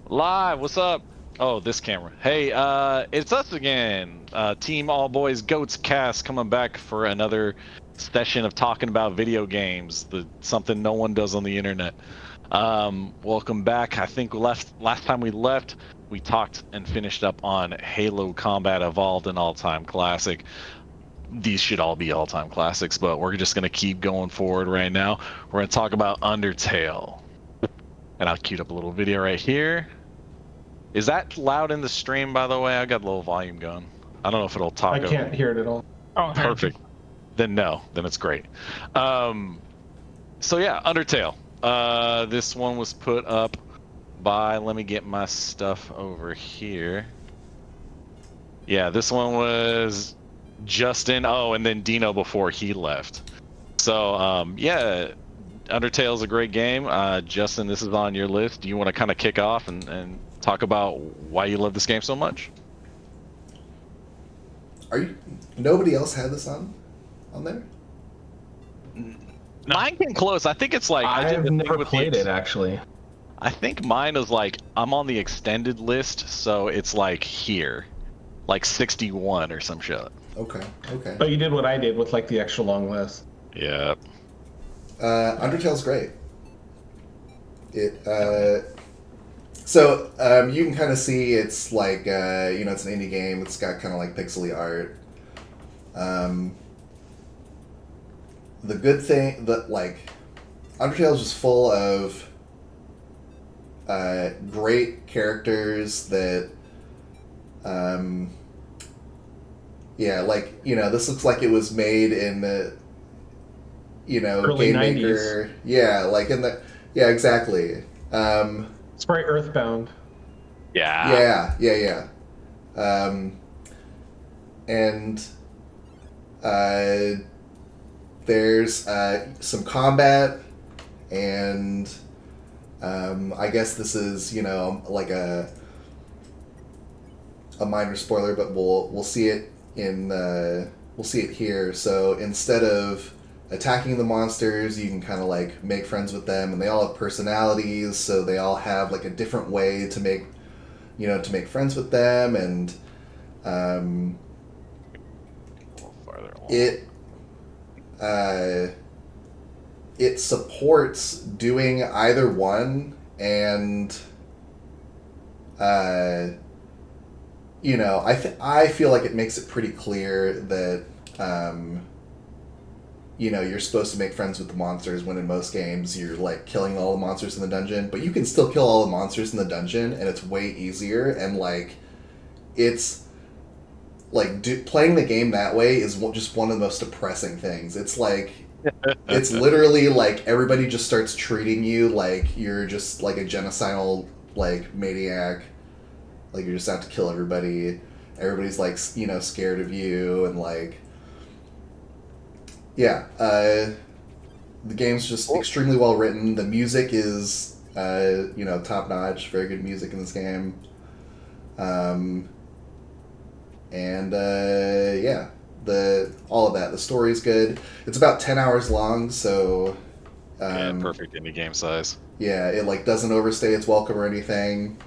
Live, what's up? Oh, this camera. Hey, it's us again. Team All Boys Goats Cast coming back for another session of talking about video games, something no one does on the internet. Welcome back. I think last time we left, we talked and finished up on Halo Combat Evolved, an all-time classic. These should all be all-time classics, but we're just gonna keep going forward right now. We're gonna talk about Undertale. And I'll queue up a little video right here. Is that loud in the stream, by the way? I got a little volume going. I don't know if it'll talk. I can't hear it at all. Oh, Perfect. Then no. Then it's great. So yeah, Undertale. This one was put up by. Let me get my stuff over here. Yeah, this one was Justin. Oh, and then Dino before he left. So yeah, Undertale is a great game. Justin, this is on your list. Do you want to kind of kick off and talk about why you love this game so much? Nobody else had this on there? Mine came close. I think it's like I've never played it actually. I think mine is like I'm on the extended list, so it's like here, like 61 or some shit. Okay. But you did what I did with like the extra long list. Yeah. Undertale's great. So you can kind of see it's like it's an indie game. It's got kind of like pixely art. The good thing that like Undertale is just full of great characters that this looks like it was made in the early Game 90s. Maker. Yeah, exactly. It's very Earthbound. Yeah. Yeah. And there's some combat, and I guess this is like a minor spoiler, but we'll see it here. So instead of attacking the monsters, you can kind of like make friends with them, and they all have personalities, so they all have like a different way to make friends with them, and it supports doing either one, and I feel like it makes it pretty clear that you're supposed to make friends with the monsters, when in most games you're like killing all the monsters in the dungeon, but you can still kill all the monsters in the dungeon, and it's way easier, and like it's like playing the game that way is just one of the most depressing things. It's like it's literally like everybody just starts treating you like you're just like a genocidal like maniac, like you're just out to kill everybody. Everybody's like scared of you, and like the game's just extremely well written. The music is top notch. Very good music in this game. All of that. The story's good. It's about 10 hours long, so perfect indie game size. Yeah, it like doesn't overstay its welcome or anything.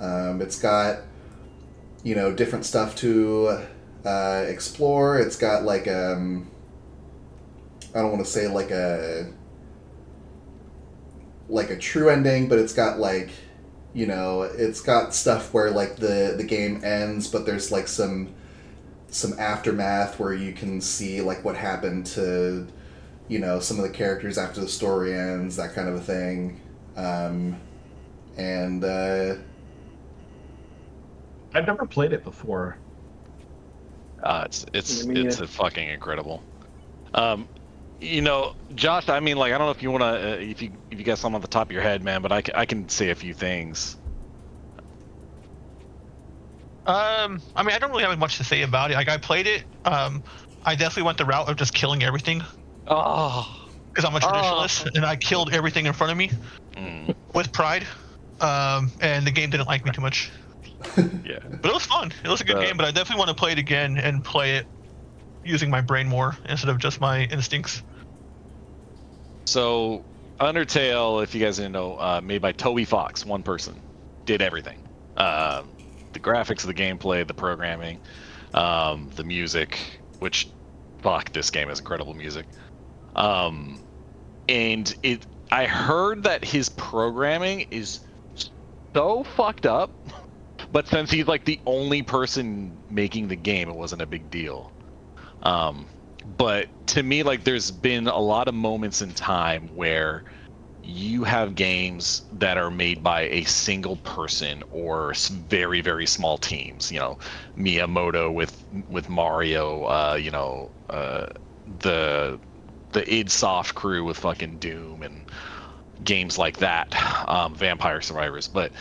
It's got different stuff to explore. It's got like I don't want to say like a true ending, but it's got like it's got stuff where like the game ends, but there's like some aftermath where you can see like what happened to some of the characters after the story ends, that kind of a thing. I've never played it before. It's fucking incredible. Josh, I mean, like, I don't know if you want to, if you got something on the top of your head, man, but I can say a few things. I mean, I don't really have much to say about it. Like, I played it. I definitely went the route of just killing everything. Oh. Because I'm a traditionalist, and I killed everything in front of me with pride. And the game didn't like me too much. Yeah. But it was fun. It was a good game, but I definitely want to play it again and play it using my brain more instead of just my instincts. So, Undertale, if you guys didn't know, made by Toby Fox, one person. did everything. The graphics, the gameplay, the programming, the music, which, fuck, this game has incredible music. And I heard that his programming is so fucked up, but since he's like the only person making the game, it wasn't a big deal. But to me, like, there's been a lot of moments in time where you have games that are made by a single person or very, very small teams. You know, Miyamoto with Mario. You know, the id Soft crew with fucking Doom and games like that. Vampire Survivors. But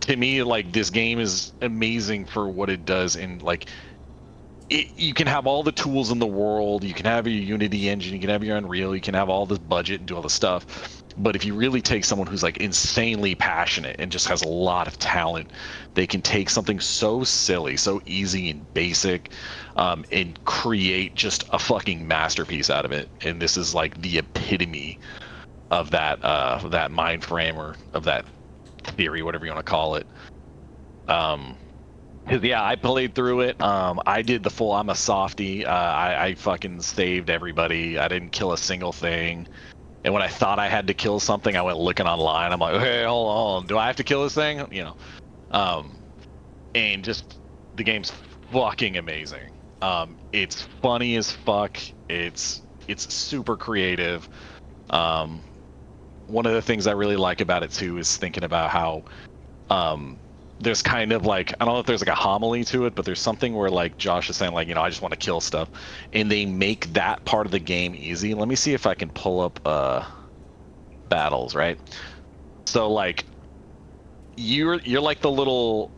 to me, like, this game is amazing for what it does, and like, you can have all the tools in the world, you can have your Unity engine, you can have your Unreal, you can have all this budget and do all this stuff, but if you really take someone who's like insanely passionate and just has a lot of talent, they can take something so silly, so easy and basic, and create just a fucking masterpiece out of it. And this is like the epitome of that mind frame, or of that theory, whatever you want to call it. Cause yeah, I played through it. I did the full. I'm a softie. I fucking saved everybody. I didn't kill a single thing. And when I thought I had to kill something, I went looking online. I'm like, okay, hold on. Do I have to kill this thing? You know. And just the game's fucking amazing. It's funny as fuck. It's super creative. One of the things I really like about it too is thinking about how there's kind of like, I don't know if there's like a homily to it, but there's something where like Josh is saying, like, you know, I just want to kill stuff, and they make that part of the game easy. Let me see if I can pull up battles, right? So like you're like the little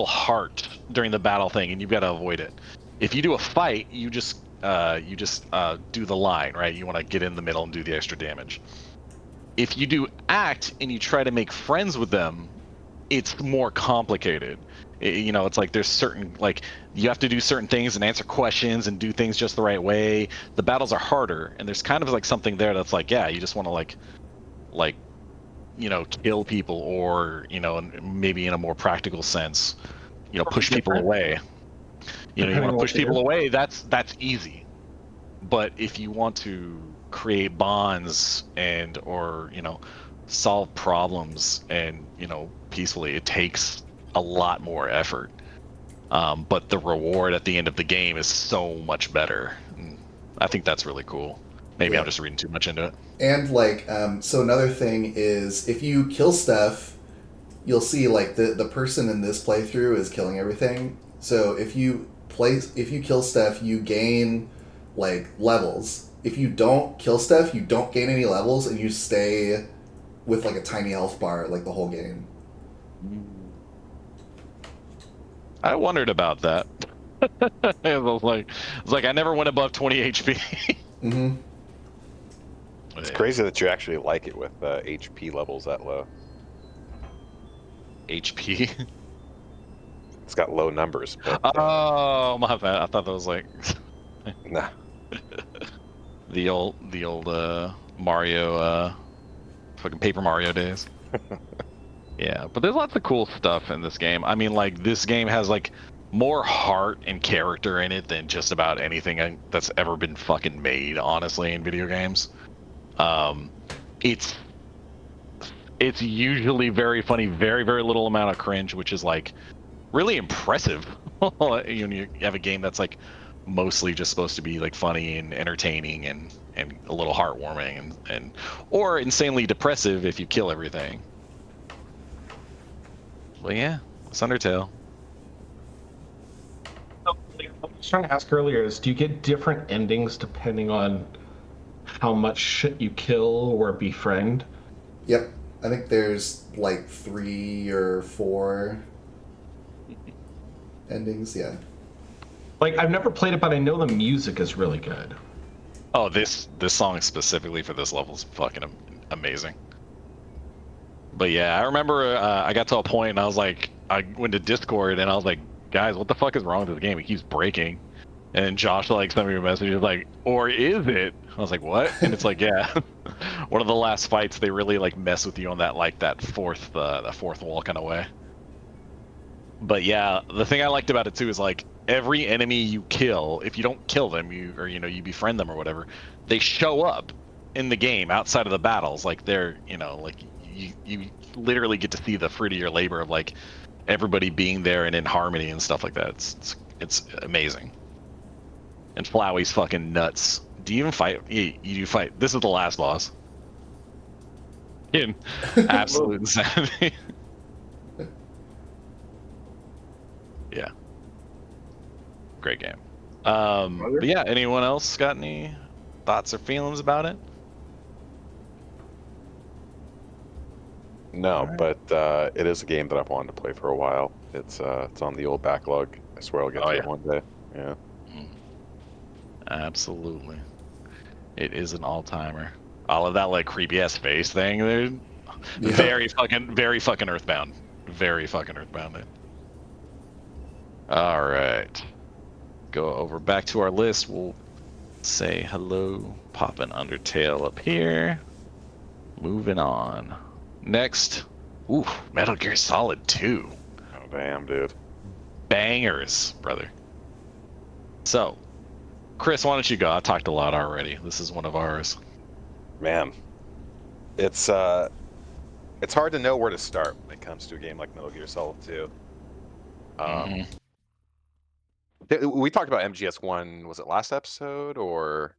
heart during the battle thing, and you've got to avoid it. If you do a fight, you just do the line, right? You want to get in the middle and do the extra damage. If you do act and you try to make friends with them, it's more complicated. You know, it's like there's certain, like, you have to do certain things and answer questions and do things just the right way. The battles are harder, and there's kind of like something there that's like, yeah, you just want to like you know, kill people, or, you know, maybe in a more practical sense, you know, push people away. You know, you want to push people away, that's easy. But if you want to create bonds and, or, you know, solve problems and, you know, peacefully, it takes a lot more effort. But the reward at the end of the game is so much better. And I think that's really cool. Maybe yeah. I'm just reading too much into it. And like, so another thing is, if you kill stuff, you'll see like the person in this playthrough is killing everything. So if you kill stuff, you gain like levels. If you don't kill stuff, you don't gain any levels, and you stay with like a tiny health bar like the whole game. I wondered about that. I was like, I never went above 20 HP. Mm-hmm. It's crazy that you actually like it with HP levels that low. HP? It's got low numbers. But, oh, my bad. I thought that was like nah. the old Mario, fucking Paper Mario days. Yeah, but there's lots of cool stuff in this game. I mean, like, this game has like more heart and character in it than just about anything that's ever been fucking made, honestly, in video games. It's usually very funny, very, very little amount of cringe, which is like really impressive. You have a game that's like mostly just supposed to be like funny and entertaining and a little heartwarming and or insanely depressive if you kill everything. Well, yeah, it's Undertale. What I was trying to ask earlier is, do you get different endings depending on how much shit you kill or befriend? Yep. I think there's like 3 or 4 endings, yeah. Like, I've never played it, but I know the music is really good. Oh, this song specifically for this level is fucking amazing. But yeah, I remember I got to a point and I was like, I went to Discord and I was like, guys, what the fuck is wrong with this game? It keeps breaking. And Josh like sent me a message, he was like, or is it? I was like, what? And it's like, yeah, one of the last fights, they really like mess with you on that fourth wall kind of way. But yeah, the thing I liked about it too is like every enemy you kill, if you don't kill them, you befriend them or whatever, they show up in the game outside of the battles. Like they're like you literally get to see the fruit of your labor of like everybody being there and in harmony and stuff like that. It's amazing. And Flowey's fucking nuts. Do you even fight? You do fight. This is the last boss. In absolute insanity. Yeah. Great game. But yeah, anyone else got any thoughts or feelings about it? No, Alright. but it is a game that I've wanted to play for a while. It's on the old backlog. I swear I'll get to it one day. Yeah. Absolutely. It is an all-timer. All of that like creepy ass face thing, dude. Yeah. Very fucking Earthbound. Very fucking Earthbound, dude. All right. Go over back to our list. We'll say hello. Pop an Undertale up here. Moving on. Next. Ooh, Metal Gear Solid 2. Oh damn, dude. Bangers, brother. So, Chris, why don't you go? I talked a lot already. This is one of ours. Man, it's hard to know where to start when it comes to a game like Metal Gear Solid 2. We talked about MGS1. Was it last episode or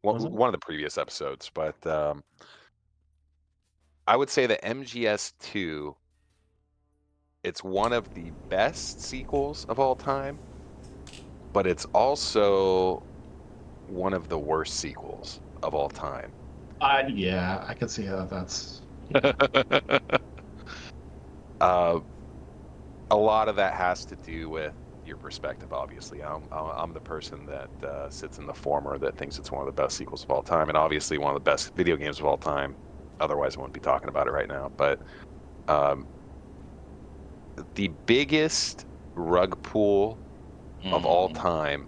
one of the previous episodes? But I would say that MGS2. It's one of the best sequels of all time, but it's also one of the worst sequels of all time. Yeah, I can see how that's. A lot of that has to do with your perspective. Obviously, I'm the person that sits in the former that thinks it's one of the best sequels of all time, and obviously one of the best video games of all time. Otherwise, I wouldn't be talking about it right now. But the biggest rug pull of all time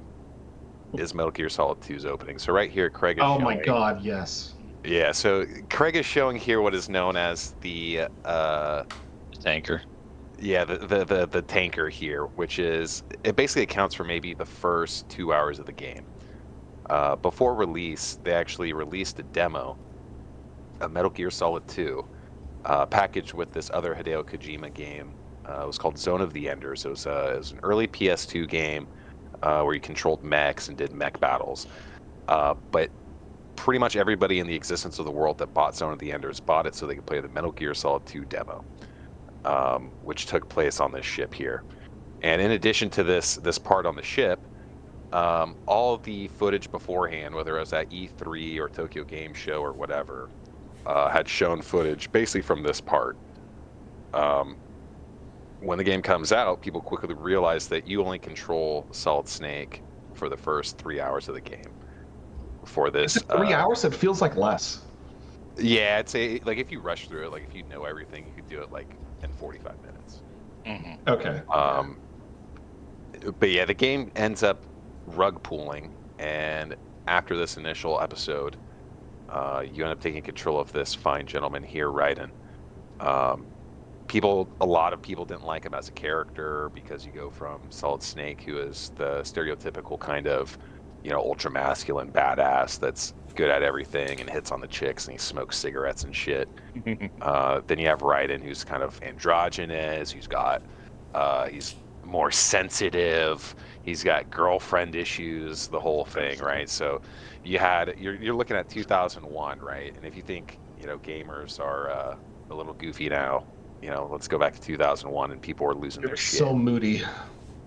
is Metal Gear Solid 2's opening. So right here, Craig is Oh showing... my god, yes. Yeah, so Craig is showing here what is known as the Tanker. Yeah, the tanker here, which is, it basically accounts for maybe the first 2 hours of the game. Before release, they actually released a demo of Metal Gear Solid 2, packaged with this other Hideo Kojima game. It was called Zone of the Enders. It was an early PS2 game where you controlled mechs and did mech battles. But pretty much everybody in the existence of the world that bought Zone of the Enders bought it so they could play the Metal Gear Solid 2 demo, which took place on this ship here. And in addition to this part on the ship, all the footage beforehand, whether it was at E3 or Tokyo Game Show or whatever, had shown footage basically from this part. When the game comes out, people quickly realize that you only control Solid Snake for the first 3 hours of the game. For this, 3 hours? It feels like less. Yeah, I'd say like if you rush through it, like if you know everything, you could do it like in 45 minutes. Okay. But yeah, the game ends up rug pulling, and after this initial episode, you end up taking control of this fine gentleman here, Raiden. A lot of people didn't like him as a character because you go from Solid Snake, who is the stereotypical kind of, ultra masculine badass that's good at everything and hits on the chicks and he smokes cigarettes and shit. Then you have Raiden, who's kind of androgynous, he's more sensitive, he's got girlfriend issues, the whole thing, right? So you're looking at 2001, right? And if you think, gamers are a little goofy now, let's go back to 2001 and people were losing their shit. So moody.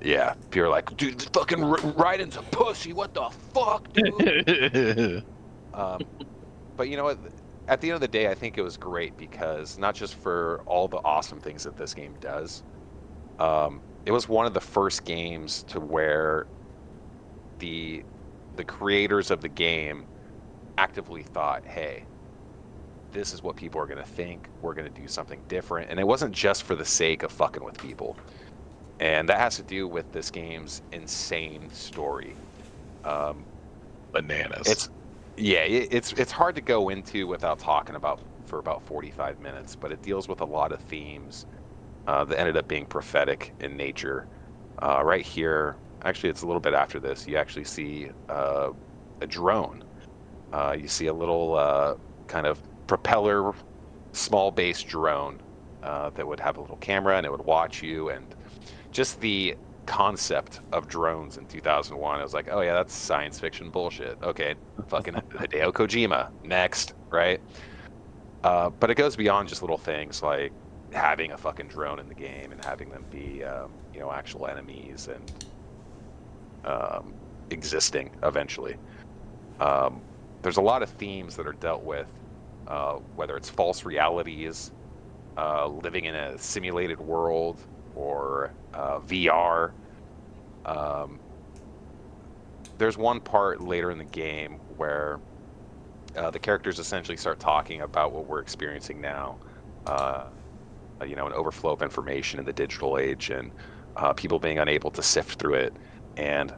Yeah, people are like, dude, this fucking Raiden's a pussy. What the fuck, dude? But you know what? At the end of the day, I think it was great because not just for all the awesome things that this game does, it was one of the first games to where the creators of the game actively thought, hey, this is what people are going to think. We're going to do something different. And it wasn't just for the sake of fucking with people. And that has to do with this game's insane story. Bananas. Yeah, it's hard to go into without talking about for about 45 minutes, but it deals with a lot of themes that ended up being prophetic in nature. Right here, actually, it's a little bit after this. You actually see a drone. You see a little kind of propeller, small base drone that would have a little camera and it would watch you. And just the concept of drones in 2001, I was like, oh yeah, that's science fiction bullshit. Okay, fucking Hideo Kojima, next, right? But it goes beyond just little things like having a fucking drone in the game and having them be, actual enemies and existing eventually. Um, there's a lot of themes that are dealt with, whether it's false realities, living in a simulated world, or VR. Um, there's one part later in the game where the characters essentially start talking about what we're experiencing now. An overflow of information in the digital age, and people being unable to sift through it. And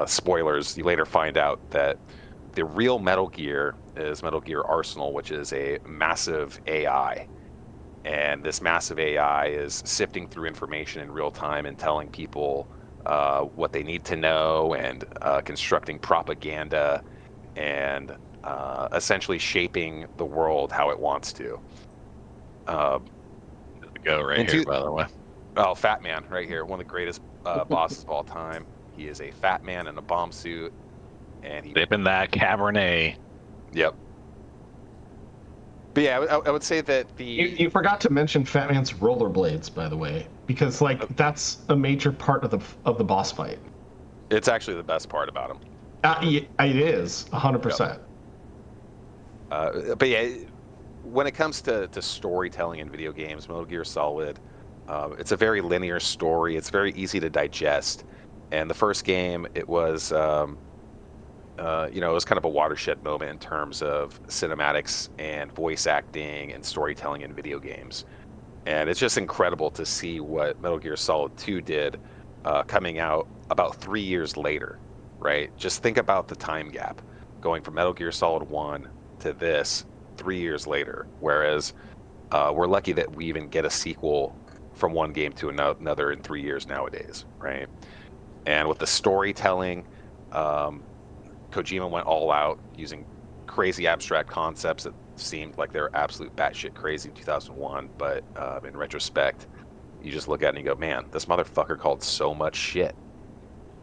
spoilers, you later find out that the real Metal Gear is Metal Gear Arsenal, which is a massive AI. And this massive AI is sifting through information in real time and telling people what they need to know, and constructing propaganda, and essentially shaping the world how it wants to. Go right here, by the way. Oh, Fat Man, right here, one of the greatest bosses of all time. He is a fat man in a bomb suit, and he. Dipping that Cabernet. Yep. But yeah, I would say that the. You forgot to mention Fat Man's rollerblades, by the way, because that's a major part of the boss fight. It's actually the best part about him. It is 100%. But yeah, when it comes to storytelling in video games, Metal Gear Solid, it's a very linear story. It's very easy to digest. And the first game, it was, it was kind of a watershed moment in terms of cinematics and voice acting and storytelling in video games. And it's just incredible to see what Metal Gear Solid 2 did, coming out about 3 years later, right? Just think about the time gap going from Metal Gear Solid 1 to this 3 years later. Whereas we're lucky that we even get a sequel from one game to another in 3 years nowadays, right? And with the storytelling, Kojima went all out using crazy abstract concepts that seemed like they were absolute batshit crazy in 2001, but in retrospect, you just look at it and you go, man, this motherfucker called so much shit.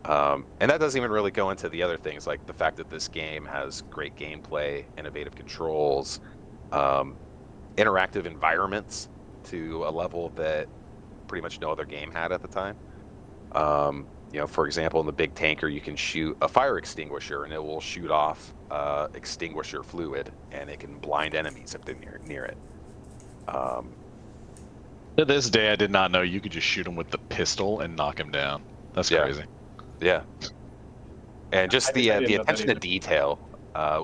And that doesn't even really go into the other things, like the fact that this game has great gameplay, innovative controls, interactive environments to a level that pretty much no other game had at the time. For example, in the big tanker, you can shoot a fire extinguisher and it will shoot off extinguisher fluid, and it can blind enemies if they're near it. To this day, I did not know you could just shoot him with the pistol and knock him down. That's crazy. Yeah. And just the didn't know that attention to either. detail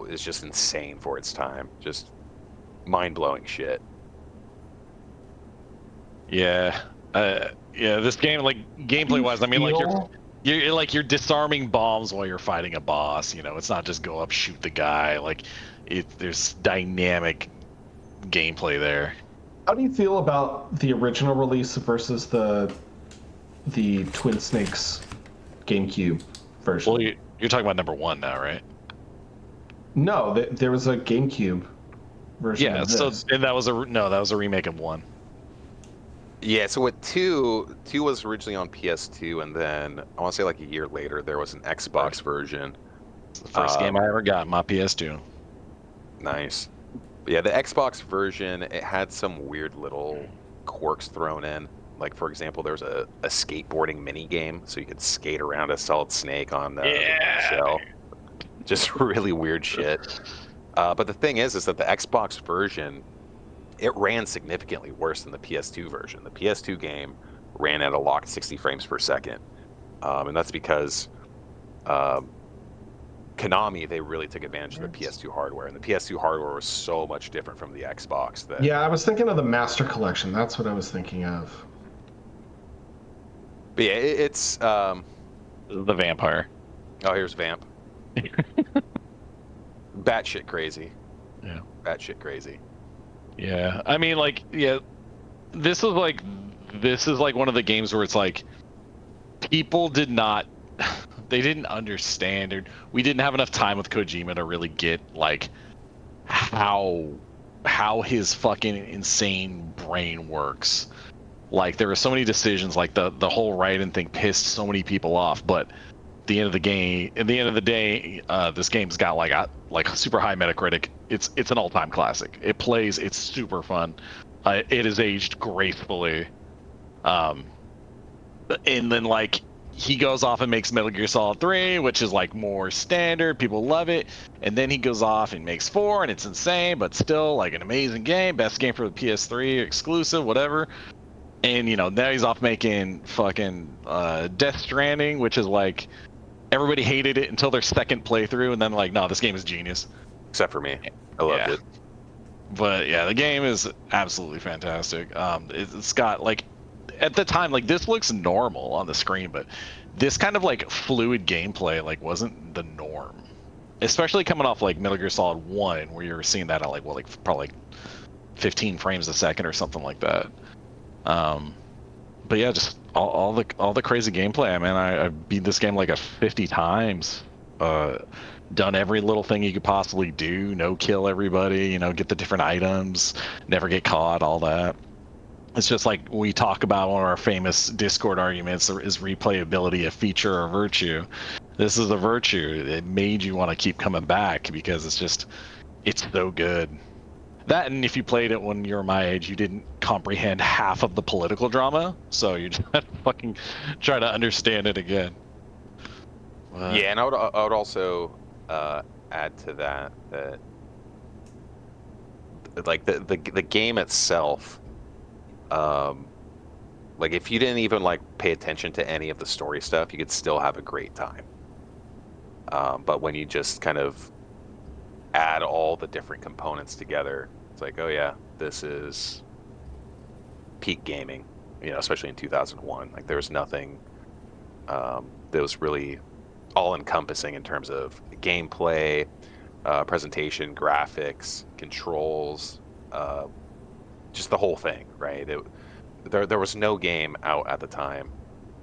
is just insane for its time. Just mind-blowing shit. Yeah. This game, like, gameplay-wise, I mean, like, you're disarming bombs while you're fighting a boss. It's not just go up, shoot the guy. Like, there's dynamic gameplay there. How do you feel about the original release versus the Twin Snakes GameCube version? Well, you're talking about number 1 now, right? No, there was a GameCube version. Yeah. of this. And that was a remake of 1. Yeah, so with 2 was originally on PS2, and then I want to say like a year later there was an Xbox version. It's the first game I ever got, my PS2. Nice. But yeah, the Xbox version, it had some weird little quirks thrown in. Like, for example, there was a skateboarding mini game, so you could skate around a Solid Snake on the shell. Just really weird shit. But the thing is that the Xbox version, it ran significantly worse than the PS2 version. The PS2 game ran at a locked 60 frames per second. And that's because Konami, they really took advantage of the PS2 hardware. And the PS2 hardware was so much different from the Xbox. Yeah, I was thinking of the Master Collection. That's what I was thinking of. But yeah, it's... The vampire. Oh, here's Vamp. batshit crazy. Yeah. Batshit crazy. Yeah. I mean, like, yeah, this is like one of the games where it's like people did not they didn't understand, or we didn't have enough time with Kojima to really get like how his fucking insane brain works. Like there were so many decisions, like the whole Raiden thing pissed so many people off, but at the end of the day, this game's got like a super high Metacritic. It's an all-time classic. It plays, it's super fun. It is aged gracefully. And then like he goes off and makes Metal Gear Solid 3, which is like more standard. People love it. And then he goes off and makes 4, and it's insane, but still like an amazing game. Best game for the PS3, exclusive, whatever. And you know, now he's off making fucking Death Stranding, which is like everybody hated it until their second playthrough, and then like, no, this game is genius. Except for me. I loved it. But yeah, the game is absolutely fantastic. It's got like, at the time, like this looks normal on the screen, but this kind of like fluid gameplay like wasn't the norm, especially coming off like Metal Gear Solid 1, where you were seeing that at like, well, like probably like 15 frames a second or something like that. But yeah, just all the crazy gameplay. I mean, I beat this game like 50 times. Done every little thing you could possibly do. No kill everybody. You know, get the different items. Never get caught. All that. It's just like we talk about one of our famous Discord arguments: is replayability a feature or a virtue? This is a virtue. It made you want to keep coming back because it's so good. That, and if you played it when you were my age, you didn't comprehend half of the political drama, so you just have to fucking try to understand it again. Yeah, and I would also add to that like the game itself, like if you didn't even like pay attention to any of the story stuff, you could still have a great time. But when you just kind of add all the different components together, it's like, oh yeah, this is peak gaming, you know, especially in 2001. Like there's nothing that was really all encompassing in terms of gameplay, presentation, graphics, controls, just the whole thing, right? There was no game out at the time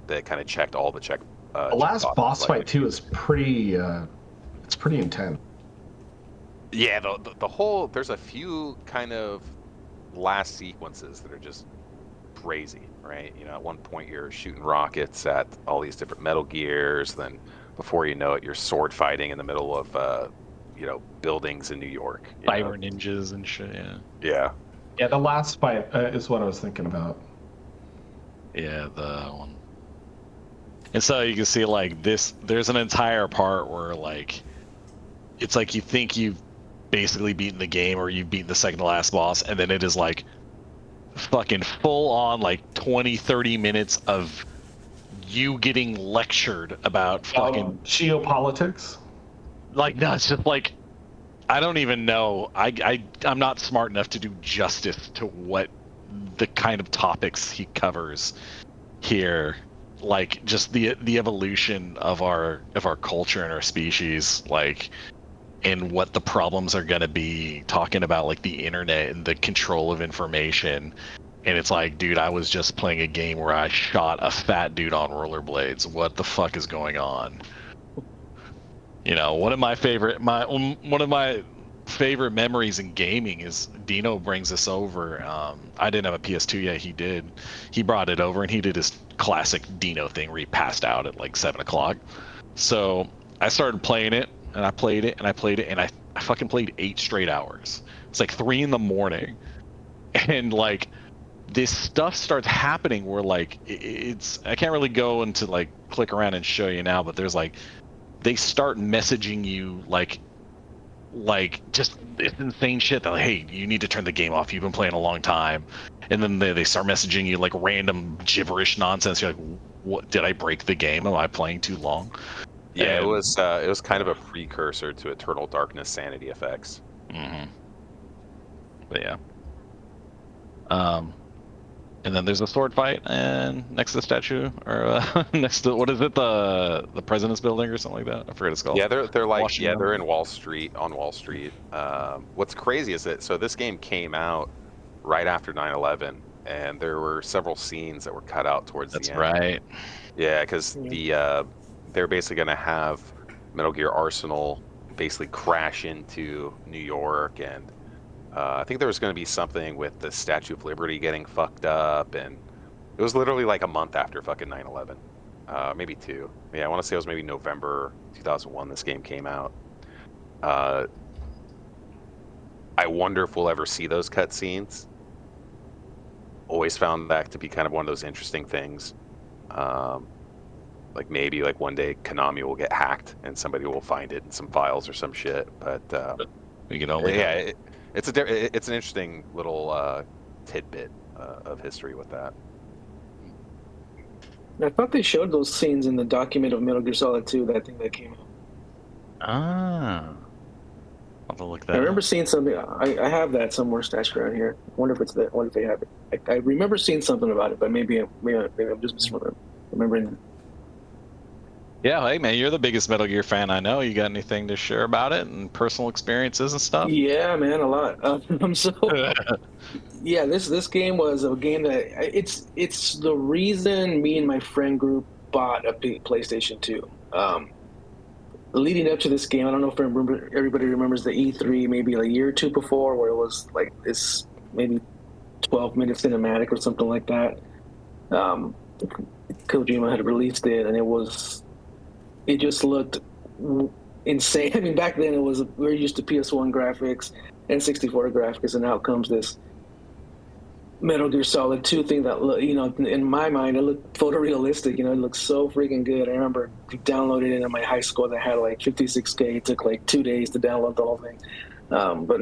that kind of checked all the check. The last boss fight too is pretty. It's pretty intense. Yeah, the whole, there's a few kind of last sequences that are just crazy, right? You know, at one point you're shooting rockets at all these different Metal Gears, then before you know it, you're sword fighting in the middle of, you know, buildings in New York. Cyber ninjas and shit, yeah. Yeah. Yeah, the last fight is what I was thinking about. Yeah, the one. And so you can see like this, there's an entire part where like, it's like you think you've basically beaten the game or you've beaten the second to last boss, and then it is like fucking full on like 20-30 minutes of you getting lectured about fucking geopolitics. Like, no, it's just like, I don't even know. I'm not smart enough to do justice to what the kind of topics he covers here. Like just the evolution of our culture and our species, like, and what the problems are going to be, talking about like the internet and the control of information. And it's like, dude, I was just playing a game where I shot a fat dude on rollerblades. What the fuck is going on? You know, one of my favorite memories in gaming is Dino brings us over. I didn't have a PS2 yet. He did. He brought it over and he did his classic Dino thing where he passed out at like 7 o'clock. So I started playing it, and I played it, and I played it, and I fucking played 8 straight hours. It's like 3 in the morning. And like this stuff starts happening where like it's, I can't really go into like click around and show you now, but there's like, they start messaging you like just this insane shit that like, hey, you need to turn the game off, you've been playing a long time. And then they start messaging you like random gibberish nonsense. You're like, what, did I break the game? Am I playing too long? Yeah, and it was kind of a precursor to Eternal Darkness sanity effects. Mm-hmm. But yeah. And then there's a sword fight and next to the statue, or next to, what is it, the president's building or something like that? I forget what it's called. Yeah, they're like Washington. they're in Wall Street, on Wall Street. What's crazy is that this game came out right after 9/11, and there were several scenes that were cut out towards That's the end. right. Yeah, because they're basically gonna have Metal Gear Arsenal basically crash into New York, and I think there was going to be something with the Statue of Liberty getting fucked up, and it was literally like a month after fucking 9/11, maybe 2. Yeah, I want to say it was maybe November 2001 this game came out. I wonder if we'll ever see those cutscenes. Always found that to be kind of one of those interesting things. Like maybe like one day Konami will get hacked and somebody will find it in some files or some shit. But We can only yeah, it's an interesting little tidbit of history with that. I thought they showed those scenes in the document of Metal Gear Solid 2, that thing that came out. I'll have to look that I remember up. seeing something. I have that somewhere stashed around here. I wonder if it's that. I wonder if they have it. I remember seeing something about it, but maybe I'm just misremembering. Yeah, hey man, you're the biggest Metal Gear fan I know. You got anything to share about it and personal experiences and stuff? Yeah, man, a lot. Yeah, this game was a game that it's the reason me and my friend group bought a PlayStation 2. Leading up to this game, I don't know if everybody remembers the E3 maybe a year or two before, where it was like this maybe 12-minute cinematic or something like that. Kojima had released it, and it just looked insane. I mean, back then we were used to PS1 graphics and 64 graphics, and out comes this Metal Gear Solid 2 thing that, in my mind, it looked photorealistic. It looked so freaking good. I remember downloading it in my high school that had like 56K. It took like 2 days to download the whole thing. But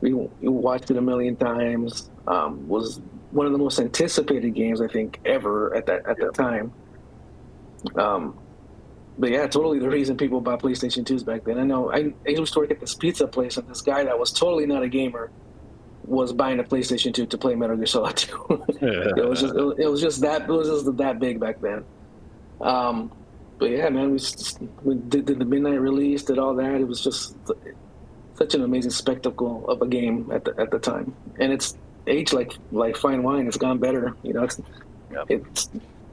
we watched it a million times. Was one of the most anticipated games, I think, ever at that time. But yeah, totally the reason people bought PlayStation 2s back then. I know I used to work at this pizza place, and this guy that was totally not a gamer was buying a PlayStation 2 to play Metal Gear Solid 2. It was just that big back then. But yeah, man, we did the midnight release, did all that. It was just such an amazing spectacle of a game at the time, and it's aged like fine wine. It's gone better. It's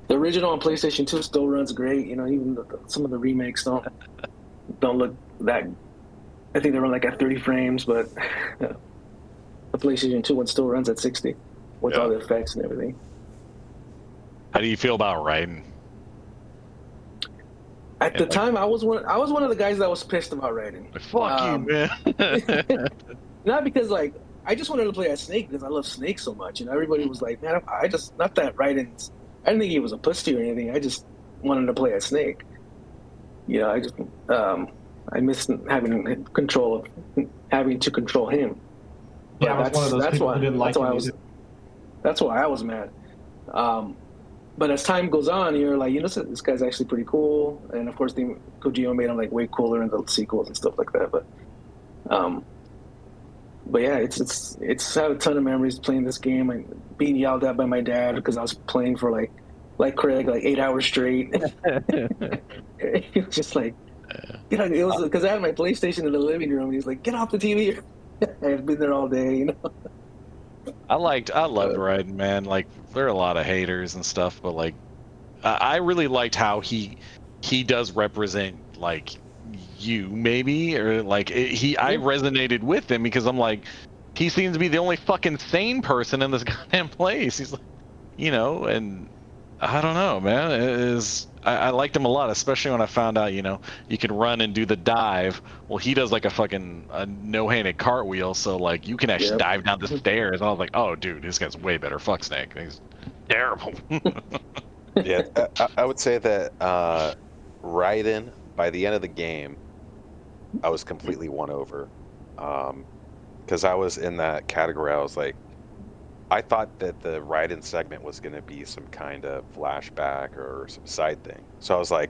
the original on PlayStation 2 still runs great. Even some of the remakes don't look that. I think they run like at 30 frames, but the PlayStation 2 one still runs at 60 with all the effects and everything. How do you feel about Raiden? At the time, I was one of the guys that was pissed about Raiden. Fuck you, man. Not because I just wanted to play as Snake because I love Snake so much. Everybody was like, man, I just not that Raiden's. I didn't think he was a pussy or anything. I just wanted to play as Snake. I just I missed having to control him. Yeah, I was one of those people who didn't like him. That's why I was mad. But as time goes on, you're like, this guy's actually pretty cool. And of course, Kojima made him like way cooler in the sequels and stuff like that. But yeah, it's had a ton of memories playing this game and being yelled at by my dad because I was playing for like Craig, like 8 hours straight. It was just like, it was because I had my PlayStation in the living room, and he's like, "Get off the TV." I had been there all day, I loved Raiden, man. Like, there are a lot of haters and stuff, but like, I really liked how he does represent like you, maybe, or like I resonated with him because I'm like, he seems to be the only fucking sane person in this goddamn place. He's like, and I don't know, man. I liked him a lot, especially when I found out, you can run and do the dive. Well, he does like a no-handed cartwheel, so like you can actually dive down the stairs. And I was like, oh, dude, this guy's way better. Fuck Snake. He's terrible. Yeah, I would say that Raiden, by the end of the game, I was completely won over. Because I was in that category. I was like, I thought that the Raiden segment was going to be some kind of flashback or some side thing. So I was like,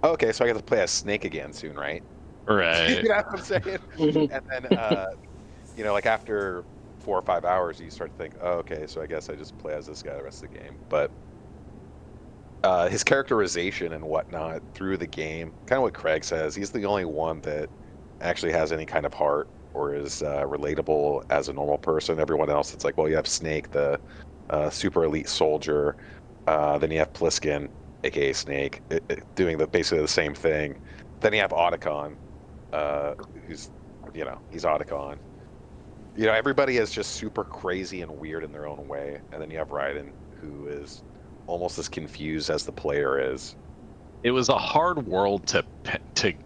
okay, so I get to play as Snake again soon, right? Right. You know what I'm saying? And then, like after 4 or 5 hours, you start to think, oh, okay, so I guess I just play as this guy the rest of the game. But his characterization and whatnot through the game, kind of what Craig says, he's the only one that actually has any kind of heart or is relatable as a normal person. Everyone else, it's like, well, you have Snake, the super elite soldier. Then you have Pliskin, aka Snake, doing basically the same thing. Then you have Otacon, who's, he's Otacon. Everybody is just super crazy and weird in their own way. And then you have Raiden, who is almost as confused as the player is. It was a hard world to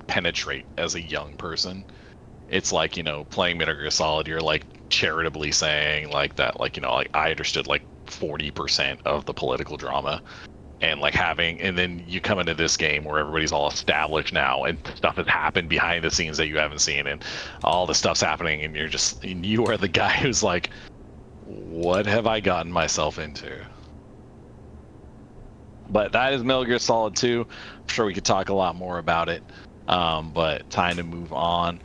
penetrate as a young person. It's like, playing Metal Gear Solid, you're like charitably saying like that, like, like I understood like 40% of the political drama, and like and then you come into this game where everybody's all established now and stuff has happened behind the scenes that you haven't seen, and all the stuff's happening, and you are the guy who's like, what have I gotten myself into? But that is Metal Gear Solid 2. I'm sure we could talk a lot more about it, but time to move on.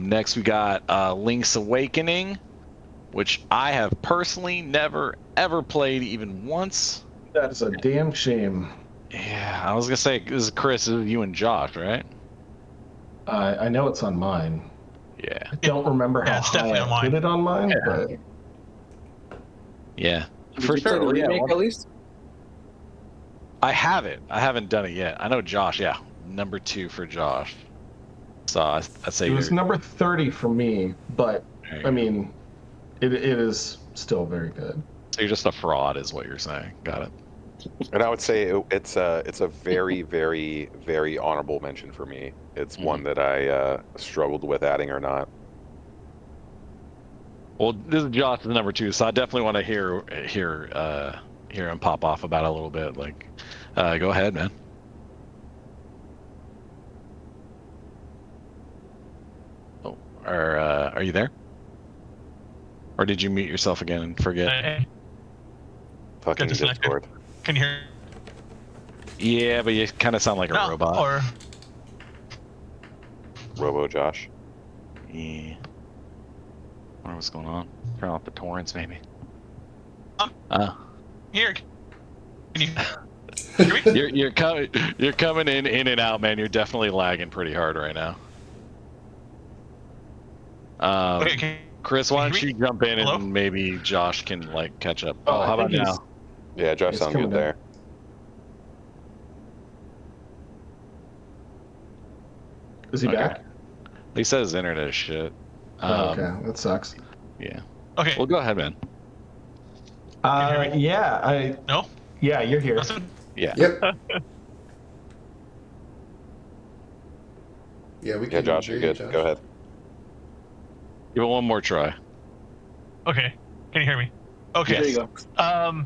Next we got Link's Awakening, which I have personally never ever played even once. That is a damn shame. Yeah, I was gonna say, this is Chris, this is you and Josh, right? I know it's on mine. Yeah. I don't remember how it's high definitely on I mine. put it on mine, Yeah. but Yeah. Did For you play sure. the Yeah, remake at least? I haven't done it yet. I know Josh, yeah. Number 2 for Josh. So I'd say it was you're- number 30 for me. But there you I go. mean, it is still very good. So you're just a fraud, is what you're saying. Got it. And I would say it's a very, very, very honorable mention for me. It's one that I struggled with adding or not. Well, this is Josh's number 2, so I definitely want to hear him pop off about it a little bit. Like, go ahead, man. Oh, are you there? Or did you mute yourself again and forget? Hey, Fucking disconnected. Discord. can you hear? Yeah, but you kind of sound like a No, robot. or Robo Josh. Yeah. I wonder what's going on. Turn off the torrents, maybe. here? Can you hear me? You're coming in and out, man. You're definitely lagging pretty hard right now. Okay, can Chris, why can don't you you jump in Hello? and maybe Josh can like catch up? Oh, Oh, I how about think he's- now? Yeah, Josh It's sounds coming good in. there. Is he Okay. back? He says his internet is shit. Oh, okay, that sucks. Yeah. Okay. Well, go ahead, man. you hear me? Yeah, No. yeah, you're here. Nothing? Yeah. Yep. Yeah, we can. Yeah, Josh, hear you're you, good. Josh. Go ahead. Give it one more try. Okay. Can you hear me? Okay. There you go.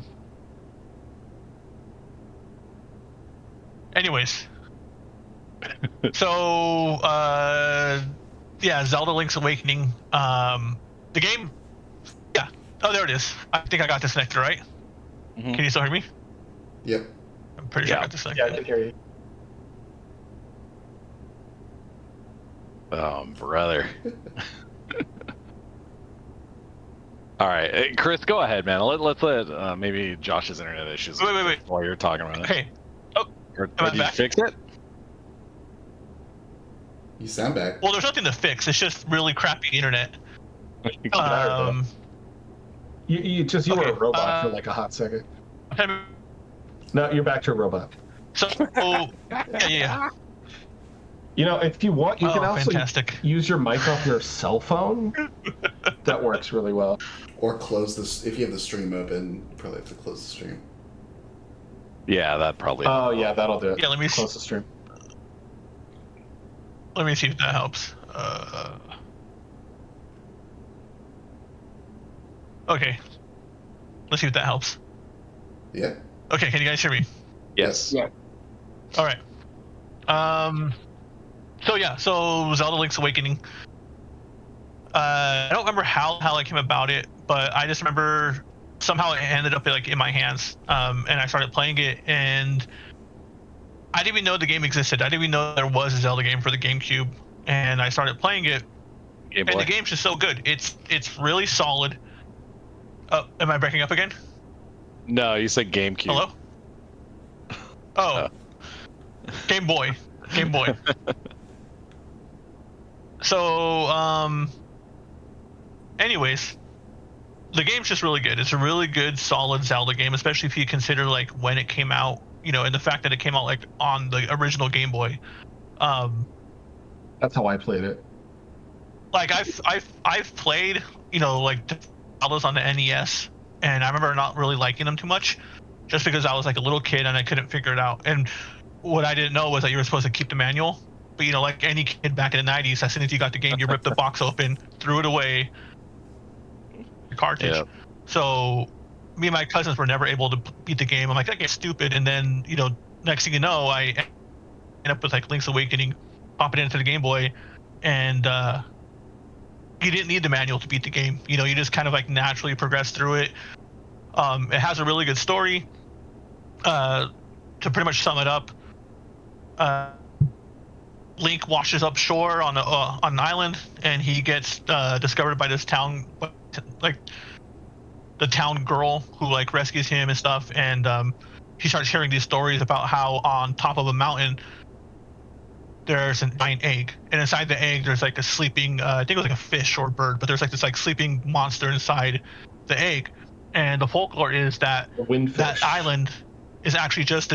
Anyways. So, yeah, Zelda Link's Awakening. The game. Yeah. Oh, there it is. I think I got disconnected, right? Mhm. Can you still hear me? Yep. I'm pretty sure I Yeah. got disconnected. Yeah, I can hear you. Oh, brother. All right, hey, Chris, go ahead, man. Let's let maybe Josh's internet issues. Wait. While you're talking about it. Okay. Or I did you back? fix it? You sound back. Well, there's nothing to fix. It's just really crappy internet. You were Okay, a robot for like a hot second. No, you're back to a robot. So, yeah. If you want, you can also Fantastic. use your mic off your cell phone. That works really well. Or close this. If you have the stream open, you probably have to close the stream. Yeah, that probably. Oh yeah, that'll do it. Yeah, let me Close the stream. see if that helps. Okay. Let's see if that helps. Yeah. Okay, can you guys hear me? Yes. Yeah. All right. So Zelda Link's Awakening. I don't remember how I came about it, but I just remember somehow it ended up like in my hands, and I started playing it, and I didn't even know the game existed. I didn't even know there was a Zelda game for the GameCube, and I started playing it, Game and Boy. the game's just so good. It's really solid. Am I breaking up again? No, you said GameCube. Hello? Oh, Game Boy. Game Boy. So, anyways, the game's just really good. It's a really good, solid Zelda game, especially if you consider like when it came out, and the fact that it came out like on the original Game Boy. That's how I played it. Like I've played, like Zeldas on the NES, and I remember not really liking them too much, just because I was like a little kid and I couldn't figure it out. And what I didn't know was that you were supposed to keep the manual. But like any kid back in the '90s, as soon as you got the game, you ripped the box open, threw it away, the cartridge. Yeah. So me and my cousins were never able to beat the game. I'm like, that game's stupid. And then next thing you know, I end up with like Link's Awakening, pop it into the Game Boy, and you didn't need the manual to beat the game. You just kind of like naturally progress through it. It has a really good story. To pretty much sum it up, Link washes up shore on an island, and he gets discovered by this town, like the town girl who like rescues him and stuff. And he starts hearing these stories about how on top of a mountain there's a giant egg, and inside the egg there's like a sleeping I think it was like a fish or a bird, but there's like this like sleeping monster inside the egg. And the folklore is that that island is actually just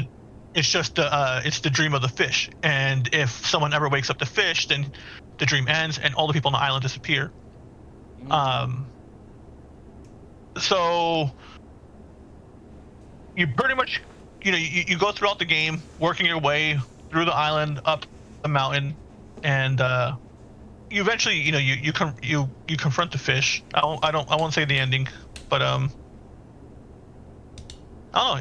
it's the dream of the fish, and if someone ever wakes up the fish, then the dream ends and all the people on the island disappear. So you pretty much you go throughout the game working your way through the island, up the mountain, and you eventually you confront the fish. I won't say the ending, but I don't know,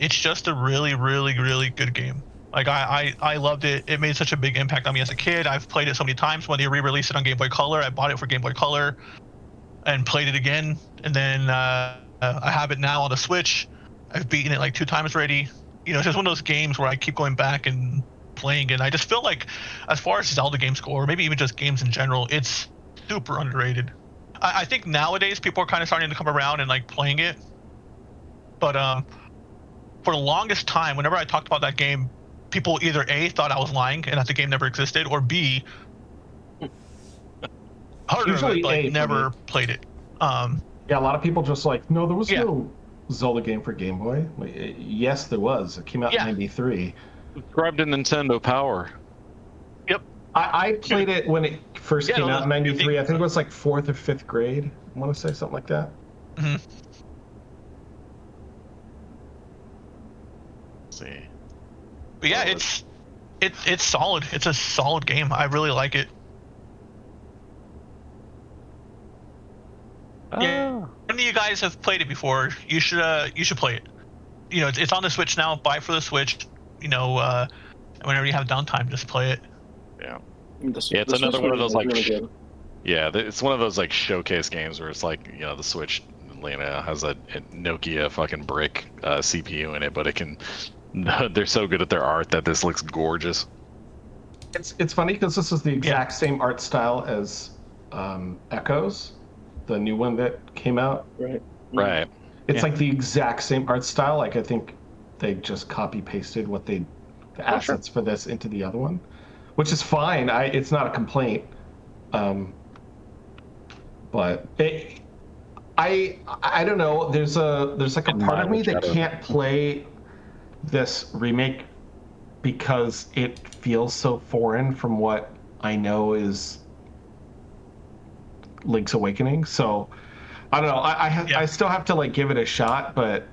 it's just a really, really, really good game. Like I loved it. It made such a big impact on me as a kid. I've played it so many times. When they re-released it on Game Boy Color, I bought it for Game Boy Color and played it again. And then I have it now on the Switch. I've beaten it like 2 times already. It's just one of those games where I keep going back and playing it. And I just feel like, as far as Zelda games go, or maybe even just games in general, it's super underrated. I think nowadays people are kind of starting to come around and like playing it. But for the longest time, whenever I talked about that game, people either A, thought I was lying and that the game never existed, or B, Usually A, never played it. Yeah, a lot of people just like, no, there was no Zelda game for Game Boy. Like, yes, there was. It came out in '93. Subscribe to Nintendo Power. Yep. I played it when it first came out in '93. I think it was like 4th or 5th grade. I want to say something like that. Mm-hmm. See. But yeah, it's solid. It's a solid game. I really like it. Yeah. If any of you guys have played it before, you should play it. It's on the Switch now. Buy it for the Switch. Whenever you have downtime, just play it. Yeah. It's another one of those like. It's one of those like showcase games where it's like the Switch, has a Nokia fucking brick CPU in it, but it can. They're so good at their art that this looks gorgeous. It's funny because this is the exact same art style as Echoes, the new one that came out. Right. It's like the exact same art style. Like I think they just copy pasted the assets for this into the other one, which is fine. It's not a complaint. But I don't know. There's like a part of me that can't play this remake because it feels so foreign from what I know is Link's Awakening. So I don't know. I still have to like give it a shot, but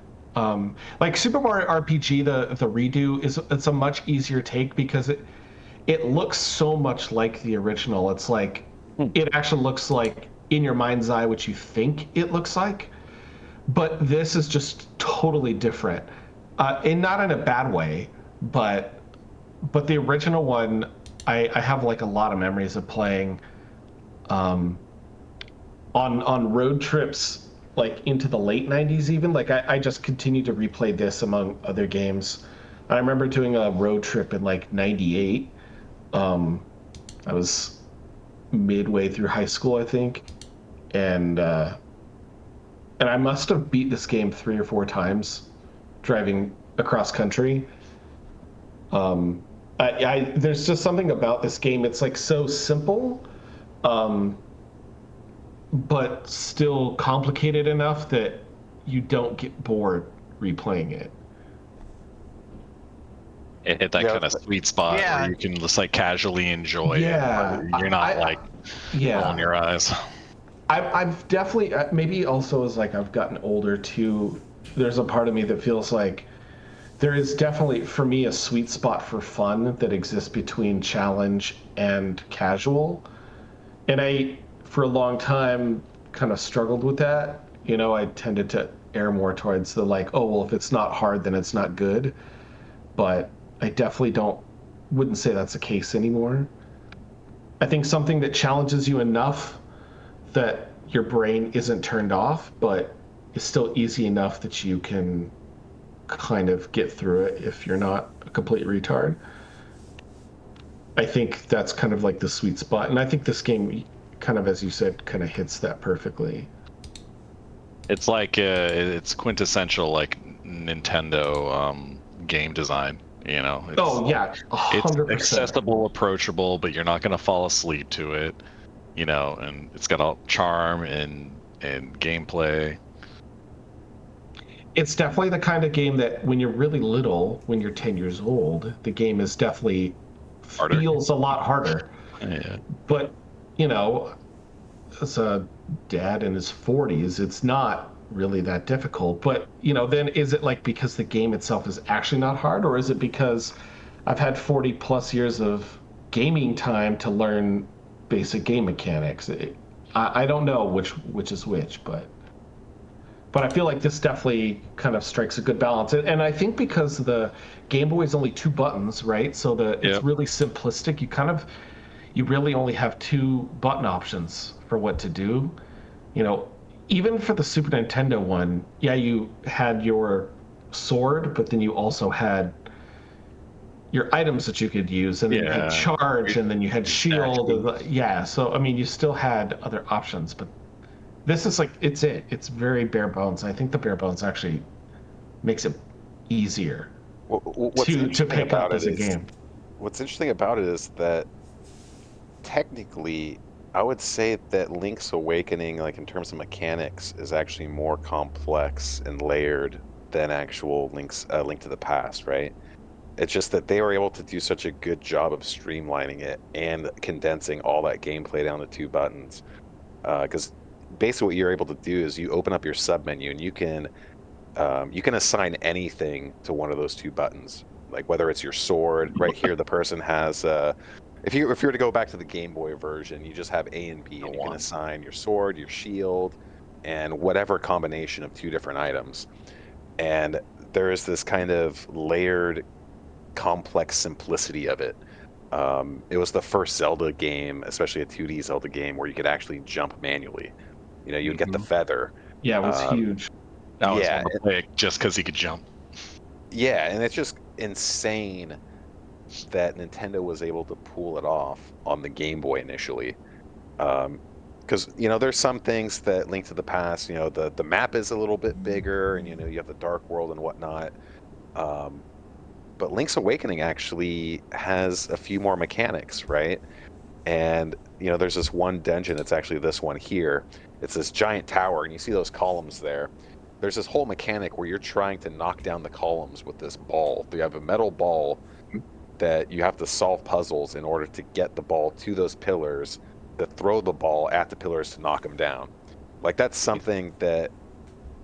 like Super Mario RPG, the redo it's a much easier take because it looks so much like the original. It's like it actually looks like in your mind's eye what you think it looks like, but this is just totally different. And not in a bad way, but the original one, I have like a lot of memories of playing on road trips, like into the late 90s even. Like I just continued to replay this among other games. I remember doing a road trip in like '98. I was midway through high school, I think, and I must have beat this game 3 or 4 times driving across country. There's just something about this game. It's like so simple, but still complicated enough that you don't get bored replaying it. It hit that kind of sweet spot where you can just like casually enjoy it. You're not rolling your eyes. I've definitely, maybe also as like I've gotten older too, there's a part of me that feels like there is definitely, for me, a sweet spot for fun that exists between challenge and casual. And I, for a long time, kind of struggled with that. You know, I tended to err more towards the like, oh, well, if it's not hard, then it's not good. But I definitely wouldn't say that's the case anymore. I think something that challenges you enough that your brain isn't turned off, but is still easy enough that you can kind of get through it if you're not a complete retard. I think that's kind of like the sweet spot. And I think this game, kind of as you said, kind of hits that perfectly. It's like it's quintessential like Nintendo game design. You know. It's, 100%. It's accessible, approachable, but you're not going to fall asleep to it. You know, and it's got all charm and gameplay. It's definitely the kind of game that when you're really little, when you're 10 years old, the game is definitely feels a lot harder. Yeah. But, you know, as a dad in his 40s, it's not really that difficult. But, you know, then is it like because the game itself is actually not hard, or is it because I've had 40 plus years of gaming time to learn basic game mechanics? I don't know which is which, but I feel like this definitely kind of strikes a good balance. And I think because the Game Boy is only 2 buttons, right? So it's really simplistic. You really only have 2 button options for what to do. You know, even for the Super Nintendo one, you had your sword, but then you also had your items that you could use, and then you had charge, and then you had shield. So I mean, you still had other options, but this is like it's very bare bones. I think the bare bones actually makes it easier to pick up as a game. What's interesting about it is that technically, I would say that Link's Awakening, like in terms of mechanics, is actually more complex and layered than actual Link to the Past, right? It's just that they were able to do such a good job of streamlining it and condensing all that gameplay down to 2 buttons. Because basically what you're able to do is you open up your submenu and you can assign anything to one of those 2 buttons. Like whether it's your sword, right here the person has if you were to go back to the Game Boy version, you just have A and B, and you can assign your sword, your shield, and whatever combination of 2 different items. And there is this kind of layered, complex simplicity of it. It was the first Zelda game, especially a 2D Zelda game, where you could actually jump manually. You know, you'd get the feather. Yeah, it was huge. That was one to pick just because he could jump. Yeah, and it's just insane that Nintendo was able to pull it off on the Game Boy initially. Because, you know, there's some things that Link to the Past, you know, the map is a little bit bigger, and, you know, you have the Dark World and whatnot. But Link's Awakening actually has a few more mechanics, right? And, you know, there's this one dungeon, it's actually this one here. It's this giant tower, and you see those columns there. There's this whole mechanic where you're trying to knock down the columns with this ball. You have a metal ball that you have to solve puzzles in order to get the ball to those pillars, to throw the ball at the pillars to knock them down. Like, that's something that...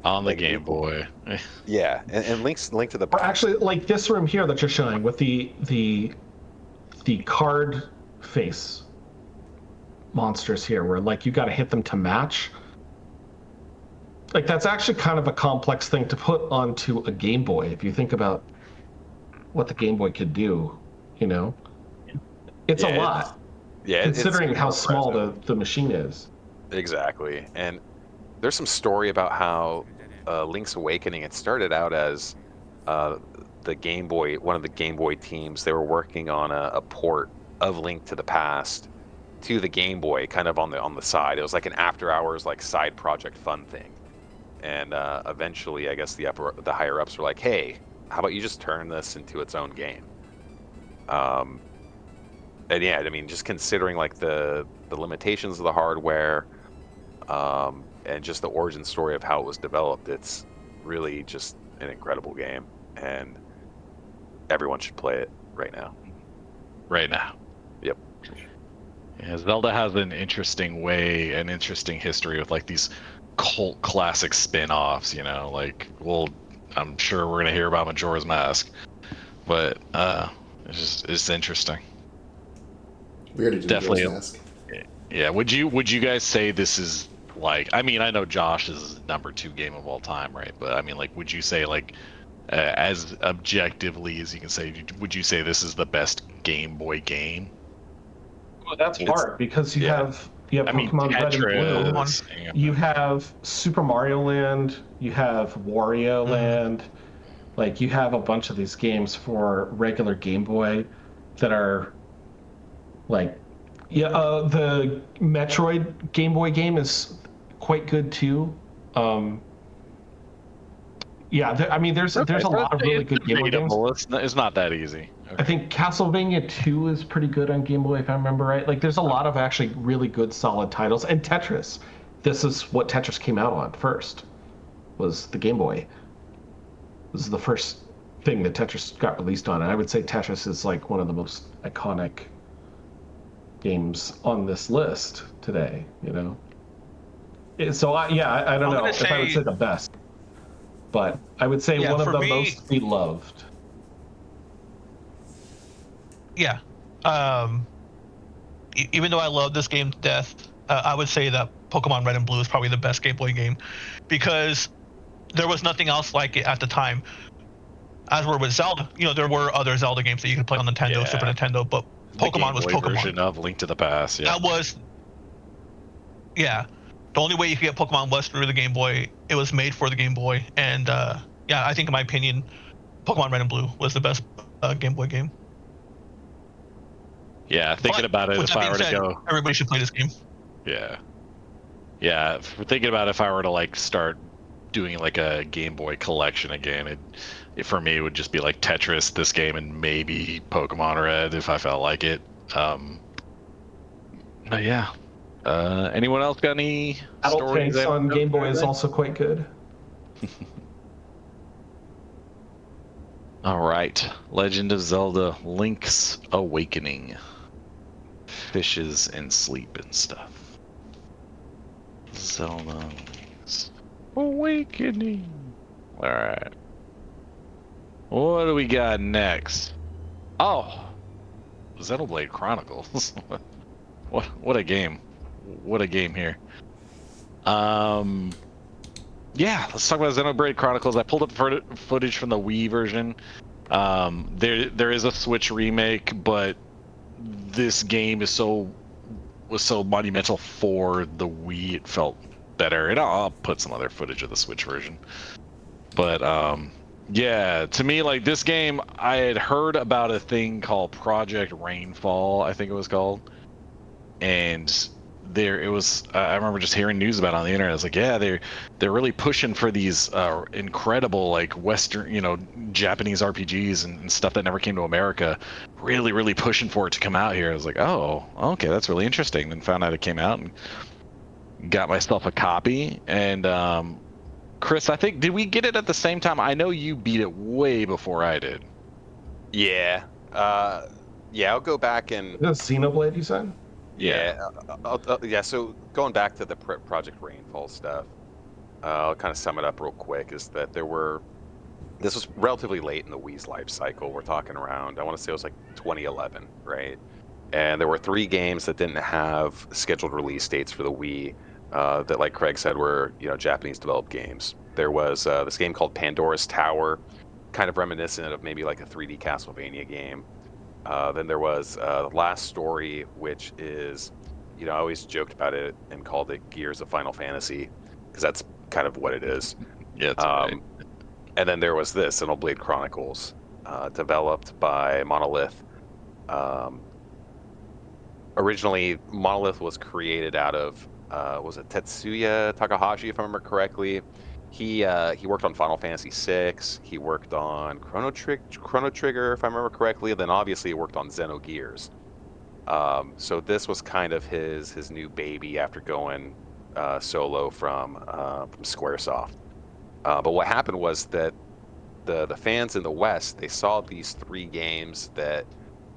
On the Game Boy. Yeah, and Link to the Past. Actually, like this room here that you're showing with the card face monsters here, where like you got to hit them to match. Like that's actually kind of a complex thing to put onto a Game Boy if you think about what the Game Boy could do. You know, it's a lot. Considering how small the machine is. Exactly, and there's some story about how Link's Awakening, it started out as the Game Boy, one of the Game Boy teams, they were working on a port of Link to the Past to the Game Boy, kind of on the side. It was like an after hours like side project fun thing. And eventually, I guess the higher ups were like, "Hey, how about you just turn this into its own game?" And yeah, I mean, just considering like the limitations of the hardware, and just the origin story of how it was developed, it's really just an incredible game, and everyone should play it right now. Right now. Yep. Yeah, Zelda has an interesting history with like these cult classic spin-offs, you know, like, well, I'm sure we're gonna hear about Majora's Mask, but it's interesting. We already did Definitely. Majora's Mask. Yeah. Would you guys say this is like? I mean, I know Josh's #2 game of all time, right? But I mean, like, would you say like, as objectively as you can say, would you say this is the best Game Boy game? Well, that's hard because you have Pokemon Red and Blue. You have Super Mario Land. You have Wario Land. Like, you have a bunch of these games for regular Game Boy that are like, the Metroid Game Boy game is quite good too. I mean, there's a lot of really good Game Boy games. It's not that easy. Okay. I think Castlevania 2 is pretty good on Game Boy, if I remember right. Like, there's a lot of actually really good, solid titles. And Tetris. This is what Tetris came out on first, was the Game Boy. This is the first thing that Tetris got released on. And I would say Tetris is like one of the most iconic games on this list today, you know? So, I don't know if I would say the best. But I would say one of the most beloved. Yeah. Even though I love this game to death, I would say that Pokemon Red and Blue is probably the best Game Boy game, because there was nothing else like it at the time. As were with Zelda, you know, there were other Zelda games that you could play on Nintendo, Super Nintendo, but Pokemon was Pokemon. Version of Link to the Past. Yeah. That was. Yeah. The only way you could get Pokemon was through the Game Boy. It was made for the Game Boy, and I think in my opinion, Pokemon Red and Blue was the best Game Boy game. Yeah, thinking about it, if I were to go, everybody should play this game. Yeah. Thinking about if I were to like start doing like a Game Boy collection again, it for me would just be like Tetris, this game, and maybe Pokemon Red if I felt like it. But yeah. Anyone else got any stories? Tanks on Game Boy is also quite good. All right, Legend of Zelda: Link's Awakening. Fishes and sleep and stuff. Zelda: Link's Awakening. All right. What do we got next? Oh, Xenoblade Chronicles. What a game. What a game here. Yeah, let's talk about Xenoblade Chronicles. I pulled up footage from the Wii version. There is a Switch remake, but this game was so monumental for the Wii, it felt better. And I'll put some other footage of the Switch version. But yeah, to me, like, this game, I had heard about a thing called Project Rainfall, I think it was called. And it was, I remember just hearing news about it on the internet. I was like, yeah, they're really pushing for these incredible, like, Western, you know, Japanese RPGs and stuff that never came to America. Really, really pushing for it to come out here. I was like, oh, okay, that's really interesting. And found out it came out and got myself a copy. And Chris, I think, did we get it at the same time? I know you beat it way before I did. Yeah. I'll go back and... The Xenoblade, you said? Yeah. So going back to the Project Rainfall stuff, I'll kind of sum it up real quick, is that this was relatively late in the Wii's life cycle. We're talking around, I want to say it was like 2011, right? And there were 3 games that didn't have scheduled release dates for the Wii, that, like Craig said, were, you know, Japanese developed games. There was this game called Pandora's Tower, kind of reminiscent of maybe like a 3D Castlevania game. Then there was Last Story, which is, you know, I always joked about it and called it Gears of Final Fantasy, because that's kind of what it is. Yeah, it's right. And then there was this, Xenoblade Chronicles, developed by Monolith. originally Monolith was created out of was it Tetsuya Takahashi, if I remember correctly. He worked on Final Fantasy VI. He worked on Chrono Trigger, if I remember correctly. Then obviously he worked on Xenogears. So this was kind of his new baby after going solo from SquareSoft. But what happened was that the fans in the West, they saw these 3 games that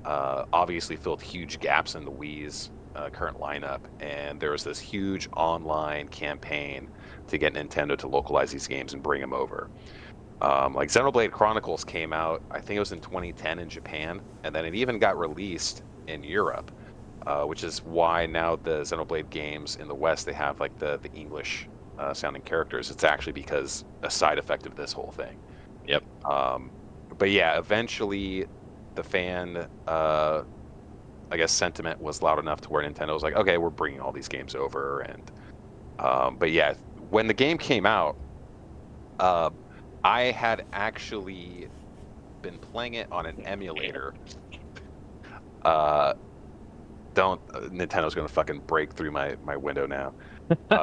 obviously filled huge gaps in the Wii's current lineup, and there was this huge online campaign to get Nintendo to localize these games and bring them over. Like Xenoblade Chronicles came out, I think it was in 2010 in Japan, and then it even got released in Europe, which is why now the Xenoblade games in the West, they have like the English sounding characters. It's actually because a side effect of this whole thing. Yep. But yeah, eventually the fan, I guess, sentiment was loud enough to where Nintendo was like, okay, we're bringing all these games over. And but yeah, when the game came out, I had actually been playing it on an emulator. Nintendo's gonna fucking break through my window now.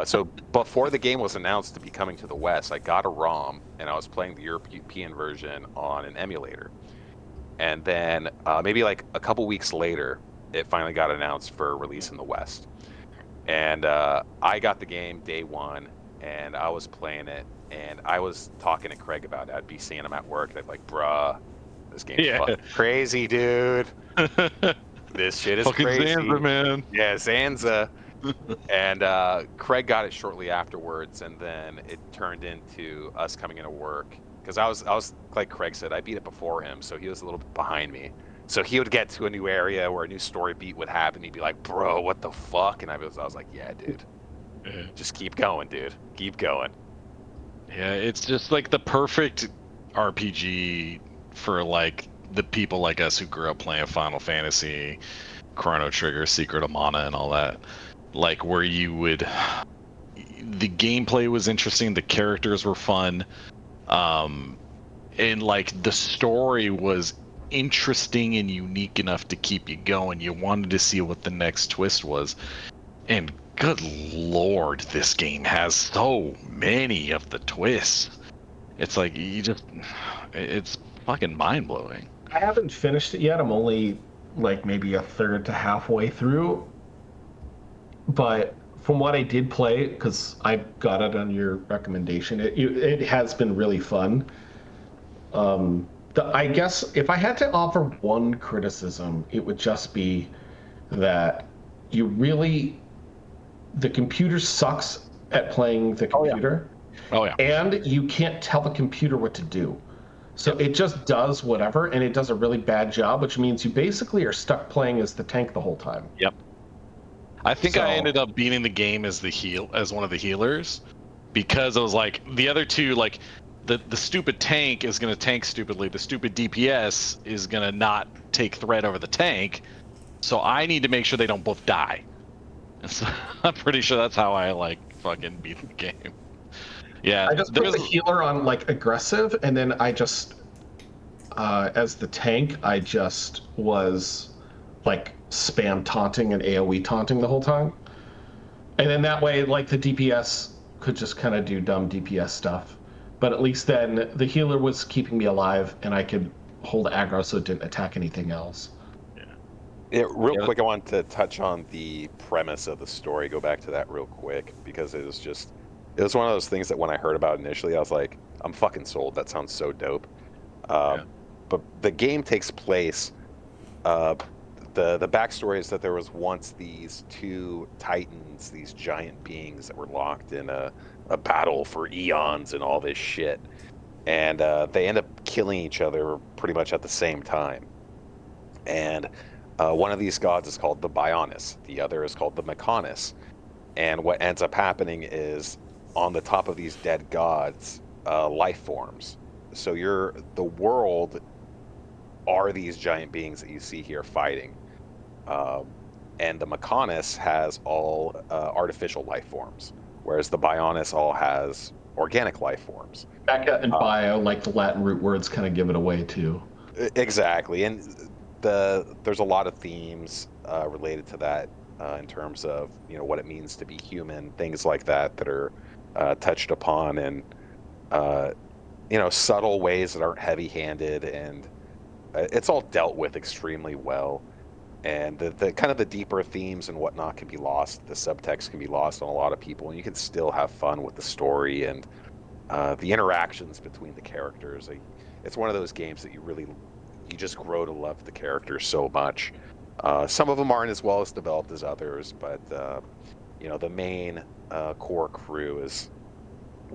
So before the game was announced to be coming to the West, I got a ROM and I was playing the European version on an emulator. And then maybe like a couple weeks later, it finally got announced for release in the West. And I got the game day one, and I was playing it, and I was talking to Craig about it. I'd be seeing him at work, and I'd be like, bruh, this game's fucking crazy, dude. This shit is fucking crazy. Zanza, man. Yeah, Zanza. And Craig got it shortly afterwards, and then it turned into us coming into work. Because I was like Craig said, I beat it before him, so he was a little bit behind me. So he would get to a new area where a new story beat would happen. He'd be like, bro, what the fuck? And I was like, yeah, dude. Just keep going, dude. Keep going. Yeah, it's just like the perfect RPG for like the people like us who grew up playing Final Fantasy, Chrono Trigger, Secret of Mana, and all that. Like where you would, the gameplay was interesting, the characters were fun, and like the story was interesting and unique enough to keep you going. You wanted to see what the next twist was, and good lord, this game has so many of the twists. It's like it's fucking mind-blowing. I haven't finished it yet. I'm only like maybe a third to halfway through. But from what I did play, because I got it on your recommendation, it has been really fun. I guess if I had to offer one criticism, it would just be that the computer sucks at playing the computer. Oh yeah. And you can't tell the computer what to do. So it just does whatever, and it does a really bad job, which means you basically are stuck playing as the tank the whole time. Yep. I think I ended up beating the game as one of the healers, because I was like, the other two, like the stupid tank is going to tank stupidly, the stupid DPS is going to not take threat over the tank, so I need to make sure they don't both die. And so I'm pretty sure that's how I like fucking beat the game. Yeah, I just put the healer on like aggressive, and then I just as the tank, I just was like spam taunting and AoE taunting the whole time. And then that way, like, the DPS could just kind of do dumb DPS stuff. But at least then the healer was keeping me alive, and I could hold aggro so it didn't attack anything else. Yeah, real quick, I wanted to touch on the premise of the story, go back to that real quick, because it was one of those things that when I heard about it initially, I was like, I'm fucking sold. That sounds so dope. But the game takes place... The backstory is that there was once these 2 titans, these giant beings that were locked in a battle for eons and all this shit. And they end up killing each other pretty much at the same time. And one of these gods is called the Bionis. The other is called the Mechonis. And what ends up happening is on the top of these dead gods, life forms. So the world are these giant beings that you see here fighting. And the Mechonis has all artificial life forms, whereas the Bionis all has organic life forms. Mecha and bio, like the Latin root words, kind of give it away too. Exactly, and there's a lot of themes related to that in terms of what it means to be human, things like that that are touched upon in subtle ways that aren't heavy-handed, and it's all dealt with extremely well. And the kind of the deeper themes and whatnot can be lost. The subtext can be lost on a lot of people, and you can still have fun with the story and the interactions between the characters. It's one of those games that you just grow to love the characters so much. Some of them aren't as well as developed as others, but the main core crew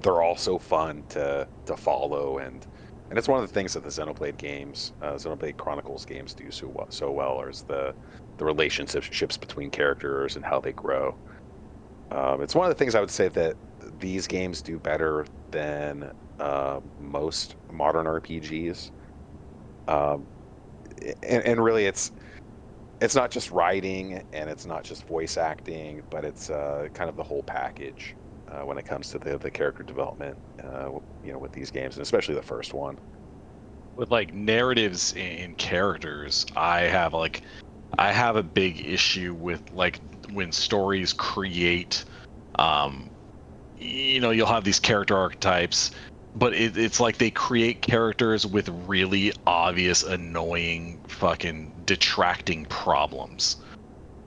they're all so fun to follow, and it's one of the things that the Xenoblade games, Xenoblade Chronicles games do so well, is the relationships between characters and how they grow. It's one of the things I would say that these games do better than most modern RPGs. And really, it's not just writing and it's not just voice acting, but it's kind of the whole package when it comes to the character development, with these games, and especially the first one. With like narratives and characters, I have a big issue with like when stories create, you'll have these character archetypes, but it's like they create characters with really obvious, annoying, fucking detracting problems.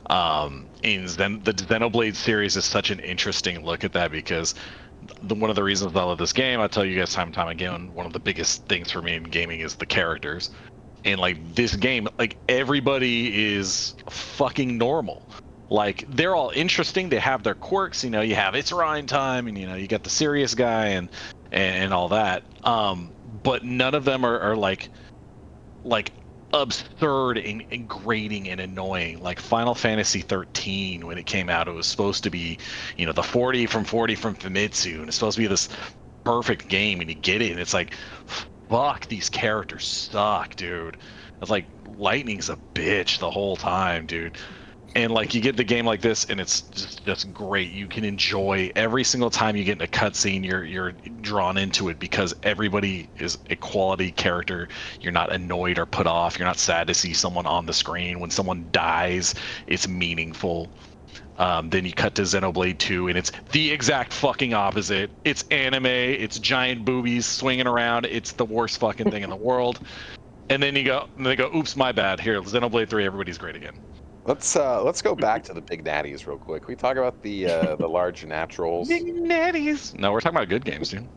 And then the Xenoblade series is such an interesting look at that, because one of the reasons I love this game, I tell you guys time and time again, one of the biggest things for me in gaming is the characters. And like this game, like everybody is fucking normal. Like they're all interesting. They have their quirks. You have It's Rhine time, and you got the serious guy and all that. But none of them are like absurd and grating and annoying. Like Final Fantasy 13, when it came out, it was supposed to be, the 40 from Famitsu, and it's supposed to be this perfect game, and you get it, and it's like, fuck, these characters suck, dude. It's like Lightning's a bitch the whole time, dude. And like you get the game like this, and it's just great. You can enjoy every single time you get in a cutscene. You're drawn into it because everybody is a quality character. You're not annoyed or put off. You're not sad to see someone on the screen. When someone dies, it's meaningful. Then you cut to Xenoblade 2, and it's the exact fucking opposite. It's anime. It's giant boobies swinging around. It's the worst fucking thing in the world. And then they go, oops, my bad. Here, Xenoblade 3, everybody's great again. Let's go back to the big natties real quick. We talk about the large naturals. Big natties. No, we're talking about good games, dude.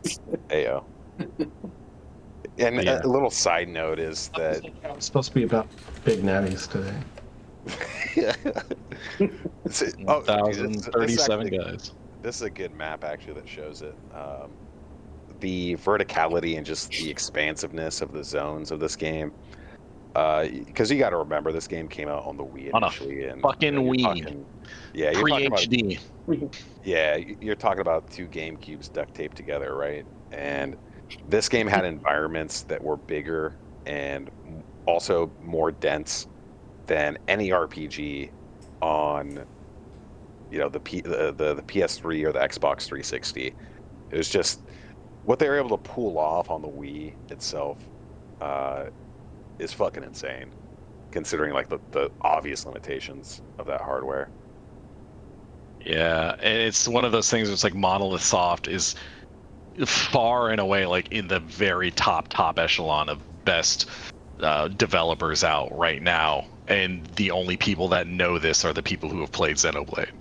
Ayo. And Yeah. a little side note is that It's supposed to be about big natties today. It's 1,037 guys. This is a good map actually that shows it. The verticality and just the expansiveness of the zones of this game. Because you got to remember, this game came out on the Wii initially, and fucking Wii. You're Pre-HD. You're talking about two GameCubes duct taped together, right? And this game had environments that were bigger and also more dense than any RPG on, the PS3 or the Xbox 360. It was just what they were able to pull off on the Wii itself. Is fucking insane, considering like the obvious limitations of that hardware. Yeah, and it's one of those things where it's like Monolith Soft is far and away like in the very top echelon of best developers out right now, and the only people that know this are the people who have played Xenoblade.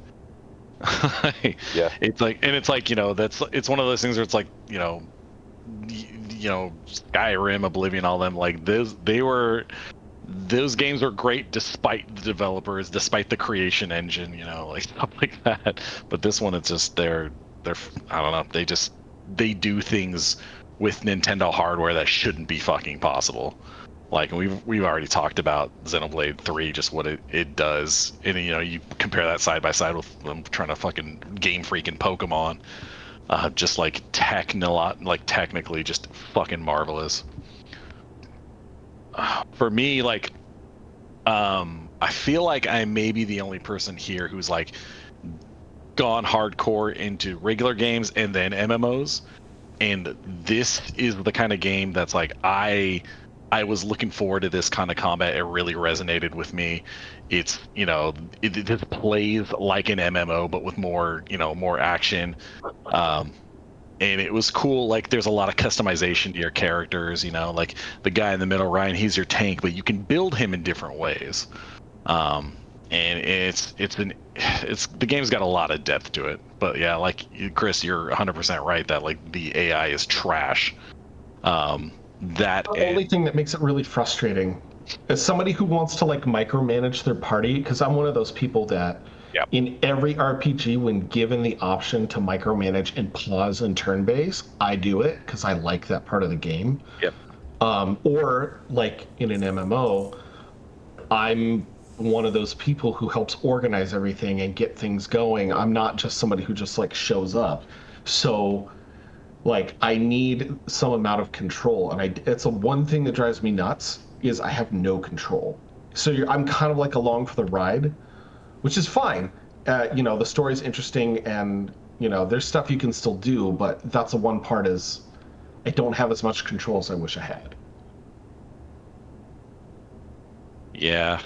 Yeah, it's like it's one of those things where it's like Skyrim, Oblivion, all them, like those games were great despite the developers, despite the creation engine, like stuff like that. But this one, it's just they're I don't know, they do things with Nintendo hardware that shouldn't be fucking possible. Like we've already talked about Xenoblade 3, just what it does, and you compare that side by side with them trying to fucking Game Freak and Pokemon. Just like technically just fucking marvelous. For me, like, I feel like I may be the only person here who's like gone hardcore into regular games and then MMOs, and this is the kind of game that's like I I was looking forward to this kind of combat. It really resonated with me. It's, it just plays like an MMO, but with more, more action. And it was cool. Like, there's a lot of customization to your characters, like the guy in the middle, Ryan, he's your tank, but you can build him in different ways. And it's the game's got a lot of depth to it. But yeah, like Chris, you're 100% right that like the AI is trash. The only thing that makes it really frustrating as somebody who wants to like micromanage their party, because I'm one of those people that in every RPG, when given the option to micromanage and pause and turn base, I do it because I like that part of the game. Or like in an MMO, I'm one of those people who helps organize everything and get things going. I'm not just somebody who just like shows up. So like I need some amount of control, and it's a one thing that drives me nuts is I have no control. So I'm kind of like along for the ride, which is fine. The story's interesting, and there's stuff you can still do, but that's the one part is I don't have as much control as I wish I had. Yeah.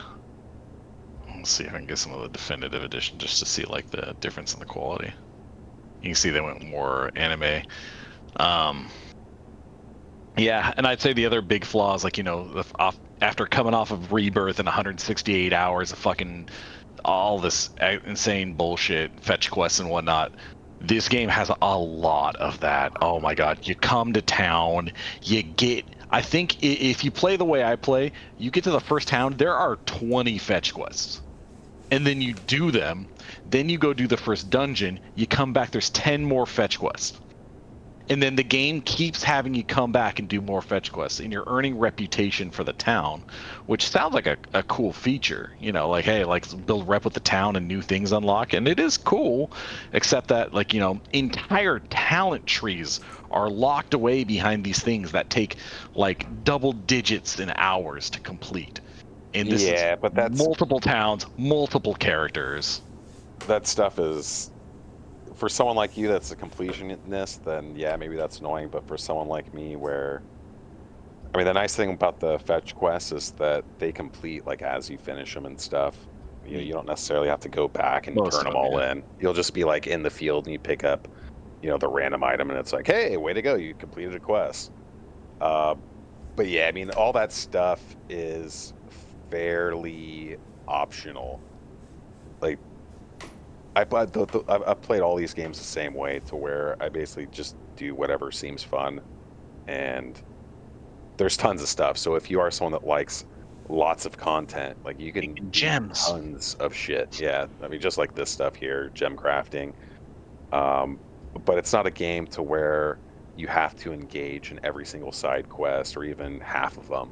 Let's see if I can get some of the definitive edition just to see like the difference in the quality. You can see they went more anime. Yeah, and I'd say the other big flaws, like, after coming off of Rebirth and 168 hours of fucking all this insane bullshit, fetch quests and whatnot, this game has a lot of that. Oh my god, you come to town, I think if you play the way I play, you get to the first town, there are 20 fetch quests. And then you do them, then you go do the first dungeon, you come back, there's 10 more fetch quests. And then the game keeps having you come back and do more fetch quests, and you're earning reputation for the town, which sounds like a cool feature. Like, hey, like build rep with the town and new things unlock, and it is cool, except that like, entire talent trees are locked away behind these things that take like double digits in hours to complete. And this is but that's multiple towns, multiple characters. That stuff is, for someone like you that's a completionist, then yeah, maybe that's annoying. But for someone like me, where, I mean, the nice thing about the fetch quests is that they complete like as you finish them and stuff. You don't necessarily have to go back and turn them all in. You'll just be like in the field and you pick up, the random item, and it's like, hey, way to go, you completed a quest. But yeah, I mean, all that stuff is fairly optional. Like, I've played all these games the same way, to where I basically just do whatever seems fun, and there's tons of stuff. So if you are someone that likes lots of content, like you can do gems, tons of shit. Yeah, I mean, just like this stuff here, gem crafting. But it's not a game to where you have to engage in every single side quest or even half of them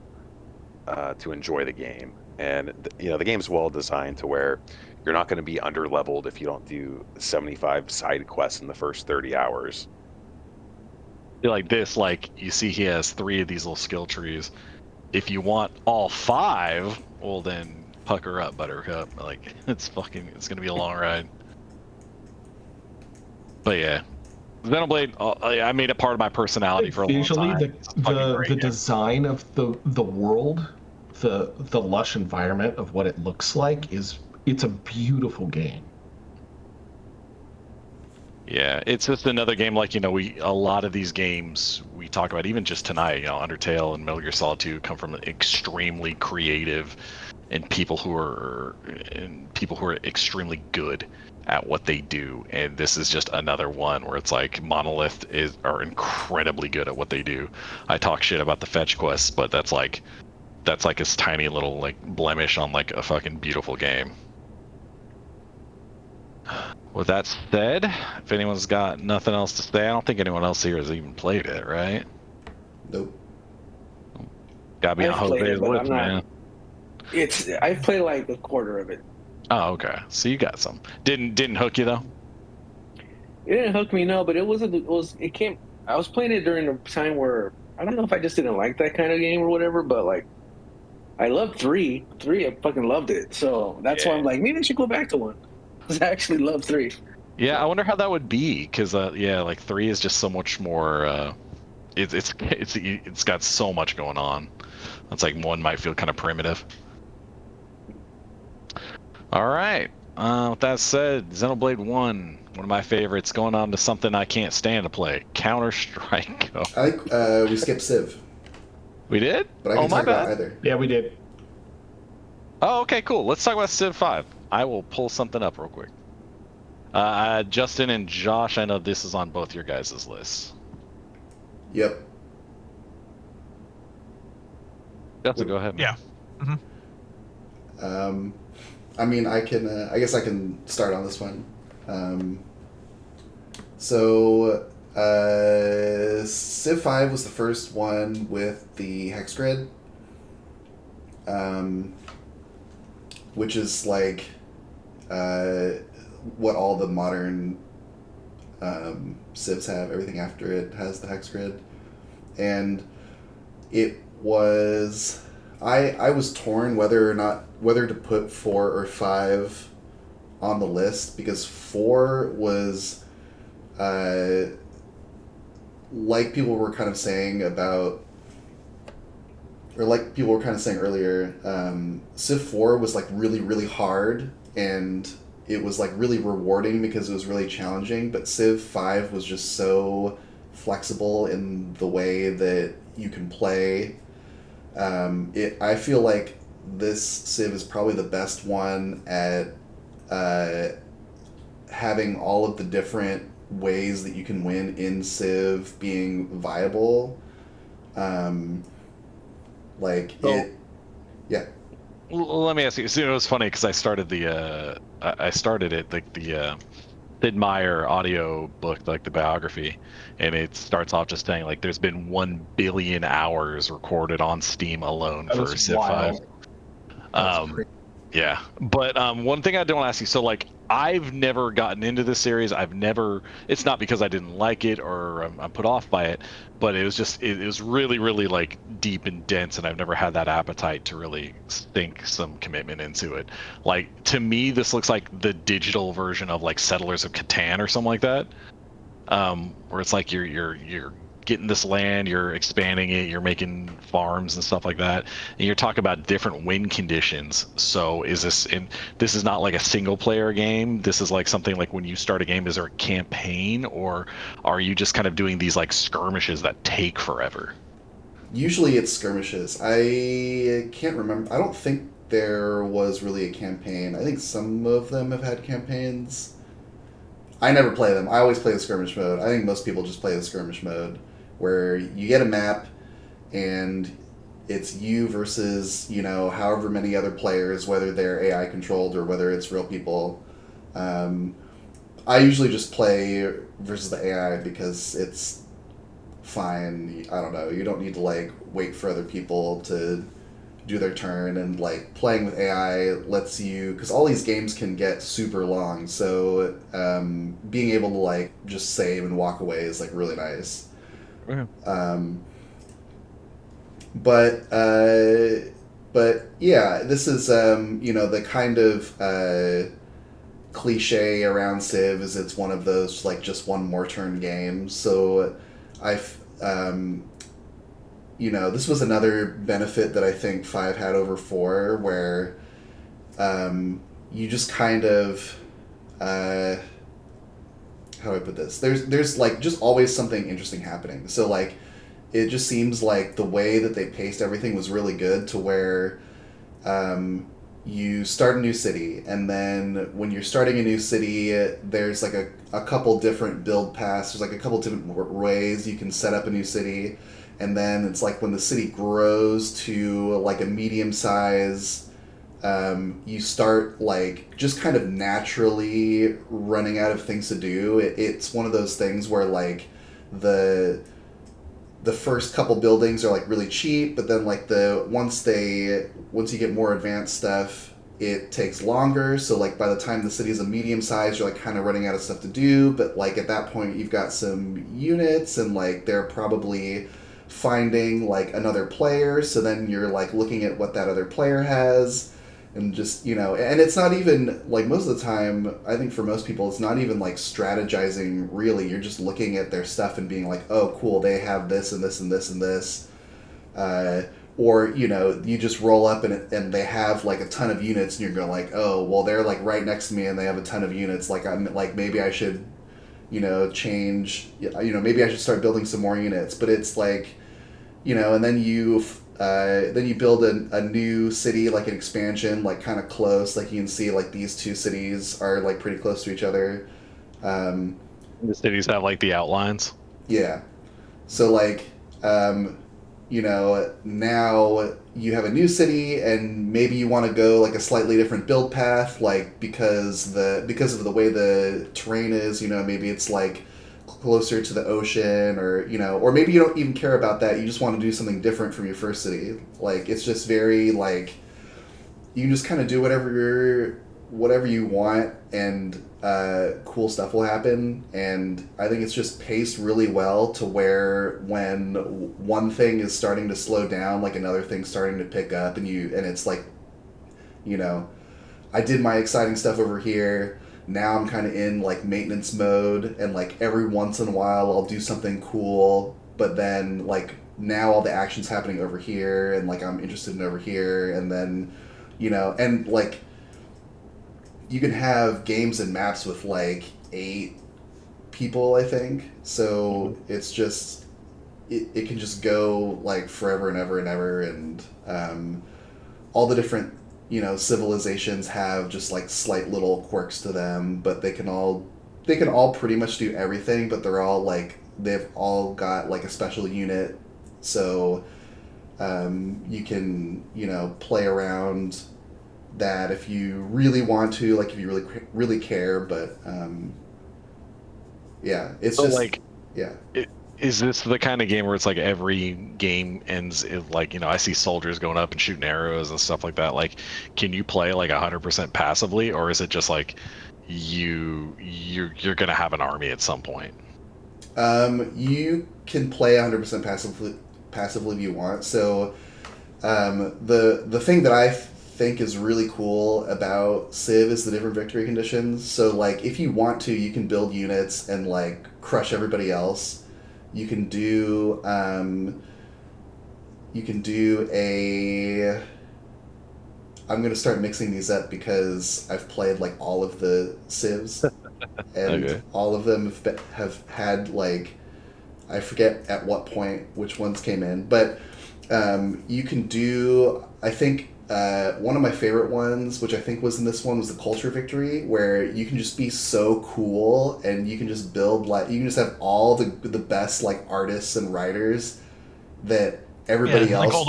to enjoy the game. And the game's well designed to where you're not going to be under leveled if you don't do 75 side quests in the first 30 hours. Like this, like you see he has 3 of these little skill trees. If you want all 5, well then pucker up, buttercup. Like, it's going to be a long ride. But yeah, Xenoblade, I made it part of my personality for a long time. Visually, the design of the world, the lush environment of what it looks like it's a beautiful game. Yeah, it's just another game like, a lot of these games we talk about, even just tonight, Undertale and Metal Gear Solid 2 come from extremely creative and people who are extremely good at what they do. And this is just another one where it's like Monolith are incredibly good at what they do. I talk shit about the fetch quests, but that's like this tiny little like blemish on like a fucking beautiful game. With that said, if anyone's got nothing else to say, I don't think anyone else here has even played it, right? Nope. Gotta be on Jose's list, man. I've played like a quarter of it. Oh, okay. So you got some. Didn't hook you though? It didn't hook me, no, but I was playing it during a time where I don't know if I just didn't like that kind of game or whatever, but like I loved 3. 3, I fucking loved it. So that's why I'm like, maybe I should go back to 1. I actually love 3. Yeah, I wonder how that would be, because like 3 is just so much more. It's got so much going on. That's like one might feel kind of primitive. All right. With that said, Xenoblade 1, one of my favorites, going on to something I can't stand to play, Counter-Strike Go. I think we skipped Civ, We did? but I can my talk about bad. either. Yeah, we did. Oh, okay, cool. Let's talk about Civ 5. I will pull something up real quick. Justin and Josh, I know this is on both your guys' lists. Yep. Justin, go ahead. Yeah. I mean, I can. I guess I can start on this one. Civ 5 was the first one with the hex grid, which is like what all the modern Civs have. Everything after it has the hex grid, and it was. I was torn whether to put 4 or 5 on the list, because 4 was like people were kind of saying about, or like people were kind of saying earlier, Civ 4 was like really, really hard, and it was like really rewarding because it was really challenging, but Civ 5 was just so flexible in the way that you can play. I feel like this Civ is probably the best one at having all of the different ways that you can win in Civ being viable. Yeah. Let me ask you. So, it was funny because I started it like the Sid Meier audio book, like the biography, and it starts off just saying like there's been 1 billion hours recorded on Steam alone for Civ 5. Yeah, but one thing I don't ask you, so like I've never gotten into this series. It's not because I didn't like it or I'm put off by it, but it was just it was really, really like deep and dense, and I've never had that appetite to really sink some commitment into it. Like, to me, this looks like the digital version of like Settlers of Catan or something like that, where it's like you're getting this land, you're expanding it, you're making farms and stuff like that, and you're talking about different win conditions. So this is not like a single player game? This is like something like when you start a game, is there a campaign, or are you just kind of doing these like skirmishes that take forever? Usually it's skirmishes. I can't remember. I don't think there was really a campaign. I think some of them have had campaigns. I never play them. I always play the skirmish mode. I think most people just play the skirmish mode, where you get a map and it's you versus, however many other players, whether they're AI controlled or whether it's real people. I usually just play versus the AI because it's fine. I don't know. You don't need to like wait for other people to do their turn, and like playing with AI lets you, because all these games can get super long, so being able to like just save and walk away is like really nice. Okay. But yeah, this is the kind of cliche around Civ is it's one of those like just one more turn games. So this was another benefit that I think 5 had over 4, where you just kind of how do I put this? There's like just always something interesting happening. So like it just seems like the way that they paced everything was really good, to where you start a new city, and then when you're starting a new city, there's like a couple different build paths. There's like a couple different ways you can set up a new city. And then it's like when the city grows to like a medium size, you start like just kind of naturally running out of things to do. It's one of those things where like the first couple buildings are like really cheap, but then like once you get more advanced stuff, it takes longer. So like by the time the city is a medium size, you're like kind of running out of stuff to do. But like at that point, you've got some units, and like they're probably finding like another player, so then you're like looking at what that other player has, and just and it's not even like, most of the time I think for most people it's not even like strategizing really. You're just looking at their stuff and being like, oh cool, they have this and this and this and this, or you just roll up and they have like a ton of units, and you're going like, oh well, they're like right next to me and they have a ton of units. Like I'm like maybe I should, change. Maybe I should start building some more units. But it's like, and then you build a new city, like an expansion, like kind of close. Like you can see like these two cities are like pretty close to each other. The cities have like the outlines. Yeah. So like, now you have a new city, and maybe you want to go like a slightly different build path, like because of the way the terrain is. Maybe it's like closer to the ocean, or maybe you don't even care about that. You just want to do something different from your first city. Like it's just very like you can just kind of do whatever you want, and cool stuff will happen. And I think it's just paced really well to where when one thing is starting to slow down, like another thing's starting to pick up, and it's like, I did my exciting stuff over here. Now I'm kind of in like maintenance mode, and like every once in a while I'll do something cool, but then like now all the action's happening over here, and like I'm interested in over here, and then and like you can have games and maps with like 8 people, I think. So it's just it can just go like forever and ever and ever, and all the different civilizations have just like slight little quirks to them, but they can all pretty much do everything, but they're all like they've all got like a special unit. So you can play around that if you really want to, like if you really care. But yeah, it's so just like yeah. Is this the kind of game where it's like every game ends like I see soldiers going up and shooting arrows and stuff like that? Like, can you play like 100% passively, or is it just like you're gonna have an army at some point? You can play 100% passively if you want. So the thing that I think is really cool about Civ is the different victory conditions. So like if you want to, you can build units and like crush everybody else. You can do a I'm gonna start mixing these up because I've played like all of the Civs, and Okay. all of them have had like I forget at what point which ones came in, but you can do I think one of my favorite ones, which I think was in this one, was the culture victory, where you can just be so cool and you can just build like you can just have all the best like artists and writers that everybody else like all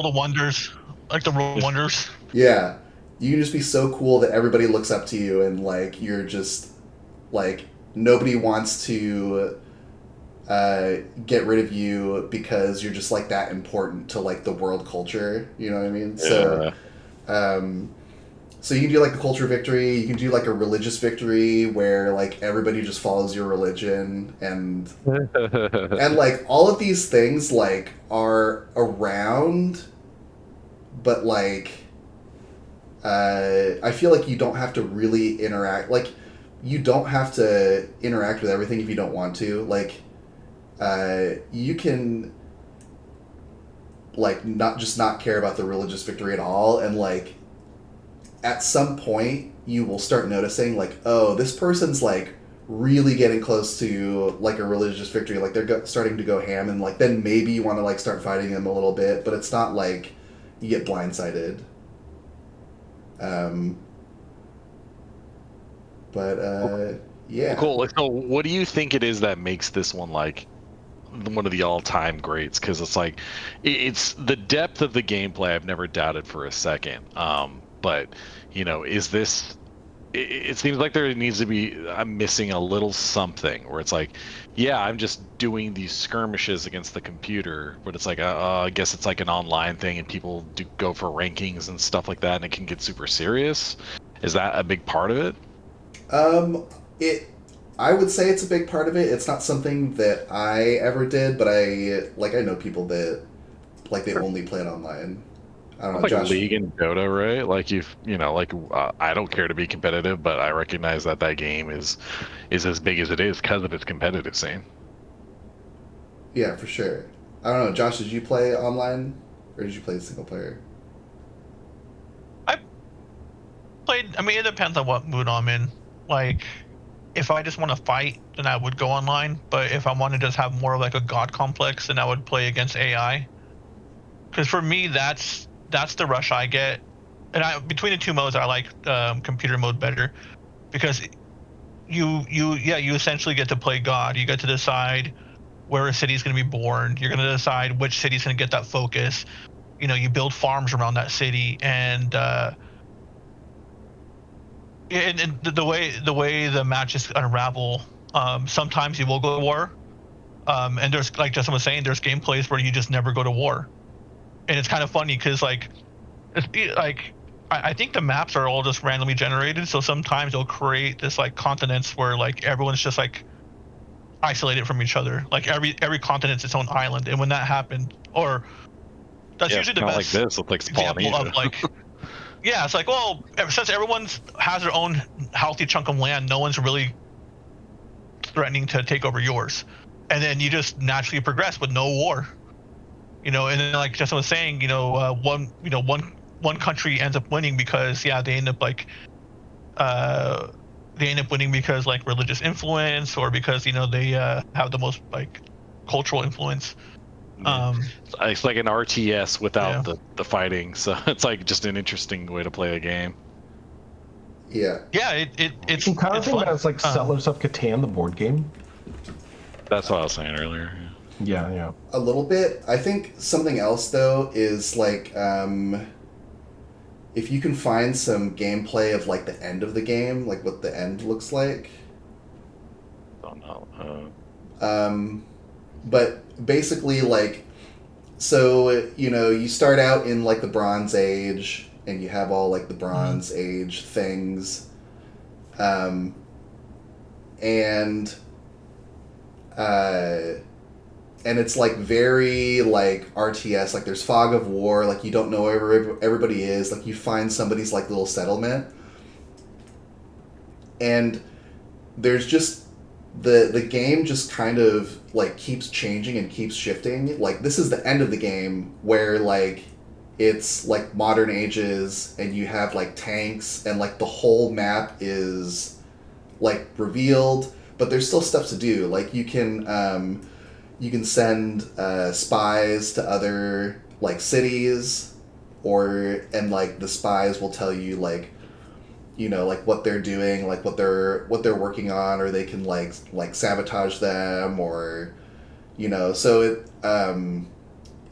the wonders, like the world wonders. Yeah, you can just be so cool that everybody looks up to you, and like you're just like nobody wants to get rid of you because you're just like that important to like the world culture. You know what I mean? Yeah. So you can do like a culture victory. You can do like a religious victory where like everybody just follows your religion, and like all of these things like are around, but like I feel like you don't have to really interact. Like you don't have to interact with everything if you don't want to. Like you can like not care about the religious victory at all, and like at some point you will start noticing like, oh, this person's like really getting close to like a religious victory, like they're starting to go ham, and like then maybe you want to like start fighting them a little bit, but it's not like you get blindsided. Yeah. Cool. So what do you think it is that makes this one like one of the all-time greats? Because it's like it's the depth of the gameplay I've never doubted for a second. But is this it seems like there needs to be I'm missing a little something where it's like, yeah, I'm just doing these skirmishes against the computer, but it's like I guess it's like an online thing and people do go for rankings and stuff like that, and it can get super serious. Is that a big part of it? I would say it's a big part of it. It's not something that I ever did, but I know people that like they only play it online. I don't know, Like Josh. League and Dota, right? Like I don't care to be competitive, but I recognize that game is as big as it is because of its competitive scene. Yeah, for sure. I don't know, Josh. Did you play online? or did you play single player? I played. I mean, it depends on what mood I'm in. Like, if I just want to fight, then I would go online. But if I want to just have more of like a god complex, then I would play against AI. Because for me, that's the rush I get. And between the two modes, I like computer mode better because you essentially get to play God. You get to decide where a city is going to be born. You're going to decide which city is going to get that focus. You build farms around that city, and the way the matches unravel, sometimes you will go to war, and there's, like Justin was saying, there's gameplays where you just never go to war, and it's kind of funny because I think the maps are all just randomly generated, so sometimes they'll create this like continents where like everyone's just like isolated from each other, like every continent's its own island, and when that happened, or that's usually the not best like this with like example Polynesia. of like. Yeah, it's like, well, since everyone has their own healthy chunk of land, no one's really threatening to take over yours, and then you just naturally progress with no war. And then like Justin was saying, one country ends up winning because they end up winning because like religious influence, or because they have the most like cultural influence. It's like an RTS without Yeah. the fighting, so it's like just an interesting way to play the game. Yeah. Yeah, it's I'm kind of thinking fun. about it's like Settlers of Catan, the board game. That's what I was saying earlier. Yeah. A little bit. I think something else though is like if you can find some gameplay of like the end of the game, like what the end looks like. Don't know. But basically, like, so you start out in like the Bronze Age, and you have all like the Bronze Age things, and it's like very like RTS, like there's fog of war, like you don't know where everybody is, like you find somebody's like little settlement, and there's just the game just kind of like keeps changing and keeps shifting. Like this is the end of the game where like it's like modern ages, and you have like tanks, and like the whole map is like revealed, but there's still stuff to do. Like you can send spies to other like cities, and like the spies will tell you like like what they're doing, like what they're working on, or they can like sabotage them, or so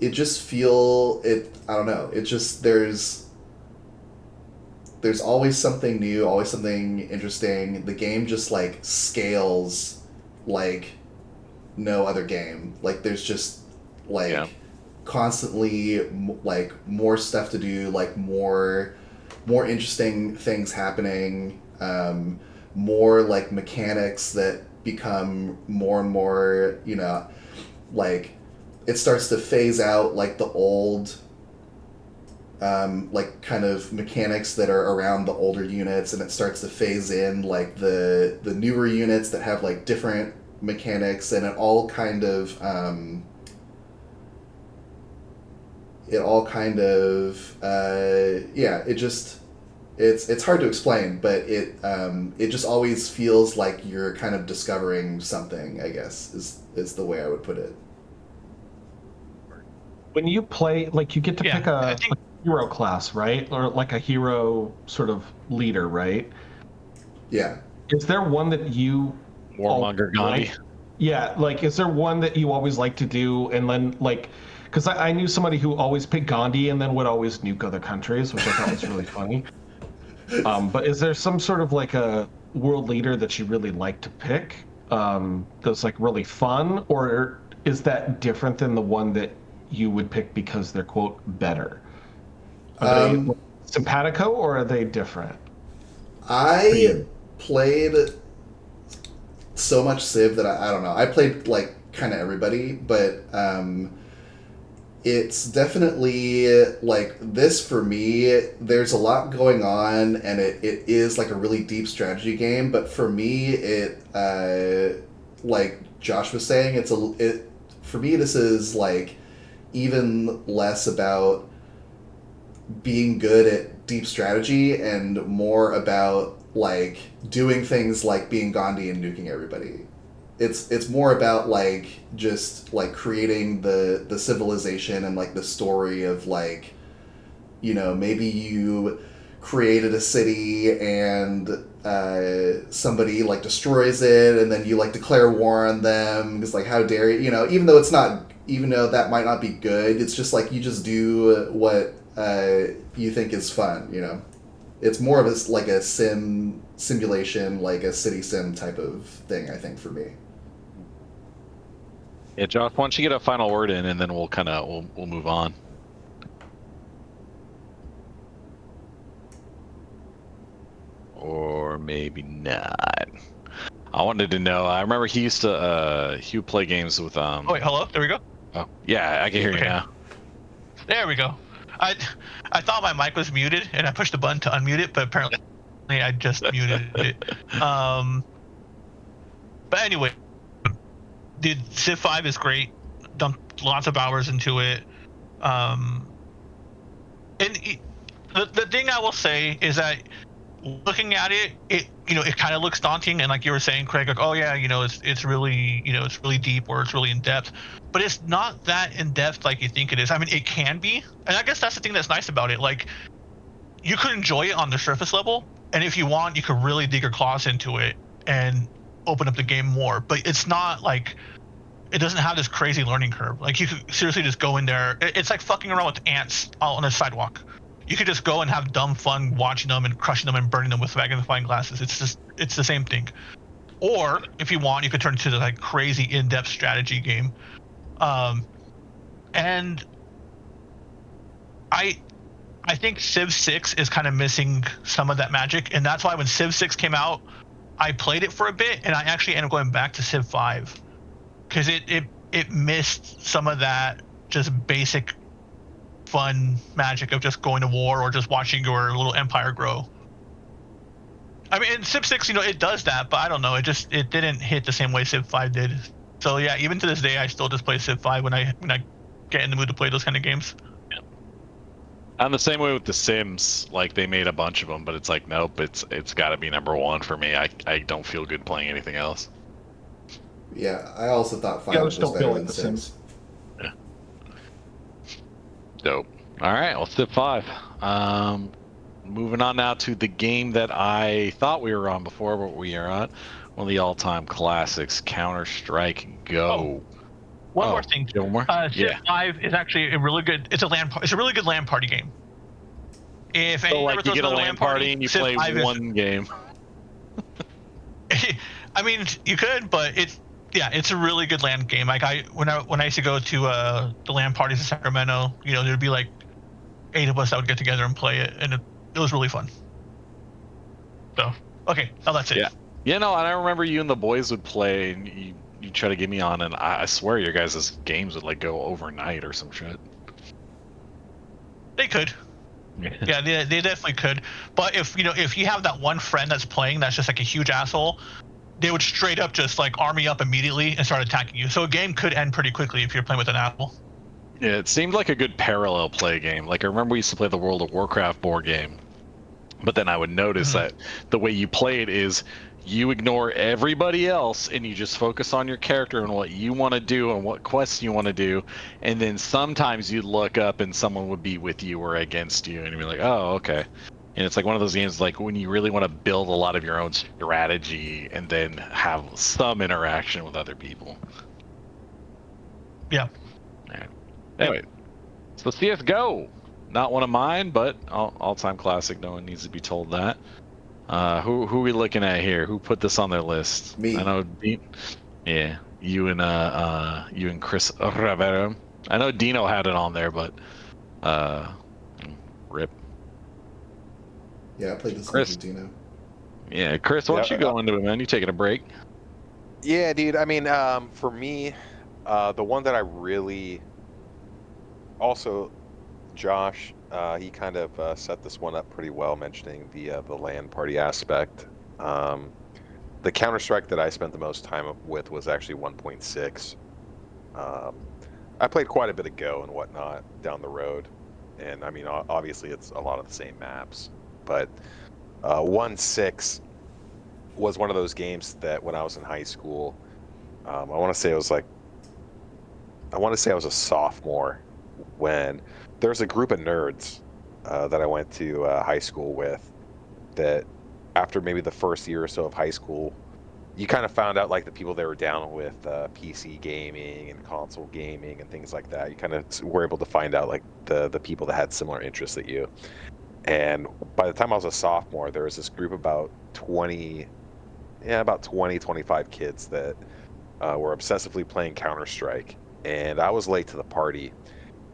it just I don't know, it just there's always something new, always something interesting. The game just like scales like no other game. Like there's just like constantly like more stuff to do, like more interesting things happening, more like mechanics that become more and more, like it starts to phase out like the old like kind of mechanics that are around the older units, and it starts to phase in like the newer units that have like different mechanics, and it all kind of it's hard to explain, but it just always feels like you're kind of discovering something, I guess is the way I would put it. When you play, like you get to pick a hero class, right? Or like a hero sort of leader, right? Yeah. Is there one that you Warmonger Gandhi? Yeah, like is there one that you always like to do, and then like, because I knew somebody who always picked Gandhi and then would always nuke other countries, which I thought was really funny. But is there some sort of like a world leader that you really like to pick, that's like really fun, or is that different than the one that you would pick because they're quote better? Are they simpatico, or are they different? I played so much Civ that I don't know. I played like kind of everybody, but it's definitely like this for me. There's a lot going on, and it is like a really deep strategy game. But for me, it like Josh was saying, for me this is like even less about being good at deep strategy and more about like doing things like being Gandhi and nuking everybody. It's more about like just like creating the civilization and like the story of like, you know, maybe you created a city and somebody like destroys it, and then you like declare war on them because like how dare you, you know, even though that might not be good, it's just like you just do what you think is fun, you know. It's more of a like a simulation, like a city sim type of thing, I think, for me. Yeah, Josh, why don't you get a final word in, and then we'll move on. Or maybe not. I wanted to know. I remember he would play games with Oh wait, hello. There we go. Oh yeah, I can hear you now. There we go. I thought my mic was muted, and I pushed the button to unmute it, but apparently I just muted it. But anyway, dude, Civ 5 is great. Dumped lots of hours into it. And the thing I will say is that looking at it, it kind of looks daunting, and like you were saying, Craig, like, oh yeah, it's really, it's really deep or it's really in depth, but it's not that in depth like you think it is. I mean, it can be, and I guess that's the thing that's nice about it. Like, you could enjoy it on the surface level, and if you want, you could really dig your claws into it and open up the game more. But it's not like, it doesn't have this crazy learning curve. Like, you could seriously just go in there. It's like fucking around with ants on a sidewalk. You could just go and have dumb fun watching them and crushing them and burning them with magnifying glasses. It's the same thing. Or if you want, you could turn it to the like crazy in-depth strategy game. And I think Civ 6 is kind of missing some of that magic, and that's why when Civ 6 came out, I played it for a bit, and I actually ended up going back to Civ 5 because it missed some of that just basic fun magic of just going to war or just watching your little empire grow. I mean, in Civ 6, it does that, but I don't know, it didn't hit the same way Civ 5 did. So yeah, even to this day, I still just play Civ 5 when I get in the mood to play those kind of games. Yeah. I'm the same way with The Sims. Like, they made a bunch of them, but it's like, nope, it's got to be number one for me. I don't feel good playing anything else. Yeah, I also thought 5 was still better feel than like The 6. Sims. Yeah. Dope. All right, well, Civ 5. Moving on now to the game that I thought we were on before, but we are on one of the all-time classics, Counter-Strike Go. One more thing. Civ 5 is actually a really good. It's a really good LAN party game. If so like you get a LAN party and you play one game. I mean, you could, but it's a really good LAN game. Like when I used to go to the LAN parties in Sacramento, there'd be like 8 of us that would get together and play it, and it was really fun. So okay, now that's it. Yeah, no, and I remember you and the boys would play, and you try to get me on, and I swear your guys' games would like go overnight or some shit. They could. Yeah, they definitely could. But if you have that one friend that's playing that's just like a huge asshole, they would straight up just like army up immediately and start attacking you. So a game could end pretty quickly if you're playing with an asshole. Yeah, it seemed like a good parallel play game. Like, I remember we used to play the World of Warcraft board game, but then I would notice that the way you play it is you ignore everybody else and you just focus on your character and what you want to do and what quests you want to do, and then sometimes you'd look up and someone would be with you or against you, and you'd be like, oh, okay. And it's like one of those games like when you really want to build a lot of your own strategy and then have some interaction with other people. Yeah. Anyway, so CSGO, not one of mine, but all-time classic. No one needs to be told that. Who are we looking at here? Who put this on their list? Me. I know. Yeah, you and Chris Rivera. I know Dino had it on there, but rip. Yeah, I played this Chris. with Dino. Yeah, Chris, why don't you go into it, man? You taking a break? Yeah, dude. I mean, for me, the one that I really also, Josh, he kind of set this one up pretty well, mentioning the LAN party aspect. The Counter-Strike that I spent the most time with was actually 1.6. I played quite a bit of Go and whatnot down the road, and I mean, obviously it's a lot of the same maps, but 1.6 was one of those games that when I was in high school, I want to say I was a sophomore when there's a group of nerds that I went to high school with that after maybe the first year or so of high school, you kind of found out like the people that were down with PC gaming and console gaming and things like that. You kind of were able to find out like the people that had similar interests at you. And by the time I was a sophomore, there was this group about 25 kids that were obsessively playing Counter-Strike. And I was late to the party.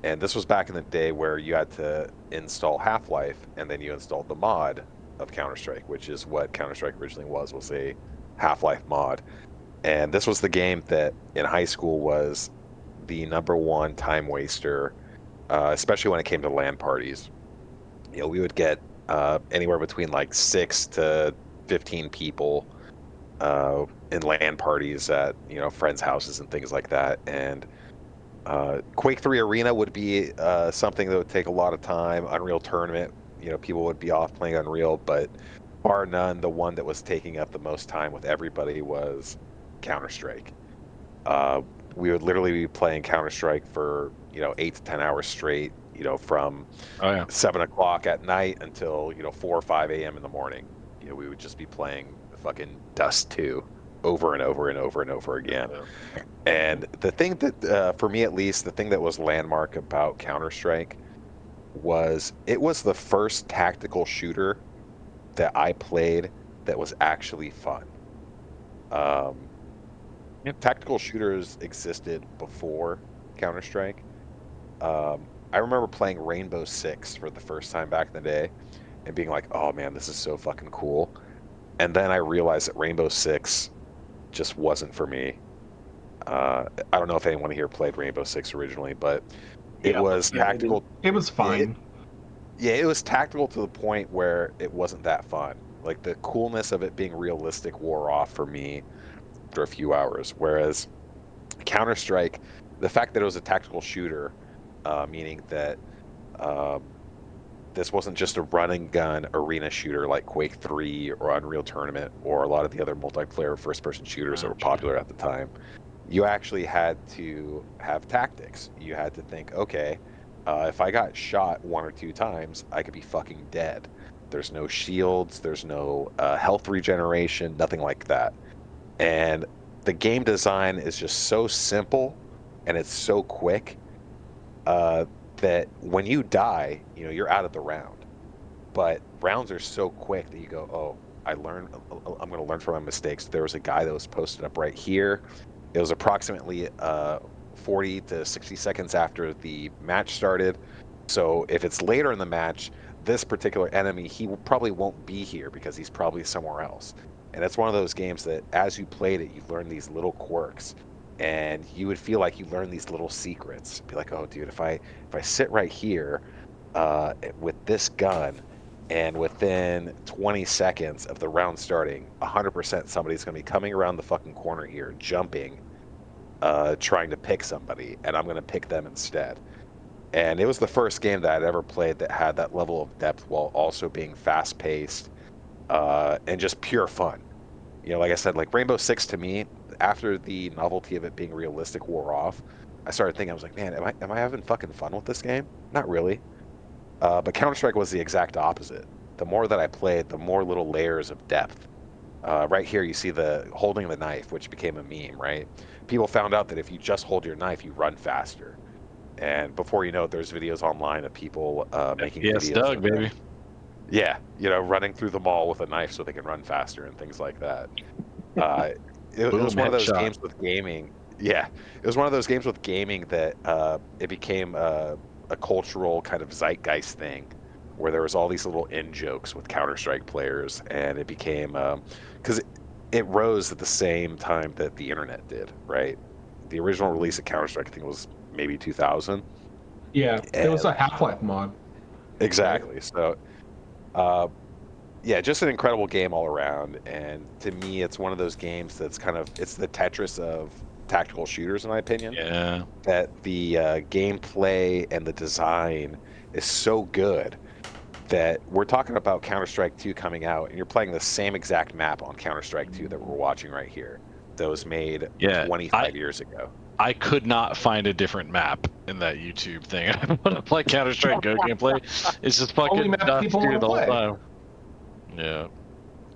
And this was back in the day where you had to install Half-Life, and then you installed the mod of Counter-Strike, which is what Counter-Strike originally was a Half-Life mod. And this was the game that in high school was the #1 time waster, especially when it came to LAN parties. You know, we would get anywhere between like 6 to 15 people in LAN parties at, you know, friends' houses and things like that. And Quake 3 Arena would be something that would take a lot of time. Unreal Tournament, you know, people would be off playing Unreal, but bar none, the one that was taking up the most time with everybody was Counter-Strike. We would literally be playing Counter-Strike for, you know, 8 to 10 hours straight, you know, from 7 o'clock at night until, you know, 4 or 5 a.m. in the morning. You know, we would just be playing fucking Dust 2 over and over and over and over again. And the thing that, for me at least, the thing that was landmark about Counter-Strike was it was the first tactical shooter that I played that was actually fun. Tactical shooters existed before Counter-Strike. I remember playing Rainbow Six for the first time back in the day and being like, oh man, this is so fucking cool. And then I realized that Rainbow Six just wasn't for me. I don't know if anyone here played Rainbow Six originally, but it was tactical. It was fine. It was tactical to the point where it wasn't that fun. Like the coolness of it being realistic wore off for me after a few hours. Whereas Counter-Strike, the fact that it was a tactical shooter, meaning that this wasn't just a run and gun arena shooter like Quake 3 or Unreal Tournament or a lot of the other multiplayer first-person shooters that were popular at the time. You actually had to have tactics. You had to think, okay, if I got shot 1 or 2 times, I could be fucking dead. There's no shields, there's no health regeneration, nothing like that. And the game design is just so simple and it's so quick that when you die, you know, you're out of the round. But rounds are so quick that you go, oh, I'm going to learn from my mistakes. There was a guy that was posted up right here. It was approximately 40 to 60 seconds after the match started. So if it's later in the match, this particular enemy, he probably won't be here because he's probably somewhere else. And it's one of those games that as you played it, you learn these little quirks. And you would feel like you learn these little secrets. Be like, oh, dude, if I sit right here with this gun, and within 20 seconds of the round starting, 100% somebody's going to be coming around the fucking corner here, jumping, trying to pick somebody, and I'm going to pick them instead. And it was the first game that I'd ever played that had that level of depth while also being fast-paced and just pure fun. You know, like I said, like Rainbow Six to me, after the novelty of it being realistic wore off, I started thinking, I was like, man, am I having fucking fun with this game? Not really. But Counter-Strike was the exact opposite. The more that I played, the more little layers of depth. Right here, you see the holding the knife, which became a meme, right? People found out that if you just hold your knife, you run faster. And before you know it, there's videos online of people making videos. Doug, baby. Yeah, you know, running through the mall with a knife so they can run faster and things like that. It was one of those games with gaming. Yeah, it was one of those games with gaming that it became a cultural kind of zeitgeist thing, where there was all these little in jokes with Counter-Strike players, and it became because it rose at the same time that the internet did, right? The original release of Counter-Strike, I think, was maybe 2000. Yeah, it was a Half-Life mod. Exactly. Right? So, yeah, just an incredible game all around. And to me, it's one of those games that's kind of, it's the Tetris of tactical shooters, in my opinion. Yeah. That the gameplay and the design is so good that we're talking about Counter-Strike 2 coming out, and you're playing the same exact map on Counter-Strike 2 that we're watching right here. That was made 25 years ago. I could not find a different map in that YouTube thing. I want to play Counter-Strike Go gameplay. It's just fucking map people dusty wanna the whole play. time. Yeah.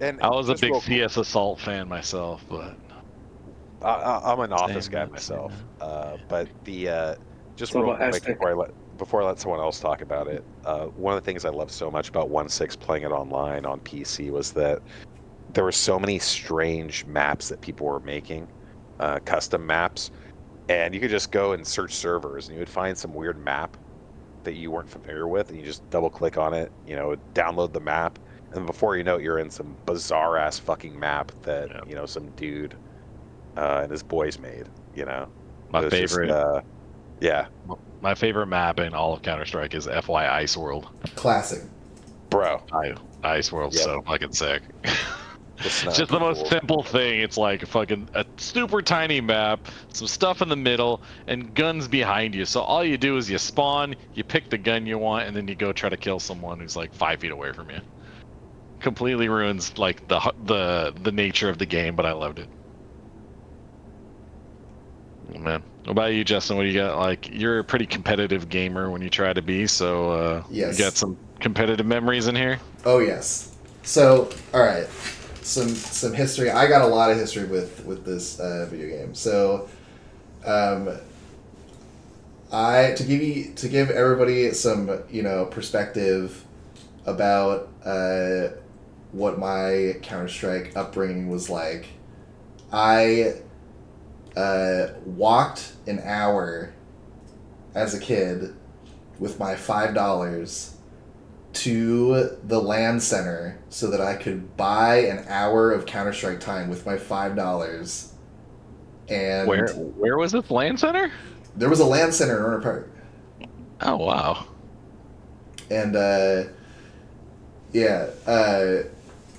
And I was a just big real CS Assault fan myself, but I'm an Office Same, guy same, myself. But the just It's all real about quick aesthetic. before I let someone else talk about it, one of the things I loved so much about 1.6 playing it online on PC was that there were so many strange maps that people were making, custom maps, and you could just go and search servers and you would find some weird map that you weren't familiar with, and you just double click on it, download the map, and before you know it, you're in some bizarre ass fucking map that some dude and his boys made. my favorite. Yeah, My favorite map in all of Counter-Strike is FY Ice World. Classic. bro. Ice World's Yep. so fucking sick. It's It's just the most simple thing. It's like fucking a super tiny map, some stuff in the middle, and guns behind you. So all you do is you spawn, you pick the gun you want, and then you go try to kill someone who's like 5 feet away from you. Completely ruins like the nature of the game, but I loved it. Oh, man. What about you, Justin? What do you got? Like, you're a pretty competitive gamer when you try to be, so Yes. You got some competitive memories in here? Oh yes. So all right, some history. I got a lot of history with this video game. So, to give everybody some perspective about what my Counter-Strike upbringing was like. I walked an hour as a kid with my $5 to the LAN center so that I could buy an hour of Counter-Strike time with my $5. And Where was this LAN center? there was a LAN center in Orner Park. Oh wow. And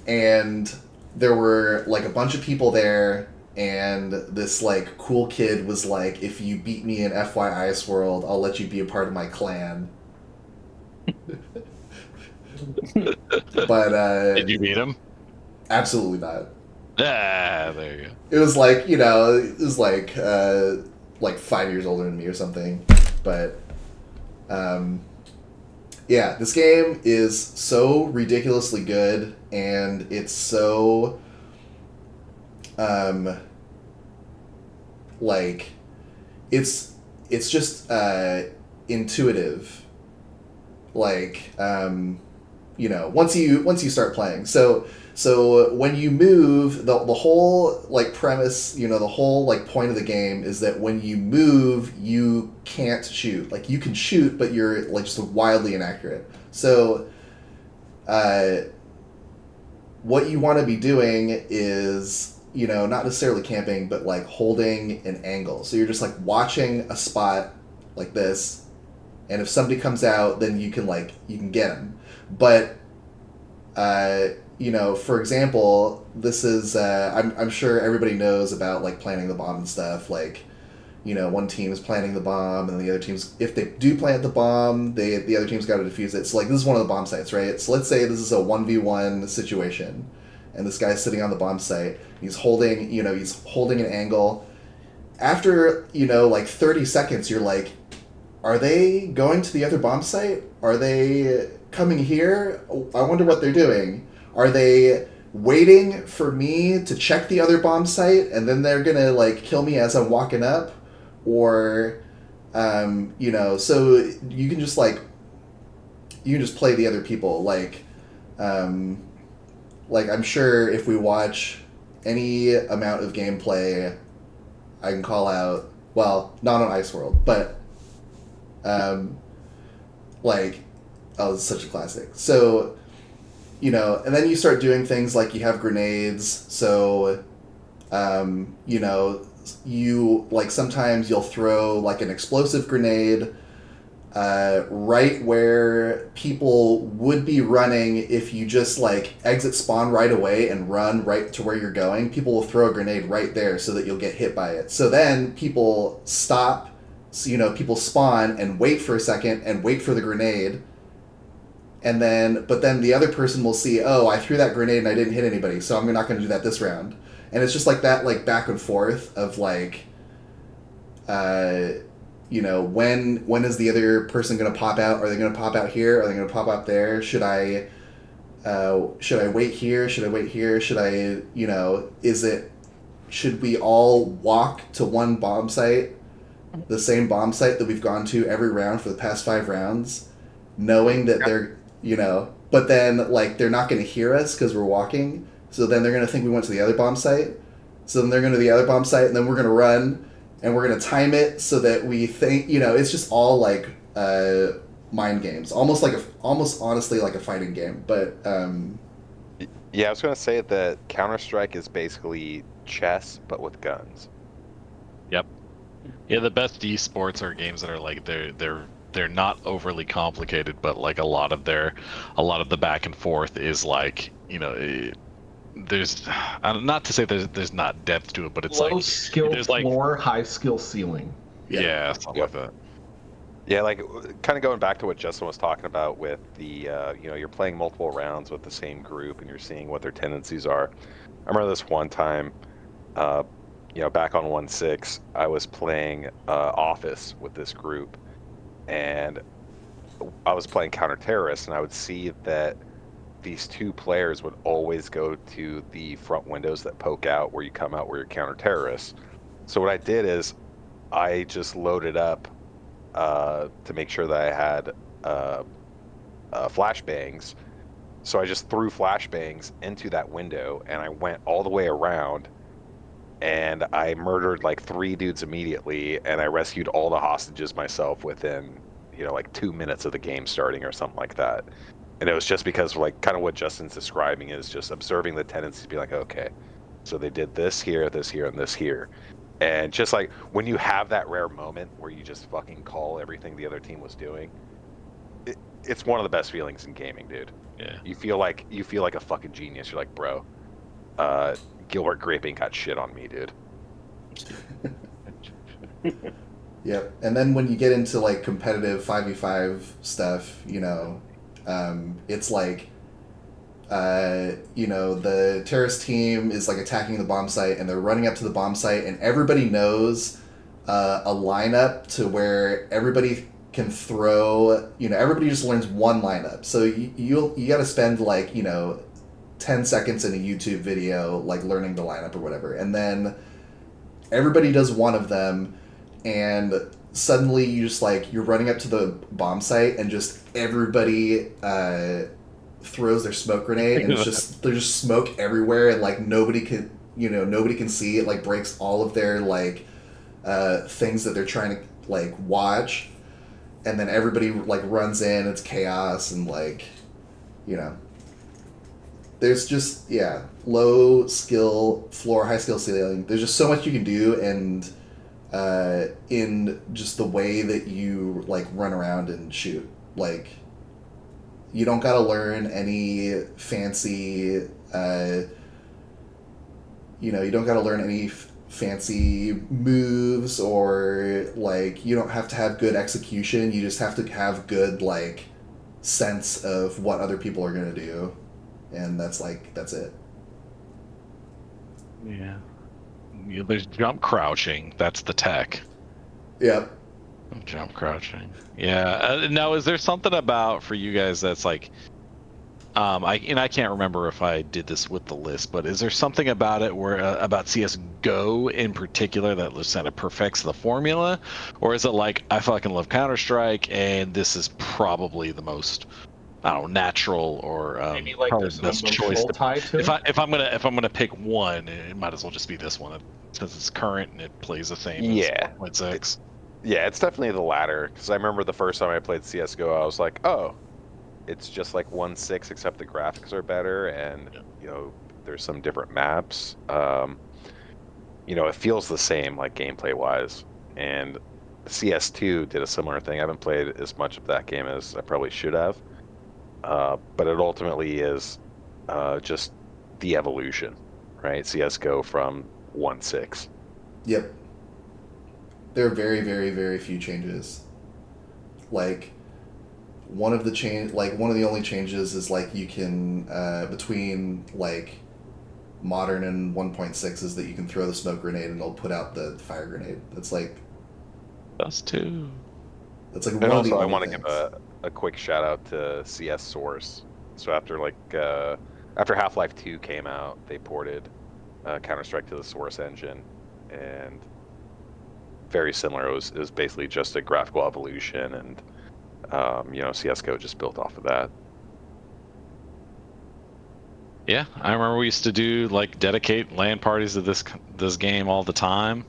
and there were like a bunch of people there, and this like cool kid was like, if you beat me in FY Ice World, I'll let you be a part of my clan. But Did you beat him? absolutely not. Ah, there you go. It was like, like 5 years older than me or something. But yeah, this game is so ridiculously good, and it's so like it's just intuitive. Like once you start playing. So when you move, the whole like premise, the whole like point of the game is that when you move, you can't shoot. Like you can shoot, but you're like just wildly inaccurate. So what you want to be doing is, not necessarily camping, but like holding an angle. So you're just like watching a spot like this, and if somebody comes out, then you can get them. But for example, this is I'm sure everybody knows about like planting the bomb and stuff. Like, one team is planting the bomb, and the other teams, if they do plant the bomb, the other team's got to defuse it. So like this is one of the bomb sites, right? So let's say this is a 1v1 situation, and this guy's sitting on the bomb site. He's holding an angle. After like 30 seconds, you're like, are they going to the other bomb site? Are they coming here? I wonder what they're doing. Are they waiting for me to check the other bomb site, and then they're gonna like kill me as I'm walking up? Or so you can just play the other people. Like I'm sure if we watch any amount of gameplay, I can call out, well, not on Ice World, but it's such a classic. So, and then you start doing things like you have grenades. So, you like sometimes you'll throw like an explosive grenade, right where people would be running if you just like exit spawn right away and run right to where you're going. People will throw a grenade right there so that you'll get hit by it. So then people stop. So, you know, people spawn and wait for a second and wait for the grenade. And then, but then the other person will see, oh, I threw that grenade and I didn't hit anybody, so I'm not going to do that this round. And it's just like that, like back and forth of like, you know, when is the other person going to pop out? Are they going to pop out here? Are they going to pop out there? Should I wait here? Should I wait here? Should I, you know, should we all walk to one bomb site, the same bomb site that we've gone to every round for the past 5 rounds, knowing that they're, you know, but then like they're not going to hear us because we're walking, so then they're going to think we went to the other bomb site, so then they're going to the other bomb site, and then we're going to run, and we're going to time it so that we think, you know, it's just all like mind games, almost honestly like a fighting game. But yeah, I was going to say that Counter-Strike is basically chess but with guns. Yep. Yeah, the best esports are games that are like they're not overly complicated, but like a lot of the back and forth is like, you know, there's not to say there's not depth to it, but it's low like skill there's floor, high skill ceiling. Yeah, something like that. Yeah, like kind of going back to what Justin was talking about with the, you know, you're playing multiple rounds with the same group and you're seeing what their tendencies are. I remember this one time, you know, back on 1.6, I was playing Office with this group, and I was playing counter-terrorist, and I would see that these 2 players would always go to the front windows that poke out where you come out where you're counter-terrorist. So what I did is I just loaded up to make sure that I had flashbangs. So I just threw flashbangs into that window, and I went all the way around, and I murdered like 3 dudes immediately, and I rescued all the hostages myself within, you know, like 2 minutes of the game starting or something like that. And it was just because, like, kind of what Justin's describing is just observing the tendency to be like, okay, so they did this here, and this here. And just like when you have that rare moment where you just fucking call everything the other team was doing, it's one of the best feelings in gaming, dude. Yeah. You feel like a fucking genius. You're like, bro, Gilbert Grape ain't got shit on me, dude. Yep. And then when you get into like competitive 5v5 stuff, you know, it's like, you know, the terrorist team is like attacking the bomb site, and they're running up to the bomb site, and everybody knows a lineup to where everybody can throw, you know, everybody just learns one lineup. So you got to spend like, you know, 10 seconds in a YouTube video like learning the lineup or whatever, and then everybody does one of them, and suddenly you just like, you're running up to the bomb site, and just everybody throws their smoke grenade, and it's just there's just smoke everywhere, and like nobody can see it, like breaks all of their like things that they're trying to like watch, and then everybody like runs in, it's chaos, and like, you know, there's just, yeah, low skill floor, high skill ceiling. There's just so much you can do, and in just the way that you like run around and shoot, like you don't gotta learn any fancy, you know, you don't gotta learn any fancy moves, or like you don't have to have good execution. You just have to have good like sense of what other people are gonna do, and that's it. Yeah. There's jump crouching. That's the tech. Yep. Jump crouching. Yeah. Now, is there something about for you guys that's like, I can't remember if I did this with the list, but is there something about it where about CS:GO in particular that just kind of perfects the formula, or is it like I fucking love Counter-Strike and this is probably the most, I don't know, natural or Maybe like probably there's the best an choice emotional tie to it? if I'm gonna pick one, it might as well just be this one since it's current and it plays the same Yeah. as 1.6. Yeah, it's definitely the latter, because I remember the first time I played CS:GO, I was like, oh, it's just like 1.6, except the graphics are better, and you know, there's some different maps. You know, it feels the same, like gameplay wise, and CS2 did a similar thing. I haven't played as much of that game as I probably should have, but it ultimately is just the evolution, right? CS:GO from 1.6. Yep. There are very, very, very few changes. Like one of the only changes is like you can between like modern and 1.6 is that you can throw the smoke grenade and it'll put out the fire grenade. That's like Us too. that's like And one of the also, I only want to things. give a quick shout out to CS Source. So after Half-Life 2 came out, they ported Counter-Strike to the Source engine, and very similar. It was basically just a graphical evolution, and CS:GO just built off of that. Yeah, I remember we used to do like dedicate LAN parties to this game all the time,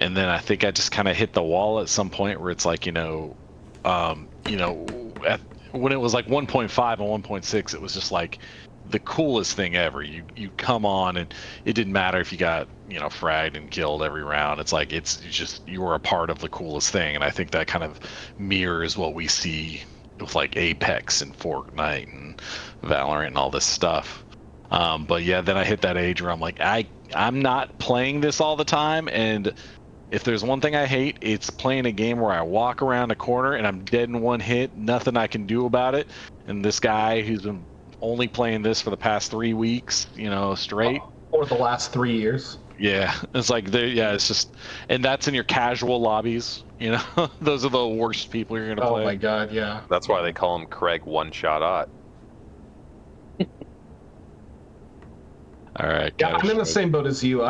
and then I think I just kind of hit the wall at some point where it's like when it was like 1.5 and 1.6, it was just like the coolest thing ever. You come on and it didn't matter if you got fragged and killed every round. It's like it's just you were a part of the coolest thing, and I think that kind of mirrors what we see with like Apex and Fortnite and Valorant and all this stuff. But yeah, then I hit that age where I'm like, I'm not playing this all the time, and if there's one thing I hate, it's playing a game where I walk around a corner and I'm dead in one hit, nothing I can do about it. And this guy who's been only playing this for the past 3 weeks, straight. Or the last 3 years. Yeah, it's like it's just, and that's in your casual lobbies. Those are the worst people you're gonna play. Oh my god, yeah. That's why they call him Craig One-Shot Ott. All right, Yeah, guys. I'm in the same boat as you.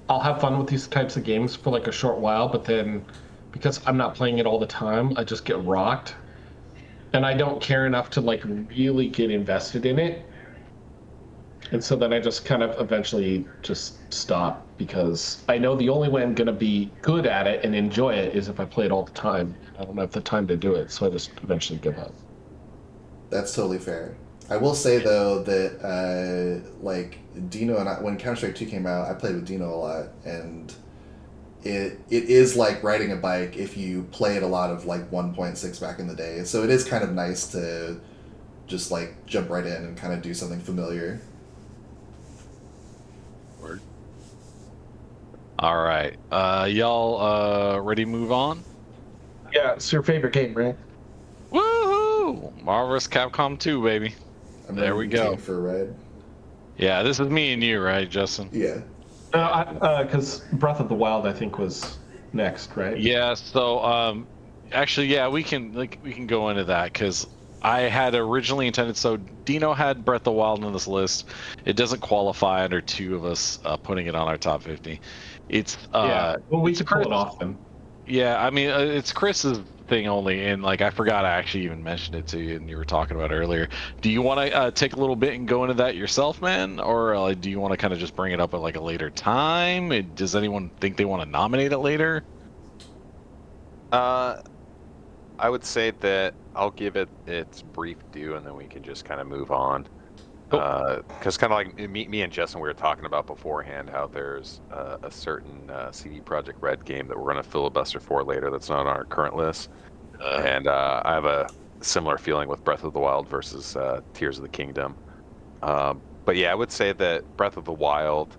I'll have fun with these types of games for like a short while, but then because I'm not playing it all the time, I just get rocked. And I don't care enough to like really get invested in it. And so then I just kind of eventually just stop because I know the only way I'm going to be good at it and enjoy it is if I play it all the time. I don't have the time to do it, so I just eventually give up. That's totally fair. I will say though that like Dino and I, when Counter Strike 2 came out, I played with Dino a lot, and it is like riding a bike if you played a lot of like 1.6 back in the day. So it is kind of nice to just like jump right in and kind of do something familiar. Word. All right, y'all ready to move on? Yeah, it's your favorite game, right? Woohoo! Marvelous Capcom 2, baby. There we go. For a ride. Yeah, this is me and you, right, Justin? Yeah. Because Breath of the Wild, I think, was next, right? Yeah. So, actually, yeah, we can go into that because I had originally intended. So Dino had Breath of the Wild on this list. It doesn't qualify under two of us putting it on our top 50. It's Yeah. Well, we it's could pull Chris. it off then. Yeah, I mean, it's Chris's thing only, and like I forgot I actually even mentioned it to you, and you were talking about it earlier. Do you want to take a little bit and go into that yourself, man, or do you want to kind of just bring it up at like a later time? Does anyone think they want to nominate it later? I would say that I'll give it its brief due, and then we can just kind of move on. Because kind of like me and Justin, we were talking about beforehand how there's a certain CD Projekt Red game that we're going to filibuster for later that's not on our current list. And I have a similar feeling with Breath of the Wild versus Tears of the Kingdom. But yeah, I would say that Breath of the Wild,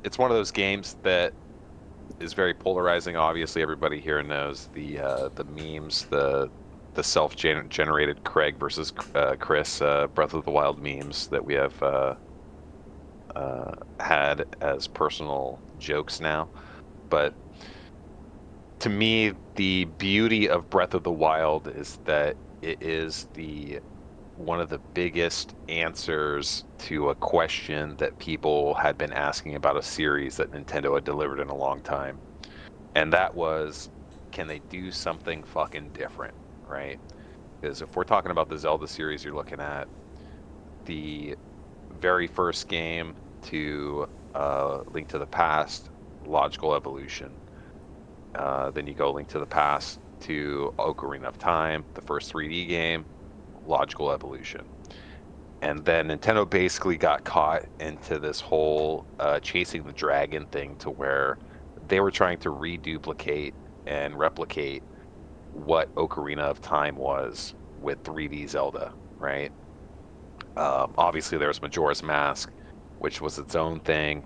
it's one of those games that is very polarizing. Obviously, everybody here knows the memes, the self-generated Craig versus Chris Breath of the Wild memes that we have had as personal jokes now. But to me, the beauty of Breath of the Wild is that it is one of the biggest answers to a question that people had been asking about a series that Nintendo had delivered in a long time. And that was, can they do something fucking different? Right? Because if we're talking about the Zelda series, you're looking at the very first game to Link to the Past, logical evolution. Then you go Link to the Past to Ocarina of Time, the first 3D game, logical evolution. And then Nintendo basically got caught into this whole chasing the dragon thing to where they were trying to reduplicate and replicate what Ocarina of Time was with 3D Zelda, right? Obviously, there was Majora's Mask, which was its own thing.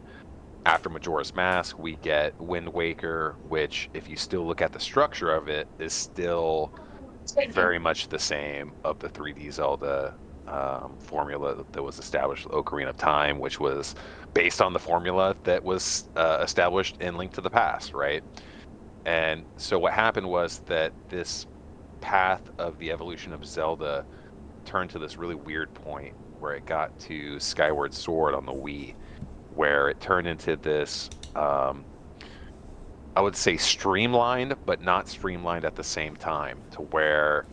After Majora's Mask, we get Wind Waker, which, if you still look at the structure of it, is still very much the same of the 3D Zelda formula that was established with Ocarina of Time, which was based on the formula that was established in Link to the Past, right? And so what happened was that this path of the evolution of Zelda turned to this really weird point where it got to Skyward Sword on the Wii, where it turned into this, I would say streamlined, but not streamlined at the same time, to where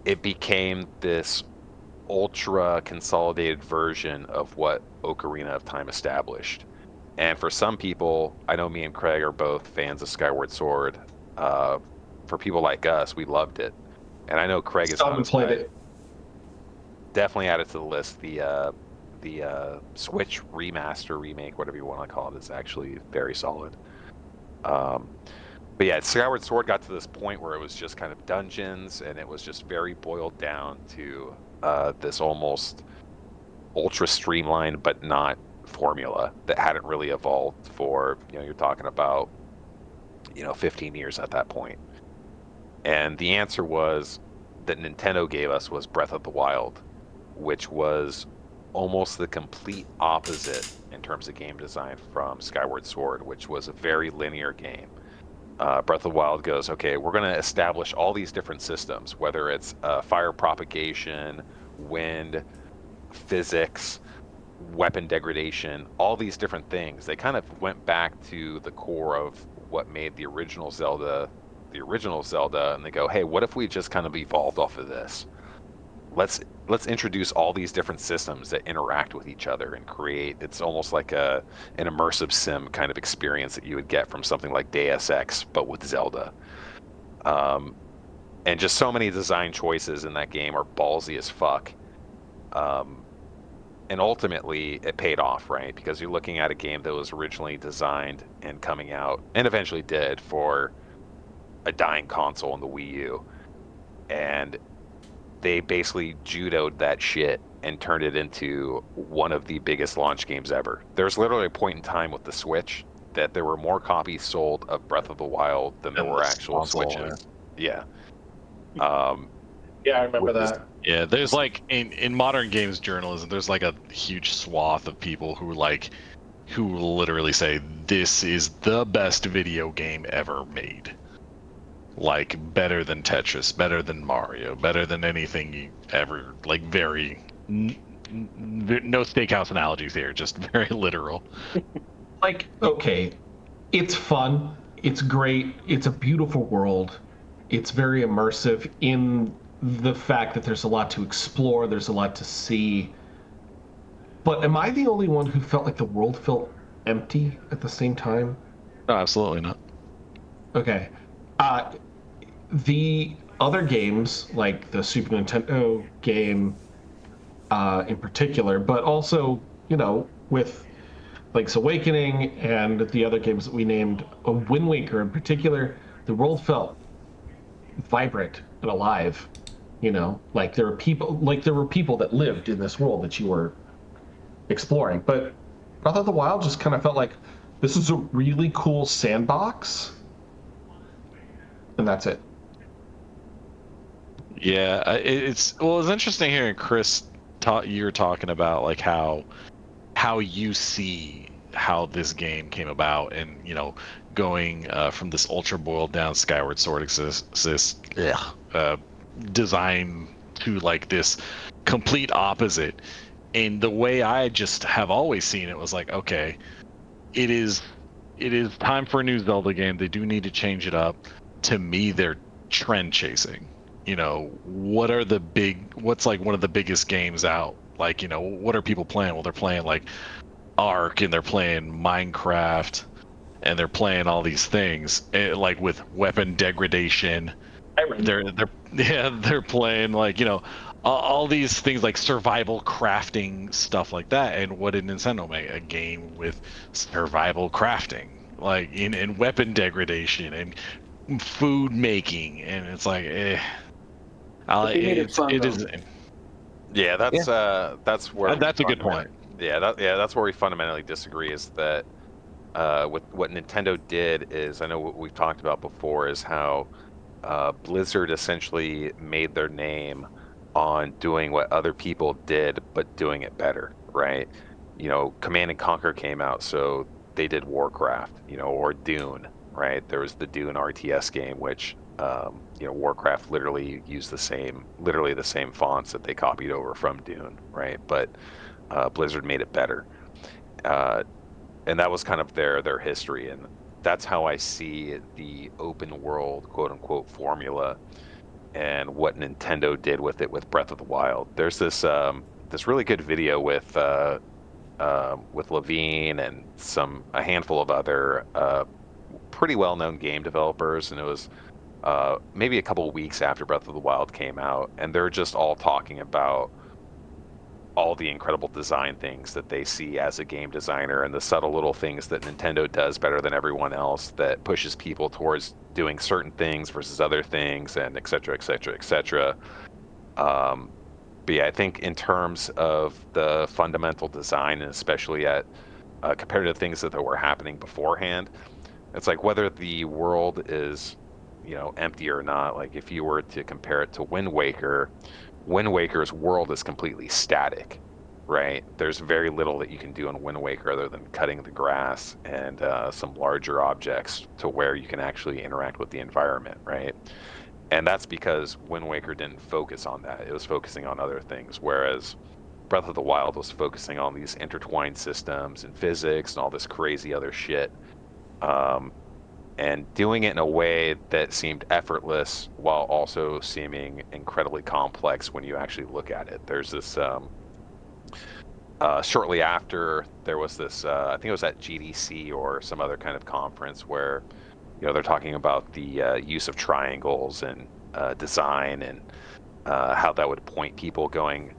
it became this ultra consolidated version of what Ocarina of Time established. And for some people, I know me and Craig are both fans of Skyward Sword. For people like us, we loved it. And I know Craig is Still played it. Definitely add it to the list. The Switch remaster, remake, whatever you want to call it, is actually very solid. But yeah, Skyward Sword got to this point where it was just kind of dungeons, and it was just very boiled down to this almost ultra streamlined but not formula that hadn't really evolved for, you're talking about 15 years at that point. And the answer was that Nintendo gave us was Breath of the Wild, which was almost the complete opposite in terms of game design from Skyward Sword, which was a very linear game. Breath of the Wild goes, okay, we're going to establish all these different systems, whether it's fire propagation, wind, physics, weapon degradation, all these different things. They kind of went back to the core of what made the original Zelda, and they go, hey, what if we just kind of evolved off of this? Let's introduce all these different systems that interact with each other and create, it's almost like an immersive sim kind of experience that you would get from something like Deus Ex, but with Zelda. And just so many design choices in that game are ballsy as fuck. And ultimately, it paid off, right? Because you're looking at a game that was originally designed and coming out, and eventually did, for a dying console in the Wii U. And they basically judoed that shit and turned it into one of the biggest launch games ever. There's literally a point in time with the Switch that there were more copies sold of Breath of the Wild than there were actual Switches. Yeah. Yeah, I remember that. Yeah, there's like in modern games journalism, there's like a huge swath of people who literally say this is the best video game ever made. Like better than Tetris, better than Mario, better than anything you ever, like very no steakhouse analogies here, just very literal. Like, okay, it's fun, it's great, it's a beautiful world, it's very immersive in the fact that there's a lot to explore, there's a lot to see. But am I the only one who felt like the world felt empty at the same time? No, absolutely not. Okay. The other games, like the Super Nintendo game in particular, but also, with Link's Awakening and the other games that we named, Wind Waker in particular, the world felt vibrant and alive. Like there were people that lived in this world that you were exploring. But Breath of the Wild just kind of felt like this is a really cool sandbox, and that's it. Yeah, it's interesting hearing Chris you're talking about like how you see how this game came about, and going from this ultra boiled down Skyward Sword design to like this complete opposite. And the way I just have always seen it was like, okay, it is time for a new Zelda game. They do need to change it up. To me, they're trend chasing. What's like one of the biggest games out? Like, what are people playing? Well, they're playing like Ark, and they're playing Minecraft, and they're playing all these things, like with weapon degradation. They're playing like, all these things like survival crafting stuff like that. And what did Nintendo make? A game with survival crafting, like in weapon degradation and food making, and it's like, But they made it fun, it though. is. Yeah, that's where That's a good point. That's where we fundamentally disagree. Is that with what Nintendo did is, I know what we've talked about before is how Blizzard essentially made their name on doing what other people did, but doing it better, right? You know, Command and Conquer came out, so they did Warcraft, you know, or Dune, right? There was the Dune RTS game, which you know, Warcraft literally used literally the same fonts that they copied over from Dune, right? But Blizzard made it better, and that was kind of their history, and that's how I see the open world, quote unquote, formula, and what Nintendo did with it with Breath of the Wild. There's this really good video with Levine and a handful of other pretty well-known game developers, and it was maybe a couple of weeks after Breath of the Wild came out, and they're just all talking about all the incredible design things that they see as a game designer and the subtle little things that Nintendo does better than everyone else that pushes people towards doing certain things versus other things, and et cetera, et cetera, et cetera. But yeah, I think in terms of the fundamental design, and especially at compared to things that were happening beforehand, it's like whether the world is, you know, empty or not. Like if you were to compare it to Wind Waker, Wind Waker's world is completely static, right? There's very little that you can do in Wind Waker other than cutting the grass and some larger objects to where you can actually interact with the environment, right? And that's because Wind Waker didn't focus on that. It was focusing on other things, whereas Breath of the Wild was focusing on these intertwined systems and physics and all this crazy other shit. And doing it in a way that seemed effortless while also seeming incredibly complex when you actually look at it. There's this shortly after there was this I think it was at GDC or some other kind of conference where, you know, they're talking about the use of triangles and design, and how that would point people going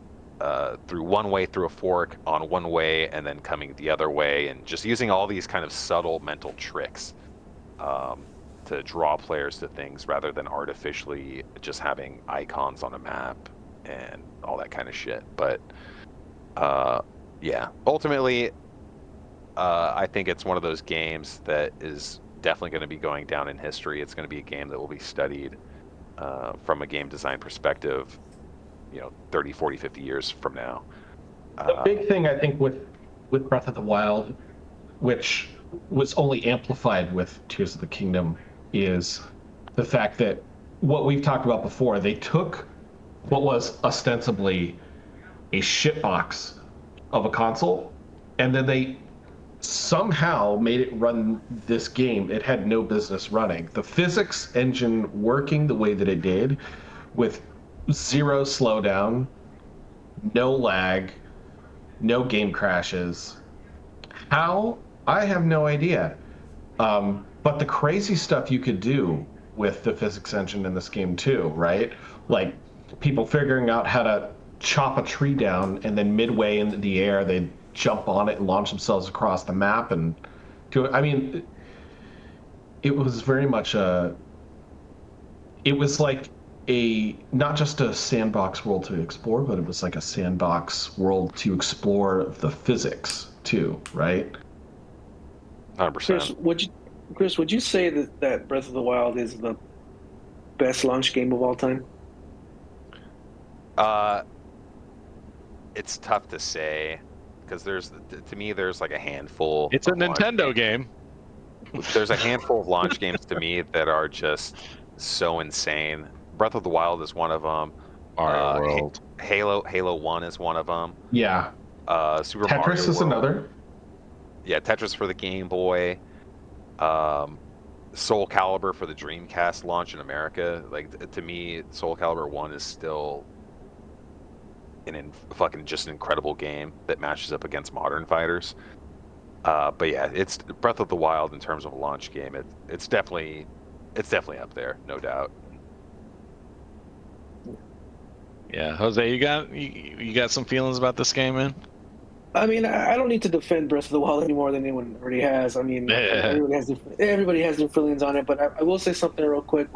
through one way through a fork on one way and then coming the other way, and just using all these kind of subtle mental tricks to draw players to things rather than artificially just having icons on a map and all that kind of shit. But yeah, ultimately, I think it's one of those games that is definitely going to be going down in history. It's going to be a game that will be studied from a game design perspective, you know, 30, 40, 50 years from now. The big thing I think with Breath of the Wild, which was only amplified with Tears of the Kingdom, is the fact that what we've talked about before, they took what was ostensibly a shitbox of a console, and then they somehow made it run this game it had no business running. The physics engine working the way that it did, with zero slowdown, no lag, no game crashes. How? I have no idea. But the crazy stuff you could do with the physics engine in this game too, right? Like people figuring out how to chop a tree down, and then midway in the air they'd jump on it and launch themselves across the map and do it. I mean, it was very much it was like not just a sandbox world to explore, but it was like a sandbox world to explore the physics too, right? 100%. Chris, would you say that Breath of the Wild is the best launch game of all time? It's tough to say because to me there's like a handful. It's a Nintendo game. There's a handful of launch games to me that are just so insane. Breath of the Wild is one of them. Mario World. Halo 1 is one of them. Yeah. Super Tetris Mario is World. another. Yeah, Tetris for the Game Boy. Soul Calibur for the Dreamcast launch in America. Like, to me, Soul Calibur 1 is still fucking just an incredible game that matches up against modern fighters. But yeah, it's Breath of the Wild in terms of a launch game. It's definitely up there, no doubt. Yeah, Jose, you got some feelings about this game, man? I mean, I don't need to defend Breath of the Wild any more than anyone already has. I mean, Yeah. everybody has their feelings on it, but I will say something real quick.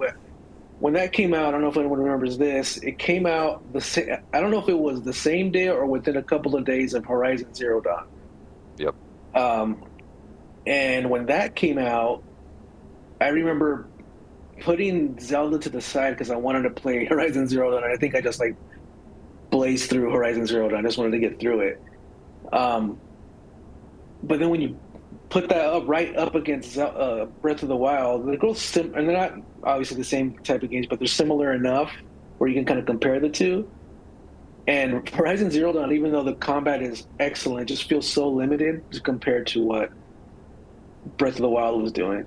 When that came out, I don't know if anyone remembers this. It came out I don't know if it was the same day or within a couple of days of Horizon Zero Dawn. Yep. And when that came out, I remember putting Zelda to the side because I wanted to play Horizon Zero Dawn. And I think I just like blazed through Horizon Zero Dawn. I just wanted to get through it. But then when you put that right up against Breath of the Wild, they're both and they're not obviously the same type of games, but they're similar enough where you can kind of compare the two. And Horizon Zero Dawn, even though the combat is excellent, just feels so limited compared to what Breath of the Wild was doing.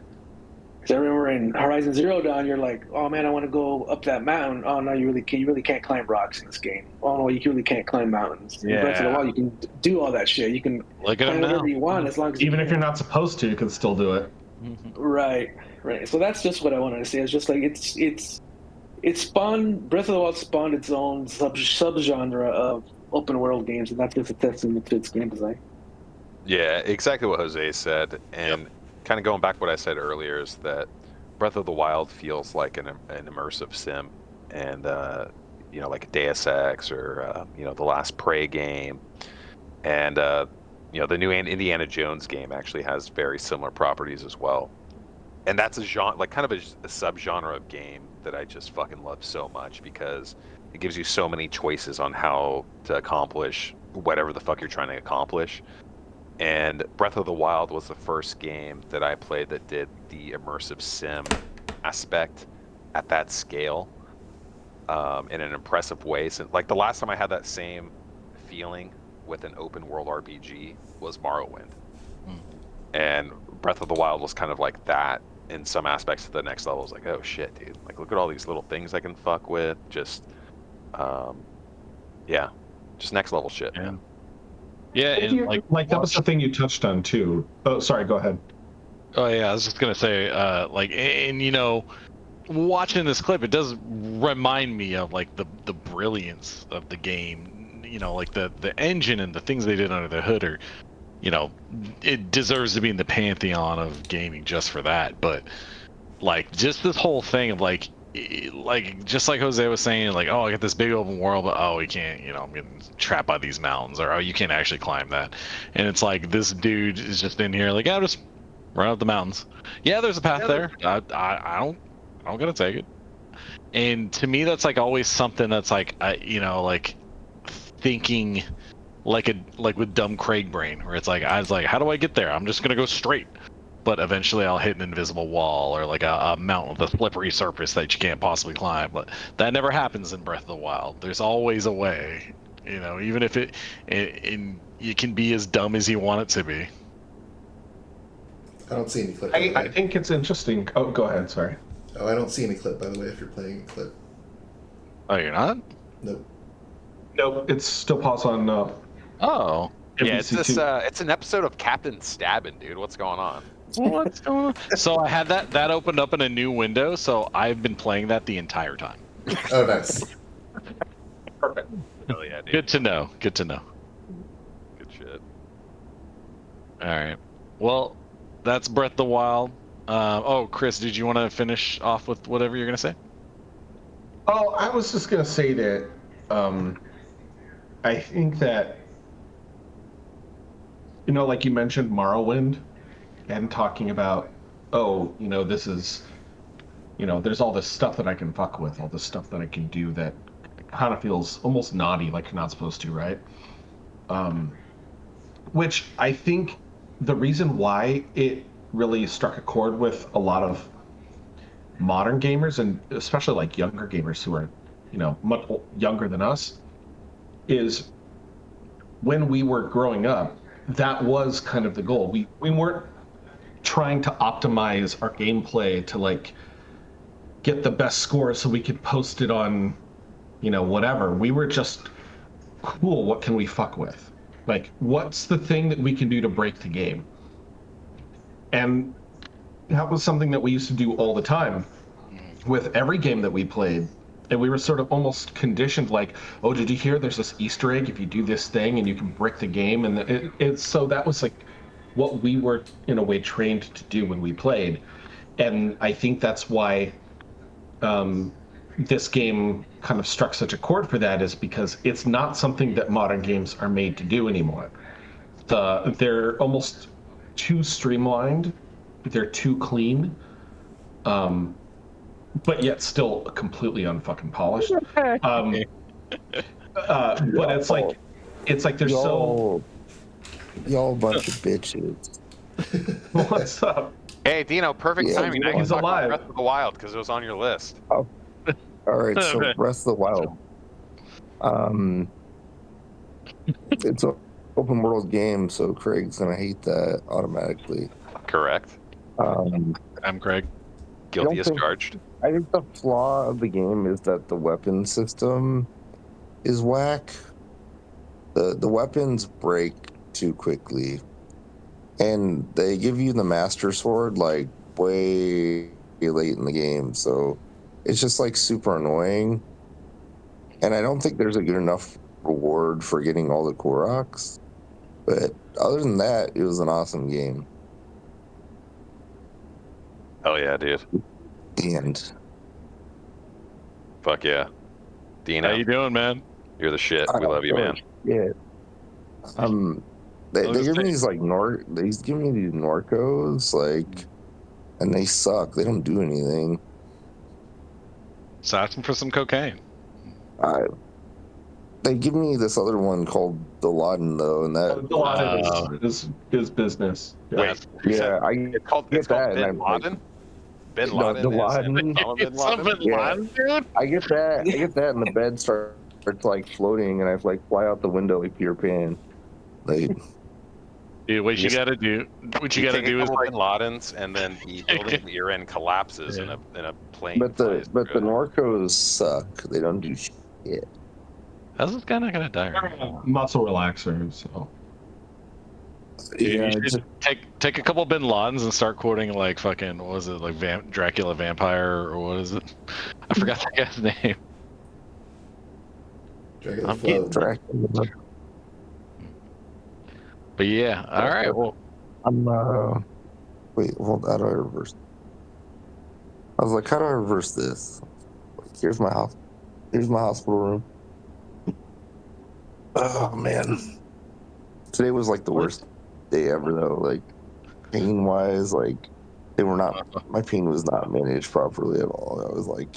Because I remember in Horizon Zero Dawn, you're like, "Oh man, I want to go up that mountain." Oh no, you really can't. You really can't climb rocks in this game. Oh no, you really can't climb mountains. In Breath of the Wild, you can do all that shit. You can climb whatever you want as long as even if you're not supposed to, you can still do it. Right. So that's just what I wanted to say. It's just like it spawned Breath of the Wild spawned its own subgenre of open world games, and that's just a testament to its game design. Yeah, exactly what Jose said, and kind of going back to what I said earlier is that Breath of the Wild feels like an immersive sim, and like a Deus Ex or the last Prey game, and the new Indiana Jones game actually has very similar properties as well, and that's a genre, like kind of a subgenre of game that I just fucking love so much because it gives you so many choices on how to accomplish whatever the fuck you're trying to accomplish. And Breath of the Wild was the first game that I played that did the immersive sim aspect at that scale in an impressive way. So, like the last time I had that same feeling with an open world RPG was Morrowind. And Breath of the Wild was kind of like that in some aspects. To the next level, I was like, oh shit, dude! Like, look at all these little things I can fuck with. Just, just next level shit, man. Yeah, and like that was the thing you touched on too. Oh, sorry, go ahead. Oh yeah, I was just gonna say, watching this clip, it does remind me of like the brilliance of the game. Like the engine and the things they did under the hood are, it deserves to be in the pantheon of gaming just for that. But like just this whole thing of like just like Jose was saying, like, oh, I got this big open world, but oh, we can't, I'm getting trapped by these mountains, or oh, you can't actually climb that. And it's like this dude is just in here, like, just run up the mountains. Yeah, there's a path there. I don't gotta take it. And to me, that's like always something that's like, like thinking like with dumb Craig brain, where it's like I was like, how do I get there? I'm just gonna go straight. But eventually I'll hit an invisible wall or like a mountain with a slippery surface that you can't possibly climb. But that never happens in Breath of the Wild. There's always a way, even if it can be as dumb as you want it to be. I don't see any clip. I think it's interesting. Oh, go ahead. Sorry. Oh, I don't see any clip, by the way, if you're playing a clip. Oh, you're not? Nope. Nope. It's still paused on. Oh. Yeah, it's an episode of Captain Stabbin', dude. What's going on? What's going on? So I had that opened up in a new window, so I've been playing that the entire time. Oh, nice. Perfect. Oh yeah, dude. Good to know. Good shit. All right. Well, that's Breath of the Wild. Chris, did you want to finish off with whatever you're gonna say? Oh, I was just gonna say that I think that like you mentioned Morrowind and talking about, this is, there's all this stuff that I can fuck with, all this stuff that I can do that kind of feels almost naughty, like you're not supposed to, right? Which I think the reason why it really struck a chord with a lot of modern gamers, and especially like younger gamers who are, much younger than us, is when we were growing up, that was kind of the goal. We weren't trying to optimize our gameplay to like get the best score so we could post it on, whatever. We were just, cool, what can we fuck with? Like, what's the thing that we can do to break the game? And that was something that we used to do all the time with every game that we played. And we were sort of almost conditioned, like, oh, did you hear there's this Easter egg if you do this thing and you can brick the game? And so that was like what we were, in a way, trained to do when we played. And I think that's why this game kind of struck such a chord for that, is because it's not something that modern games are made to do anymore. They're almost too streamlined, they're too clean, but yet still completely unfucking polished. But it's like they're so. Y'all a bunch of bitches. What's up? Hey, Dino, perfect Yeah, timing. I can he's talk alive. about Breath of the Wild because it was on your list. All right, so Breath of the Wild. It's an open world game, so Craig's gonna hate that automatically. Correct. I'm Craig. Guilty as charged. I think the flaw of the game is that the weapon system is whack. The weapons break too quickly, and they give you the Master Sword like way late in the game, so it's just like super annoying. And I don't think there's a good enough reward for getting all the Koroks. But other than that, it was an awesome game. Hell yeah, dude. The end. Fuck yeah. Dino, How you doing, man? you're the shit. We love you, man. Yeah. They give me these like they give me these Norcos, like, and they suck. They don't do anything. Just asking for some cocaine. They give me this other one called the Laden though, and that is business. Wait, yeah, it's called get that, Bin and Laden? Bin No, Laden? the Laden. It's something Laden, dude. I get that, and the bed starts like floating, and I like fly out the window like Peter Pan. Like, Dude, what you gotta do is like like, Bin Ladens, and then the building at your end collapses in a plane. but the Norcos suck. They don't do shit. how's this guy not gonna die? Right? Muscle relaxer. So Dude, Yeah, you should take a couple Bin Ladens and start quoting like fucking, what was it, like Dracula Vampire, or what is it? I forgot that guy's name. Dracula I'm getting Dracula. But yeah, all right. Well, I'm wait, hold. How do I reverse? I was like, how do I reverse this? Here's my house. Here's my hospital room. Oh man, today was like the worst day ever though. Like pain wise, like they were not. My pain was not managed properly at all. I was like,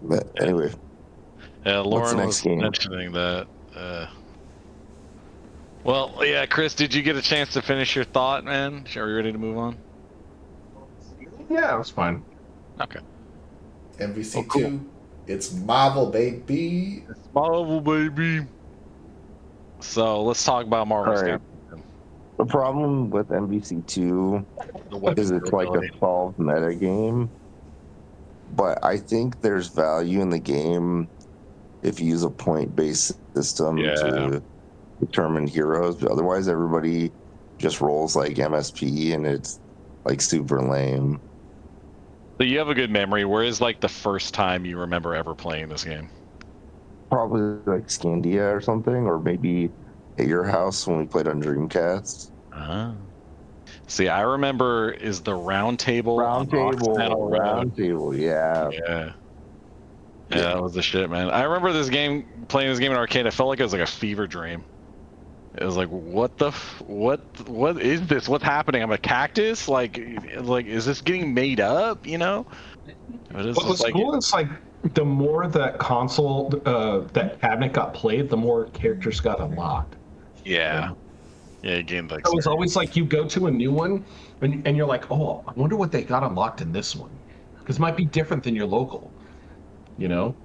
but anyway. yeah, Lauren was game? mentioning that. Well, yeah, Chris, did you get a chance to finish your thought, man? Are we ready to move on? yeah, it was fine. Okay. MVC2, cool. It's Marvel, baby. It's Marvel, baby. So let's talk about Marvel. All right. The problem with MVC2 is it's like a solved meta game, but I think there's value in the game if you use a point-based system to determine heroes. But otherwise, everybody just rolls like MSP, and it's like super lame. So you have a good memory. Where is like the first time you remember ever playing this game? Probably like Scandia or something, or maybe at your house when we played on Dreamcast. See, I remember is the round table. Round table, yeah. Yeah, that was the shit, man. I remember playing this game in arcade. I felt like it was like a fever dream. It was like, what is this? What's happening? I'm a cactus? Like, is this getting made up? You know? What was cool is like the more that console, that cabinet got played, the more characters got unlocked. Yeah. Yeah, again, like. It was always like you go to a new one, and you're like, oh, I wonder what they got unlocked in this one, because it might be different than your local. You know?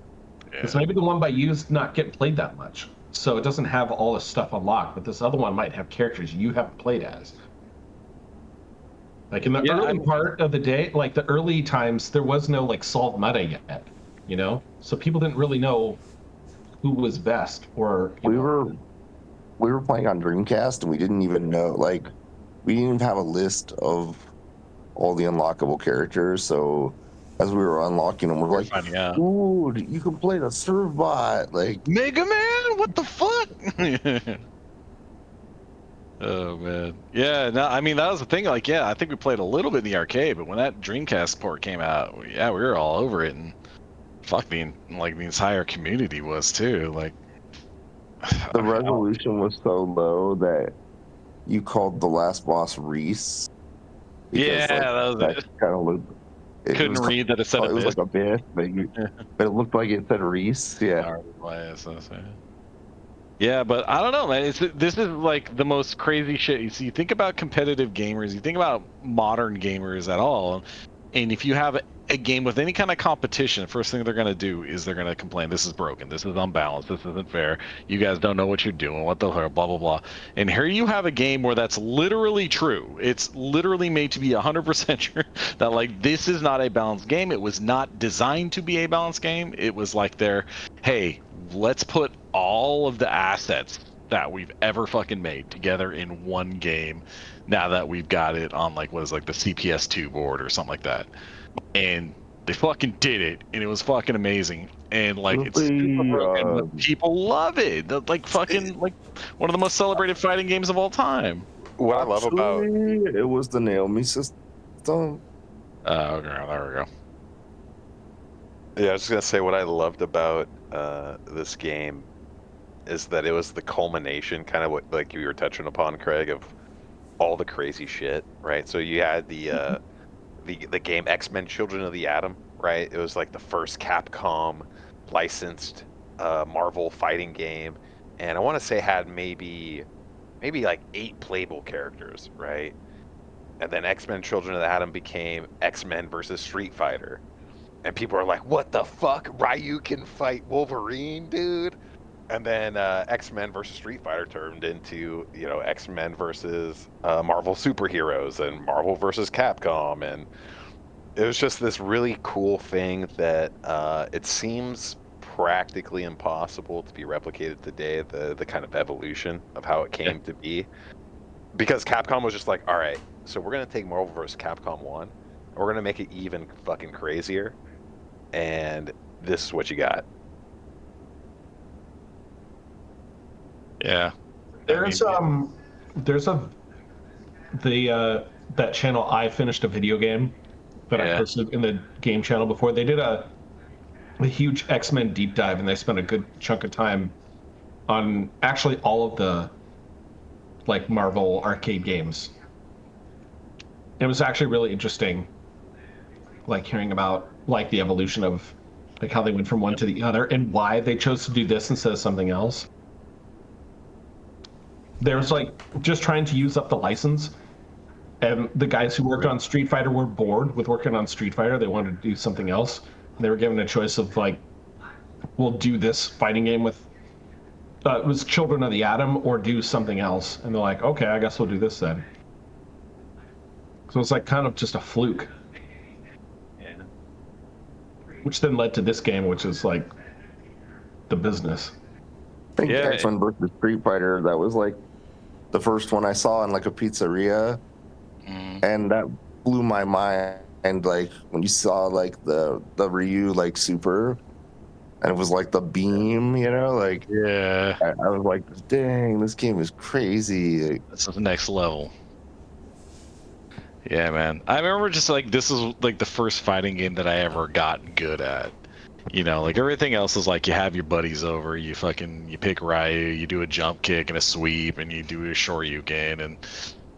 Because maybe the one by you's not getting played that much. So it doesn't have all this stuff unlocked, but this other one might have characters you haven't played as. Like in the early part of the day, like the early times, there was no like solved meta yet, you know? So people didn't really know who was best, or we were playing on Dreamcast, and we didn't even know, like, we didn't even have a list of all the unlockable characters, so as we were unlocking them, we're like, finding out. "Ooh, you can play the Servbot!" Like Mega Man, what the fuck? Oh man, yeah. No, I mean that was the thing. Like, yeah, I think we played a little bit in the arcade, but when that Dreamcast port came out, yeah, we were all over it, and fuck, the entire community was too. Like, the resolution was so low that you called the last boss Reese. Yeah, that was it. Kind of looked. Couldn't read that it said It was Abyss. like Abyss, but it looked like it said Reese. Yeah. Yeah, but I don't know, man. This is like the most crazy shit. You see, you think about competitive gamers, you think about modern gamers at all, and if you have a game with any kind of competition, first thing they're going to do is they're going to complain, this is broken, this is unbalanced, this isn't fair, you guys don't know what you're doing, what the hell, blah, blah, blah. And here you have a game where that's literally true. It's literally made to be 100% true that, like, this is not a balanced game. It was not designed to be a balanced game. It was like hey, let's put all of the assets that we've ever fucking made together in one game now that we've got it on, like, what is, like, the CPS2 board or something like that. And they fucking did it, and it was fucking amazing. And, like, it's super broken, but people love it. Like, fucking, like, one of the most celebrated fighting games of all time. What I love about it was the Naomi system. Okay, there we go. Yeah, I was just gonna say what I loved about this game is that it was the culmination, kind of what, like, you were touching upon, Craig, of all the crazy shit, right? So you had the game X-Men Children of the Atom, right? It was like the first Capcom licensed Marvel fighting game, and I want to say had maybe like 8 playable characters, right? And then X-Men Children of the Atom became X-Men versus Street Fighter, and people are like, "What the fuck? Ryu can fight Wolverine, dude!" And then X-Men versus Street Fighter turned into, X-Men versus Marvel superheroes and Marvel versus Capcom, and it was just this really cool thing that it seems practically impossible to be replicated today. The kind of evolution of how it came to be, because Capcom was just like, all right, so we're gonna take Marvel versus Capcom 1, and we're gonna make it even fucking crazier, and this is what you got. Yeah. There's that channel, I finished a video game that I posted in the game channel before. They did a huge X-Men deep dive, and they spent a good chunk of time on actually all of the, like, Marvel arcade games. It was actually really interesting, like, hearing about, like, the evolution of, like, how they went from one to the other and why they chose to do this instead of something else. There's, like, just trying to use up the license, and the guys who worked on Street Fighter were bored with working on Street Fighter. They wanted to do something else. And they were given a choice of, like, we'll do this fighting game with it was Children of the Atom, or do something else. And they're like, okay, I guess we'll do this then. So it's like kind of just a fluke. Yeah. Which then led to this game, which is like the business. I think X-Men versus Street Fighter, that was like the first one I saw in, like, a pizzeria, and that blew my mind. And, like, when you saw, like, the Ryu, like, super, and it was like the beam, like, Yeah. I was like, dang, this game is crazy. Like, this is the next level. Yeah, man. I remember just, like, this is, like, the first fighting game that I ever got good at. Like, everything else is like, you have your buddies over, you pick Ryu, you do a jump kick and a sweep, and you do a Shoryuken, and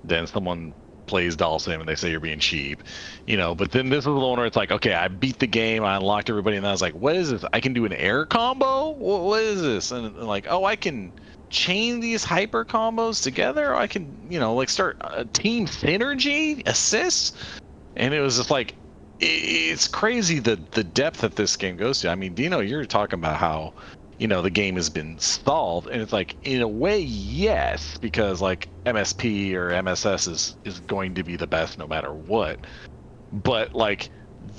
then someone plays Dalsim and they say you're being cheap, but then this is the one where it's like, okay, I beat the game, I unlocked everybody, and I was like, what is this? I can do an air combo? What is this? And like, oh, I can chain these hyper combos together, I can, like, start a team synergy assist. And it was just like, it's crazy the depth that this game goes to. I mean, Dino, you're talking about how, the game has been stalled, and it's like, in a way, yes, because, like, MSP or MSS is going to be the best no matter what. But, like,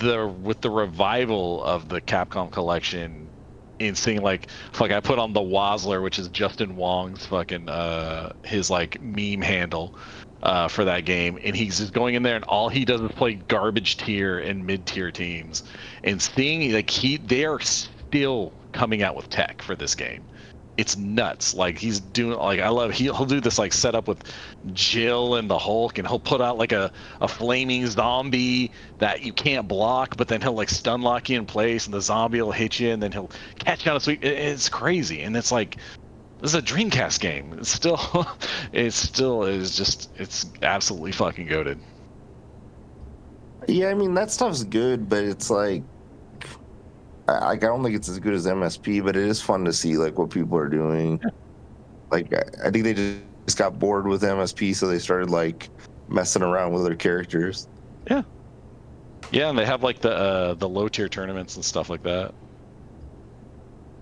with the revival of the Capcom collection, and seeing, like, I put on the Wazzler, which is Justin Wong's fucking his, like, meme handle. for that game, and he's just going in there, and all he does is play garbage tier and mid tier teams, and seeing like they are still coming out with tech for this game. It's nuts. Like he's doing like he'll do this like setup with Jill and the Hulk, and he'll put out like a flaming zombie that you can't block, but then he'll like stun lock you in place, and the zombie will hit you, and then he'll catch you on a sweep. It's crazy, and it's like this is a Dreamcast game. It's absolutely fucking goated. Yeah, I mean that stuff's good, but it's like I don't think it's as good as MSP, but it is fun to see like what people are doing. Yeah. Like I think they just got bored with MSP, so they started like messing around with their characters. Yeah, yeah, and they have like the low tier tournaments and stuff like that.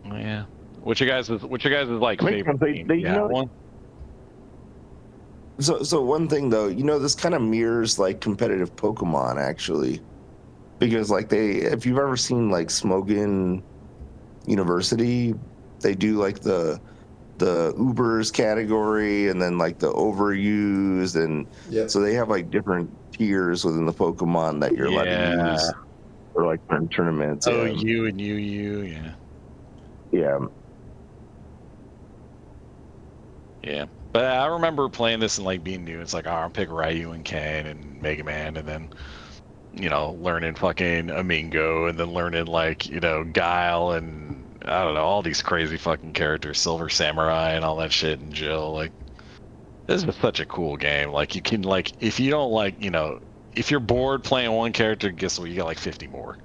Oh, yeah. Which you guys is like favorite game? You know, one. So one thing though, you know, this kind of mirrors like competitive Pokemon actually. Because like if you've ever seen like Smogon University, they do like the Ubers category and then like the overused, and so they have like different tiers within the Pokemon that you're allowed to use for like different tournaments. Oh, you and UU, yeah. Yeah. But I remember playing this and like being new. It's like, I'll pick Ryu and Ken and Mega Man, and then learning fucking Amingo, and then learning like, Guile, and I don't know, all these crazy fucking characters, Silver Samurai and all that shit, and Jill. Like, this is such a cool game. Like, you can, like, if you don't like, if you're bored playing one character, guess what? You got like 50 more.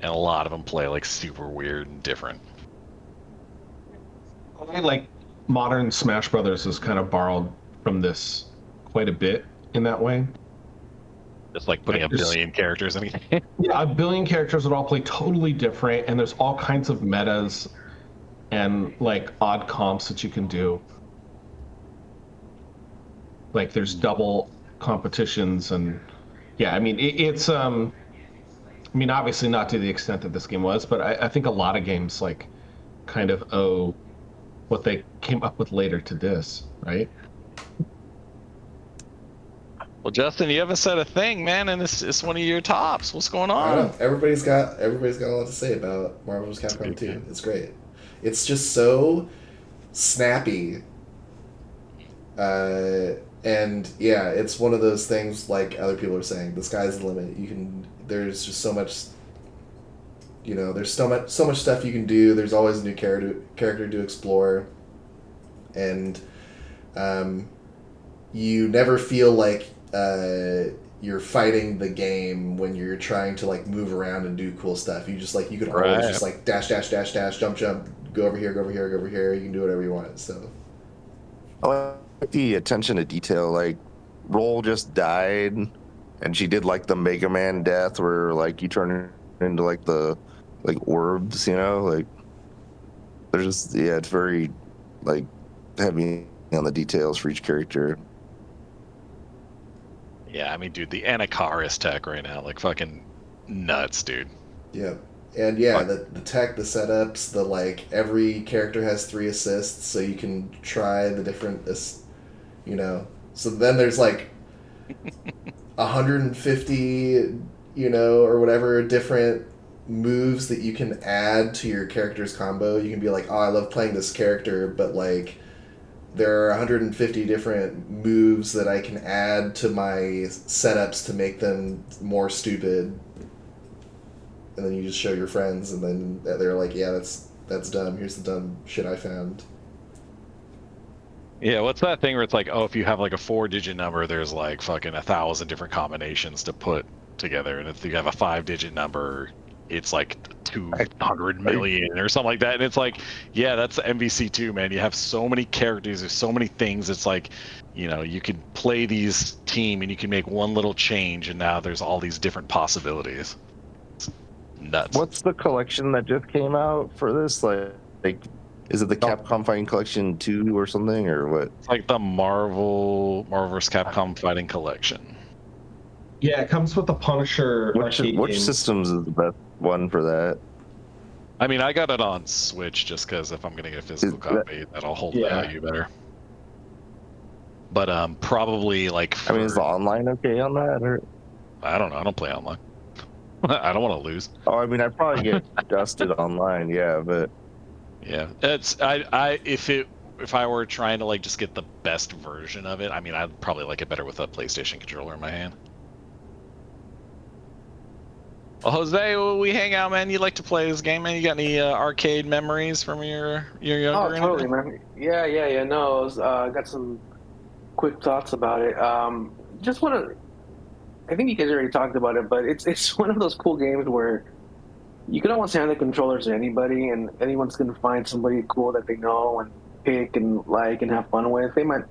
And a lot of them play like super weird and different. I like modern Smash Brothers is kind of borrowed from this quite a bit in that way. Just like putting a billion characters in a game. Yeah, a billion characters would all play totally different, and there's all kinds of metas and like odd comps that you can do. Like there's double competitions, and yeah, I mean it's I mean obviously not to the extent that this game was, but I think a lot of games like kind of owe what they came up with later to this, right? Well, Justin, you haven't said a thing, man, and it's one of your tops. What's going on? I don't know. Everybo's got a lot to say about Marvel vs. Capcom 2. It's great. It's just so snappy. And yeah, it's one of those things like other people are saying, the sky's the limit. There's just so much, there's so much stuff you can do. There's always a new character to explore. And you never feel like you're fighting the game when you're trying to like move around and do cool stuff. You just like, you can always just like dash, jump, go over here, go over here, go over here. You can do whatever you want. So I like the attention to detail. Like Roll just died, and she did like the Mega Man death where like you turn into like the orbs, like there's just it's very like heavy on the details for each character. Yeah, I mean, dude, the Anacaris tech right now, like fucking nuts, dude. Yeah. And yeah, the tech, the setups, the like every character has 3 assists, so you can try the different, So then there's like 150, or whatever different moves that you can add to your character's combo. You can be like, oh, I love playing this character, but like there are 150 different moves that I can add to my setups to make them more stupid. And then you just show your friends, and then they're like, yeah, that's dumb. Here's the dumb shit I found. Yeah, what's that thing where it's like, oh, if you have like a 4-digit number, there's like fucking 1,000 different combinations to put together. And if you have a 5-digit number, it's like 200 million or something like that. And it's like, yeah, that's MVC2, man. You have so many characters, there's so many things. It's like, you could play these team and you can make one little change, and now there's all these different possibilities. It's nuts. What's the collection that just came out for this? Like is it the Capcom Fighting Collection 2 or something, or what? It's like the Marvel vs. Capcom Fighting Collection. Yeah, it comes with the Punisher. Which systems is the best one for that? I mean, I got it on Switch just because if I'm going to get a physical copy, that'll hold value better. But probably like I mean, is the online okay on that? Or I don't know. I don't play online. I don't want to lose. oh, I mean, I'd probably get dusted online, yeah, but Yeah, it's I if I were trying to like just get the best version of it, I mean, I'd probably like it better with a PlayStation controller in my hand. Well, Jose, we hang out, man. You like to play this game, man? You got any arcade memories from your younger? Oh, totally, man. Yeah. No, I got some quick thoughts about it. Just want to. I think you guys already talked about it, but it's one of those cool games where you can almost hand the controllers to anybody, and anyone's going to find somebody cool that they know and pick and like and have fun with. They might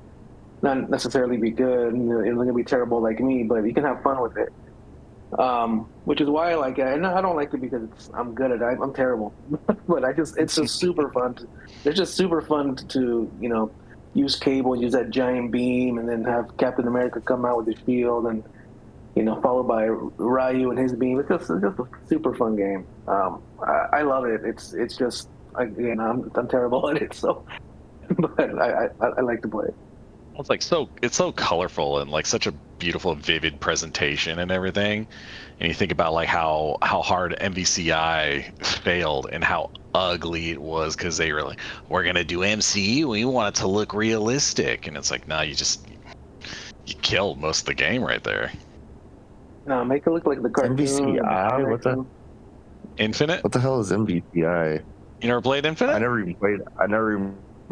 not necessarily be good, and they're going to be terrible like me, but you can have fun with it. Which is why I like it. And I don't like it because I'm good at it. I'm terrible, but it's just super fun. It's just super fun to use cable, use that giant beam, and then have Captain America come out with his shield, and followed by Ryu and his beam. It's just a super fun game. I love it. It's just again, I'm terrible at it, so but I like to play it. Well, it's so colorful and like such a beautiful, vivid presentation and everything. And you think about like how hard MVCI failed and how ugly it was because they were like, we're gonna do MCU, we want it to look realistic, and it's like, no, you killed most of the game right there. No, make it look like the cartoon. MVCI? What the? Infinite? What the hell is MVCI? You never played Infinite? I never even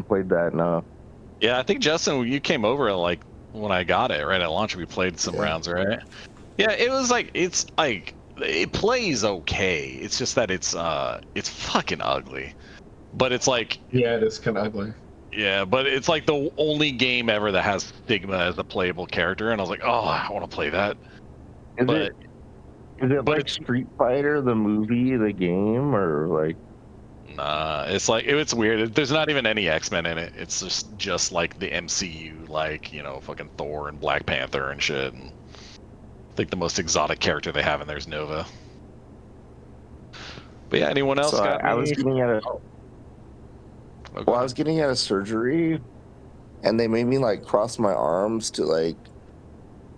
played that. No. Yeah, I think Justin, you came over like when I got it right at launch. We played some rounds, right? Yeah, it's like it plays okay. It's just that it's fucking ugly. But it's like Yeah, it is kind of ugly. yeah, but it's like the only game ever that has Stigma as a playable character, and I was like, oh, I want to play that. Is it like Street Fighter, the movie, the game, or like? Nah, it's like it's weird. There's not even any X-Men in it. It's just like the MCU, like fucking Thor and Black Panther and shit. And I think the most exotic character they have in there is Nova. But yeah, anyone else? So I was getting out of I was getting out of surgery, and they made me like cross my arms to like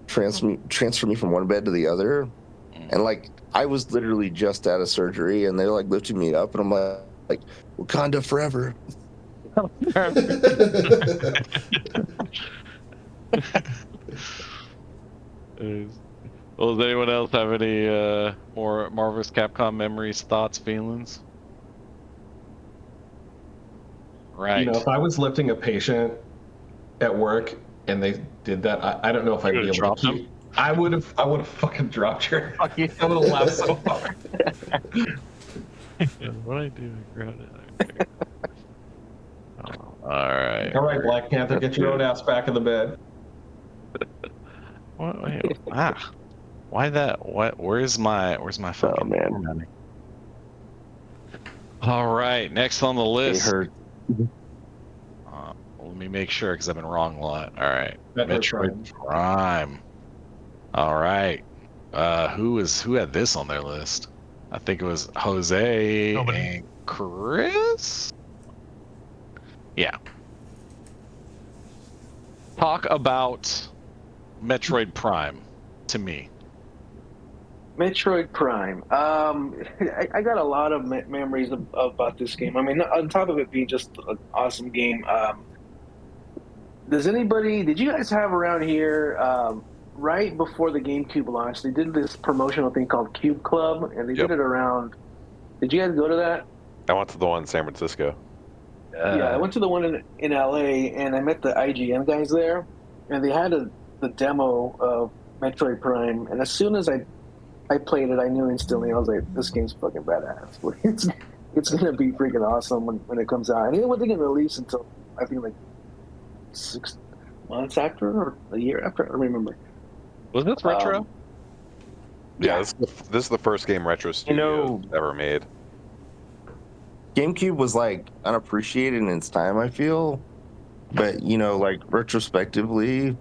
transfer me from one bed to the other, and like I was literally just out of surgery, and they like lifted me up, and I'm like Wakanda forever. Well, does anyone else have any more Marvel's Capcom memories, thoughts, feelings? Right. If I was lifting a patient at work and they did that, I don't know if I'd be able to keep. I would have fucking dropped your. I would have laughed so hard. What I do, I grabbed it. All right. All right, Black Panther, get your own ass back in the bed. What? Wait, why that? What? Where's my fucking? Oh man. All right, next on the list. They hurt. Let me make sure because I've been wrong a lot. All right, Metroid Prime. All right, who had this on their list? I think it was Jose and Chris. Yeah. Talk about Metroid Prime to me. Metroid Prime. I got a lot of memories about this game. I mean, on top of it being just an awesome game. Did you guys have around here, right before the GameCube launched, they did this promotional thing called Cube Club, and they did it around. Did you guys go to that? I went to the one in San Francisco. Yeah, I went to the one in LA, and I met the IGN guys there, and they had the demo of Metroid Prime, and as soon as I played it, I knew instantly. I was like, "This game's fucking badass. It's gonna be freaking awesome when it comes out." And it wasn't gonna release until I think like 6 months after or a year after. I don't remember. Was this retro? Yeah, this is the first game Retro Studios ever made. GameCube was like unappreciated in its time, I feel, but like retrospectively,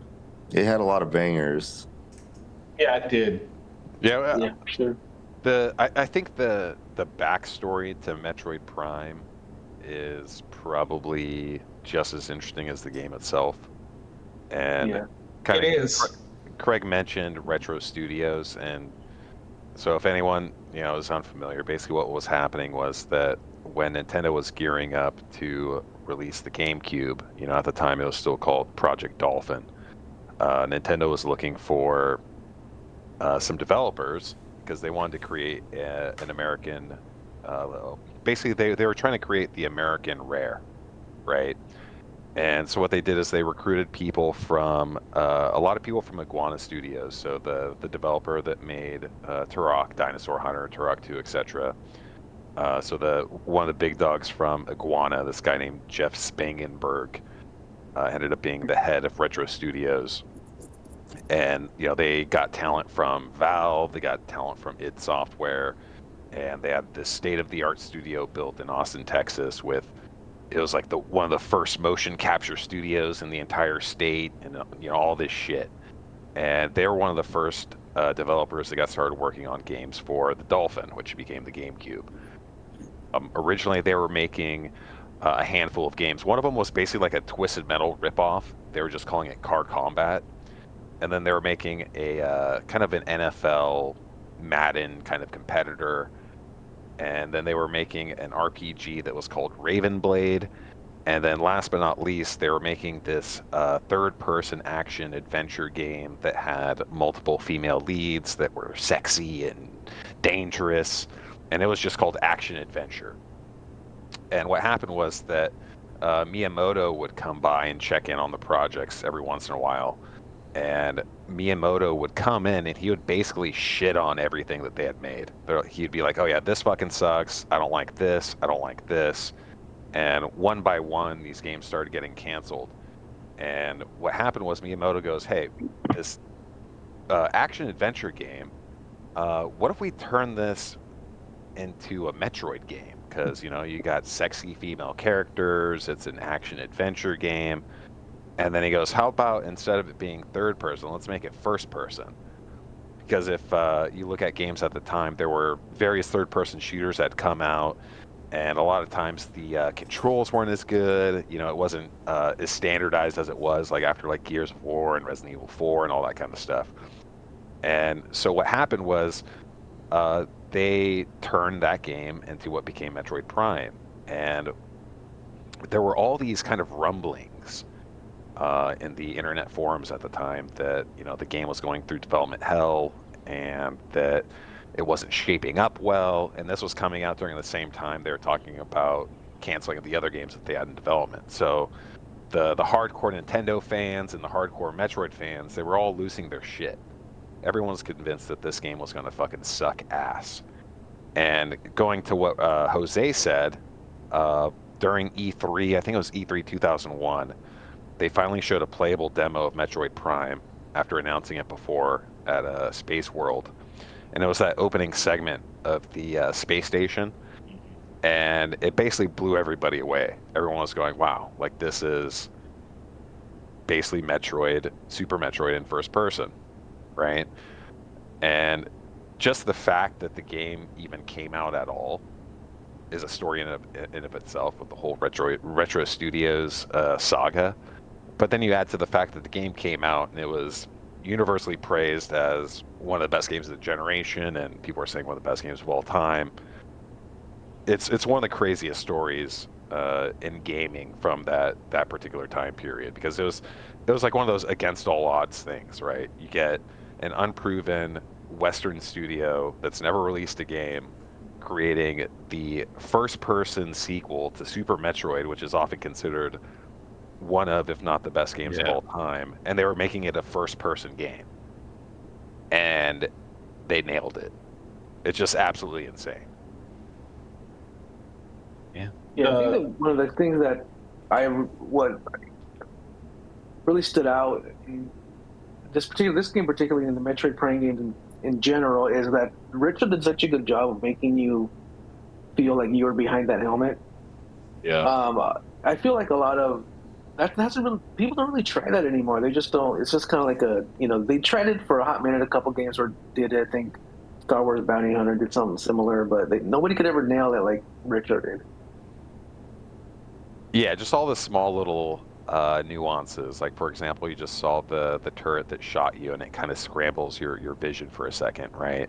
it had a lot of bangers. Yeah, it did. Yeah, sure. I think the backstory to Metroid Prime is probably just as interesting as the game itself. And Yeah. kind It of is. Craig mentioned Retro Studios, and so if anyone is unfamiliar, basically what was happening was that when Nintendo was gearing up to release the GameCube, at the time it was still called Project Dolphin. Nintendo was looking for some developers because they wanted to create an American. Basically, they were trying to create the American Rare, right? And so what they did is they recruited people from a lot of people from Iguana Studios, so the developer that made Turok, Dinosaur Hunter, Turok 2, etc. So one of the big dogs from Iguana, this guy named Jeff Spangenberg, ended up being the head of Retro Studios. And they got talent from Valve, they got talent from id Software, and they had this state-of-the-art studio built in Austin, Texas, with it was like one of the first motion capture studios in the entire state, and all this shit. And they were one of the first developers that got started working on games for the Dolphin, which became the GameCube. Originally, they were making a handful of games. One of them was basically like a Twisted Metal ripoff. They were just calling it Car Combat. And then they were making a kind of an NFL Madden kind of competitor. And then they were making an RPG that was called Raven Blade. And then last but not least, they were making this third-person action adventure game that had multiple female leads that were sexy and dangerous. And it was just called Action Adventure. And what happened was that Miyamoto would come by and check in on the projects every once in a while. And Miyamoto would come in and he would basically shit on everything that they had made. He'd be like, oh yeah, this fucking sucks. I don't like this. I don't like this. And one by one, these games started getting canceled. And what happened was Miyamoto goes, hey, this action-adventure game, what if we turn this into a Metroid game? Because, you got sexy female characters, it's an action-adventure game. And then he goes, how about instead of it being third person, let's make it first person? Because if you look at games at the time, there were various third-person shooters that had come out, and a lot of times the controls weren't as good. It wasn't as standardized as it was like after like Gears of War and Resident Evil 4 and all that kind of stuff. And so what happened was they turned that game into what became Metroid Prime. And there were all these kind of rumblings in the internet forums at the time that the game was going through development hell and that it wasn't shaping up well. And this was coming out during the same time they were talking about canceling the other games that they had in development. So the hardcore Nintendo fans and the hardcore Metroid fans, they were all losing their shit. Everyone was convinced that this game was going to fucking suck ass. And going to what Jose said, during E3, I think it was E3 2001, they finally showed a playable demo of Metroid Prime after announcing it before at Space World. And it was that opening segment of the space station. And it basically blew everybody away. Everyone was going, wow, like this is basically Metroid, Super Metroid in first person, right? And just the fact that the game even came out at all is a story in of itself with the whole Retro Studios saga. But then you add to the fact that the game came out and it was universally praised as one of the best games of the generation, and people are saying one of the best games of all time. It's one of the craziest stories in gaming from that particular time period, because it was like one of those against all odds things, right? You get an unproven Western studio that's never released a game creating the first-person sequel to Super Metroid, which is often considered one of, if not the best games of all time, and they were making it a first-person game, and they nailed it. It's just absolutely insane. Yeah, I think that one of the things that what really stood out in this game, particularly in the Metroid Prime games in general, is that Richard did such a good job of making you feel like you were behind that helmet. Yeah. I feel like a lot of people don't really try that anymore. They just don't. It's just kind of like they tried it for a hot minute. A couple games were did it. I think Star Wars Bounty Hunter did something similar, but nobody could ever nail it like Richard did. Yeah, just all the small little nuances. Like, for example, you just saw the turret that shot you, and it kind of scrambles your vision for a second, right?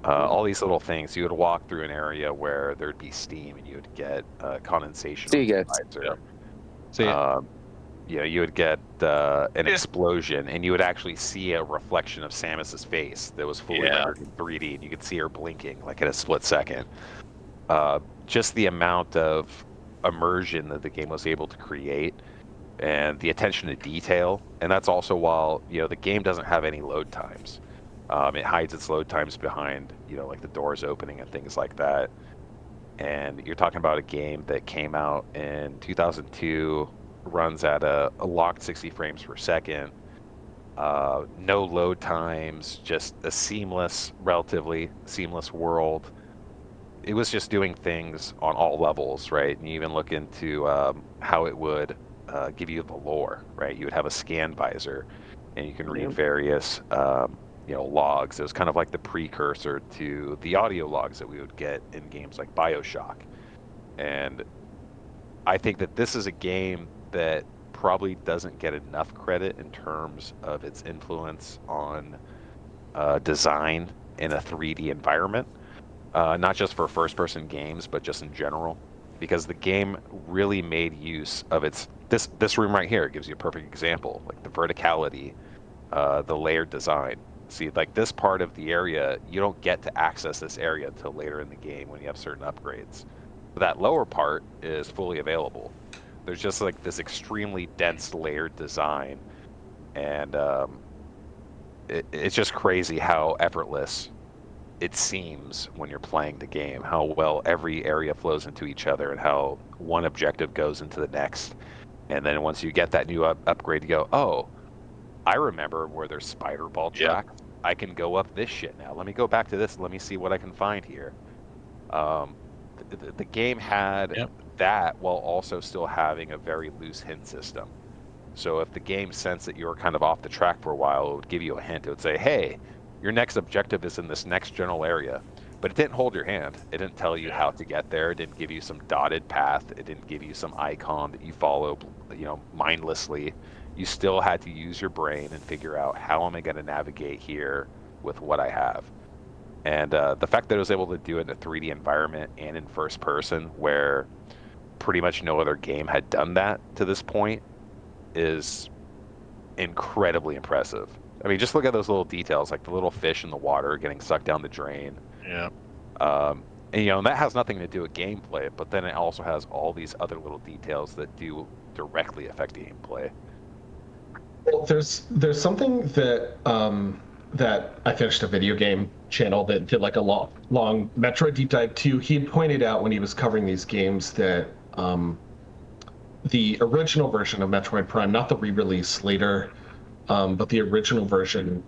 All these little things. You would walk through an area where there'd be steam, and you would get condensation See on you your guys. visor. Yep. See ya. You know, you would get an explosion, and you would actually see a reflection of Samus's face that was fully rendered in 3D, and you could see her blinking like in a split second. Just the amount of immersion that the game was able to create, and the attention to detail, and that's also while the game doesn't have any load times. It hides its load times behind like the doors opening and things like that. And you're talking about a game that came out in 2002, runs at a locked 60 frames per second, no load times, just a relatively seamless world. It was just doing things on all levels, right? And you even look into how it would give you the lore, right? You would have a scan visor, and you can read various logs. It was kind of like the precursor to the audio logs that we would get in games like BioShock. And I think that this is a game that probably doesn't get enough credit in terms of its influence on design in a 3D environment, not just for first-person games, but just in general, because the game really made use of this room right here. Gives you a perfect example, like the verticality, the layered design. See, like this part of the area, you don't get to access this area until later in the game when you have certain upgrades. But that lower part is fully available. There's just like this extremely dense layered design, and it's just crazy how effortless it seems when you're playing the game, how well every area flows into each other, and how one objective goes into the next. And then once you get that new upgrade, you go, oh, I remember where there's spider ball tracks. I can go up this shit now. Let me go back to this. Let me see what I can find here. The game had that while also still having a very loose hint system. So if the game sensed that you were kind of off the track for a while, it would give you a hint. It would say, hey, your next objective is in this next general area. But it didn't hold your hand. It didn't tell you how to get there. It didn't give you some dotted path. It didn't give you some icon that you follow, mindlessly. You still had to use your brain and figure out, how am I going to navigate here with what I have? And the fact that it was able to do it in a 3D environment and in first person, where pretty much no other game had done that to this point, is incredibly impressive. I mean, just look at those little details, like the little fish in the water getting sucked down the drain. Yeah. And that has nothing to do with gameplay, but then it also has all these other little details that do directly affect gameplay. Well, there's something that that I finished a video game channel that did like a long Metroid deep dive too. He had pointed out when he was covering these games that the original version of Metroid Prime, not the re-release later, but the original version,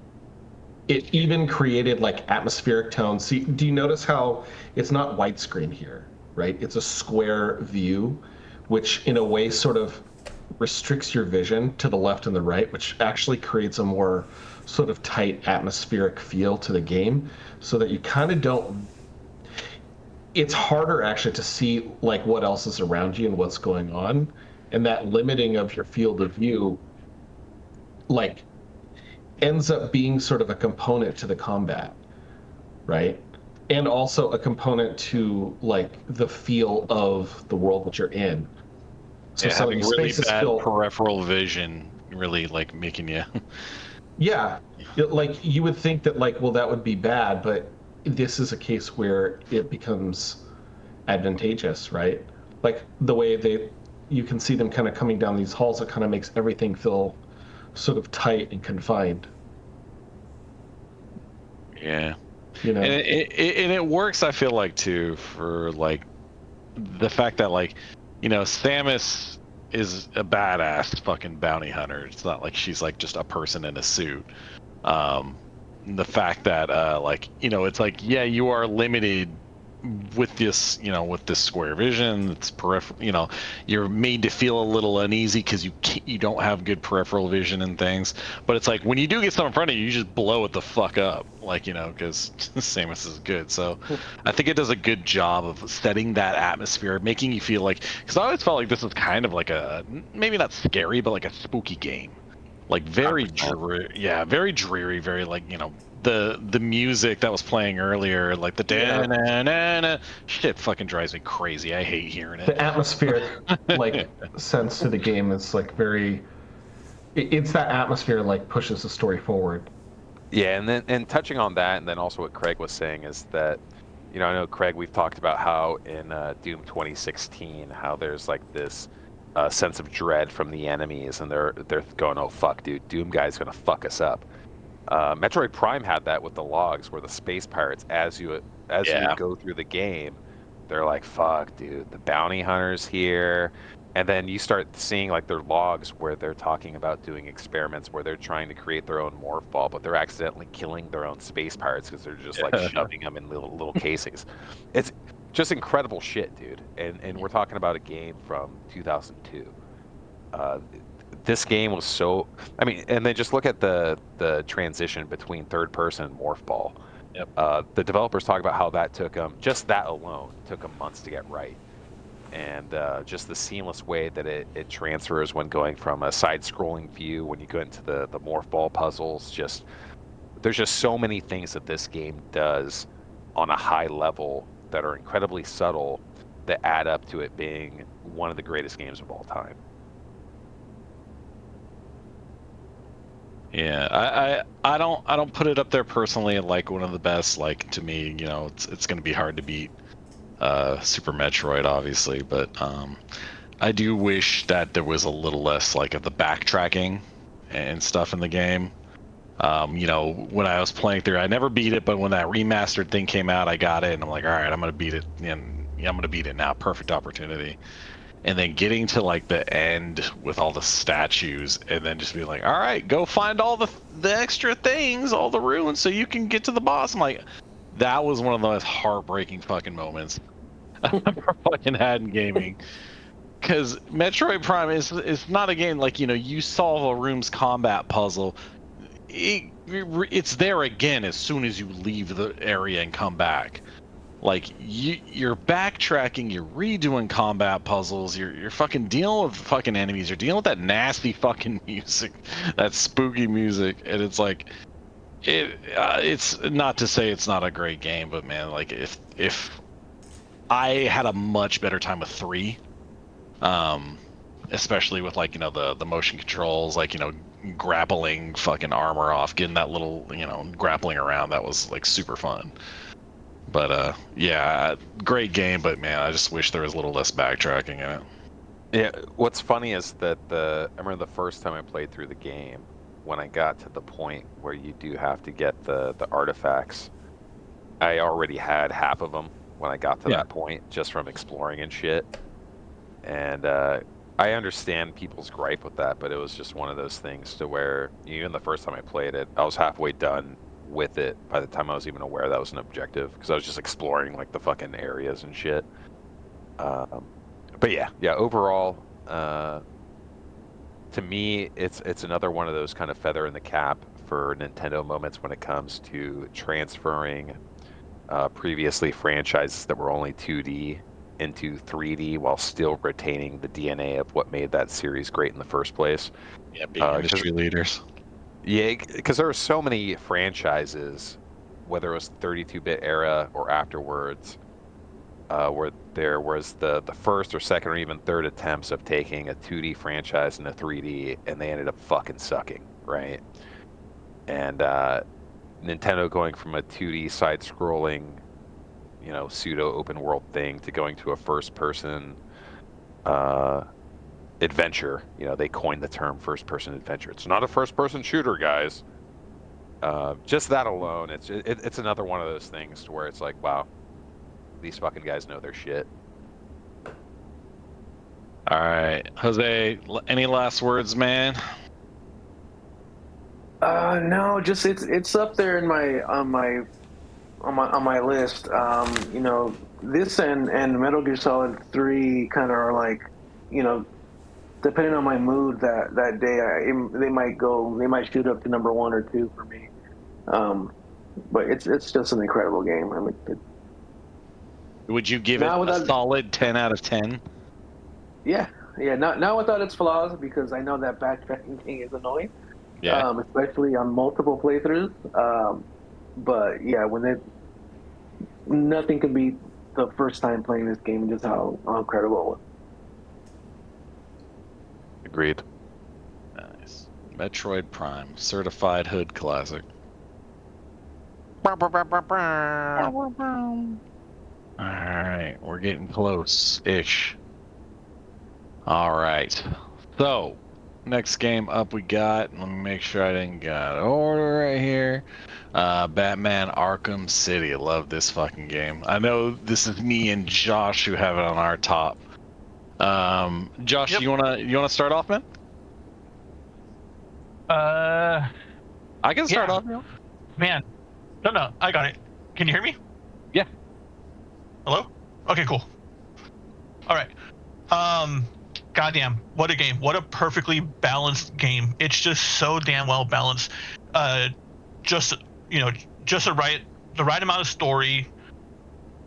it even created like atmospheric tones. See, do you notice how it's not widescreen here, right? It's a square view, which in a way sort of restricts your vision to the left and the right, which actually creates a more sort of tight atmospheric feel to the game, so that you kind of don't. It's harder actually to see like what else is around you and what's going on, and that limiting of your field of view like ends up being sort of a component to the combat, right? And also a component to like the feel of the world that you're in. So some of having these really spaces bad feel peripheral vision really like making you. Yeah, like you would think that like, well, that would be bad, but this is a case where it becomes advantageous, right? Like the way you can see them kind of coming down these halls, it kind of makes everything feel sort of tight and confined. Yeah. You know, And it works, I feel like, too, for like the fact that like, Samus is a badass fucking bounty hunter. It's not like she's like just a person in a suit. The fact that it's like, yeah, you are limited with this, with this square vision, it's peripheral, you're made to feel a little uneasy because you don't have good peripheral vision and things. But it's like when you do get something in front of you, you just blow it the fuck up, because Samus is good. So I think it does a good job of setting that atmosphere, making you feel like, because I always felt like this was kind of like a, maybe not scary, but like a spooky game. Like very dreary, very dreary, very like, the music that was playing earlier, like the da-na-na-na, shit fucking drives me crazy. I hate hearing it. The atmospheric like sense to the game is like very. It's that atmosphere like pushes the story forward. Yeah, and touching on that, and then also what Craig was saying is that, I know Craig, we've talked about how in Doom 2016, how there's like this sense of dread from the enemies, and they're going, oh fuck, dude, Doom guy's gonna fuck us up. Metroid Prime had that with the logs, where the space pirates, as you go through the game, they're like, fuck, dude, the bounty hunter's here. And then you start seeing like their logs where they're talking about doing experiments where they're trying to create their own morph ball, but they're accidentally killing their own space pirates because they're just like shoving them in little casings. It's just incredible shit, dude. And we're talking about a game from 2002. This game was so, and then just look at the transition between third person and morph ball. Yep. The developers talk about how that took them, just that alone took them months to get right. And just the seamless way that it transfers when going from a side-scrolling view, when you go into the morph ball puzzles, there's just so many things that this game does on a high level that are incredibly subtle that add up to it being one of the greatest games of all time. Yeah, I don't put it up there personally like one of the best. Like to me, it's going to be hard to beat Super Metroid, obviously, but I do wish that there was a little less like of the backtracking and stuff in the game. When I was playing through, I never beat it, but when that remastered thing came out, I got it, and I'm like, all right, I'm gonna beat it, and I'm gonna beat it now. Perfect opportunity. And then getting to like the end with all the statues, and then just being like, all right, go find all the extra things, all the ruins, so you can get to the boss. I'm like, that was one of the most heartbreaking fucking moments I've ever fucking had in gaming. Because Metroid Prime is not a game like, you solve a room's combat puzzle. It's there again as soon as you leave the area and come back. Like you're backtracking, you're redoing combat puzzles, you're fucking dealing with fucking enemies, you're dealing with that nasty fucking music, that spooky music, and it's like, it's not to say it's not a great game, but man, like if I had a much better time with 3, especially with like the motion controls, like grappling fucking armor off, getting that little grappling around, that was like super fun. But yeah, great game, but man, I just wish there was a little less backtracking in it. Yeah, what's funny is that I remember the first time I played through the game, when I got to the point where you do have to get the artifacts, I already had half of them when I got to that point, just from exploring and shit. And I understand people's gripe with that, but it was just one of those things to where even the first time I played it, I was halfway done with it by the time I was even aware that was an objective, because I was just exploring like the fucking areas and shit. But yeah, overall, to me, it's another one of those kind of feather in the cap for Nintendo moments when it comes to transferring previously franchises that were only 2D into 3D while still retaining the DNA of what made that series great in the first place. Yeah, being industry leaders. Yeah, because there were so many franchises, whether it was 32-bit era or afterwards, where there was the first or second or even third attempts of taking a 2D franchise into 3D, and they ended up fucking sucking, right? And Nintendo going from a 2D side-scrolling, pseudo open world thing to going to a first-person adventure. They coined the term first-person adventure. It's not a first-person shooter, guys. Just that alone, it's another one of those things to where it's like, wow, these fucking guys know their shit. All right, Jose, any last words, man? No, it's up there in my on my list. this and Metal Gear Solid 3 kind of are like, you know, depending on my mood that day, they might shoot up to number 1 or 2 for me. But it's just an incredible game. I mean, Would you give it a solid 10 out of 10? Yeah. Not without its flaws, because I know that backtracking thing is annoying. Yeah. Especially on multiple playthroughs. But yeah, nothing can beat the first time playing this game and just how incredible it was. Agreed. Nice. Metroid Prime, certified hood classic. Alright, we're getting close-ish. Alright. So, next game up we got, let me make sure I didn't get order right here. Batman Arkham City. I love this fucking game. I know this is me and Josh who have it on our top. Josh, Yep. you wanna start off, man? I can start off. Man. No, I got it. Can you hear me? Yeah. Hello? Okay, cool. All right. Goddamn, what a game. What a perfectly balanced game. It's just so damn well balanced. Just the right amount of story,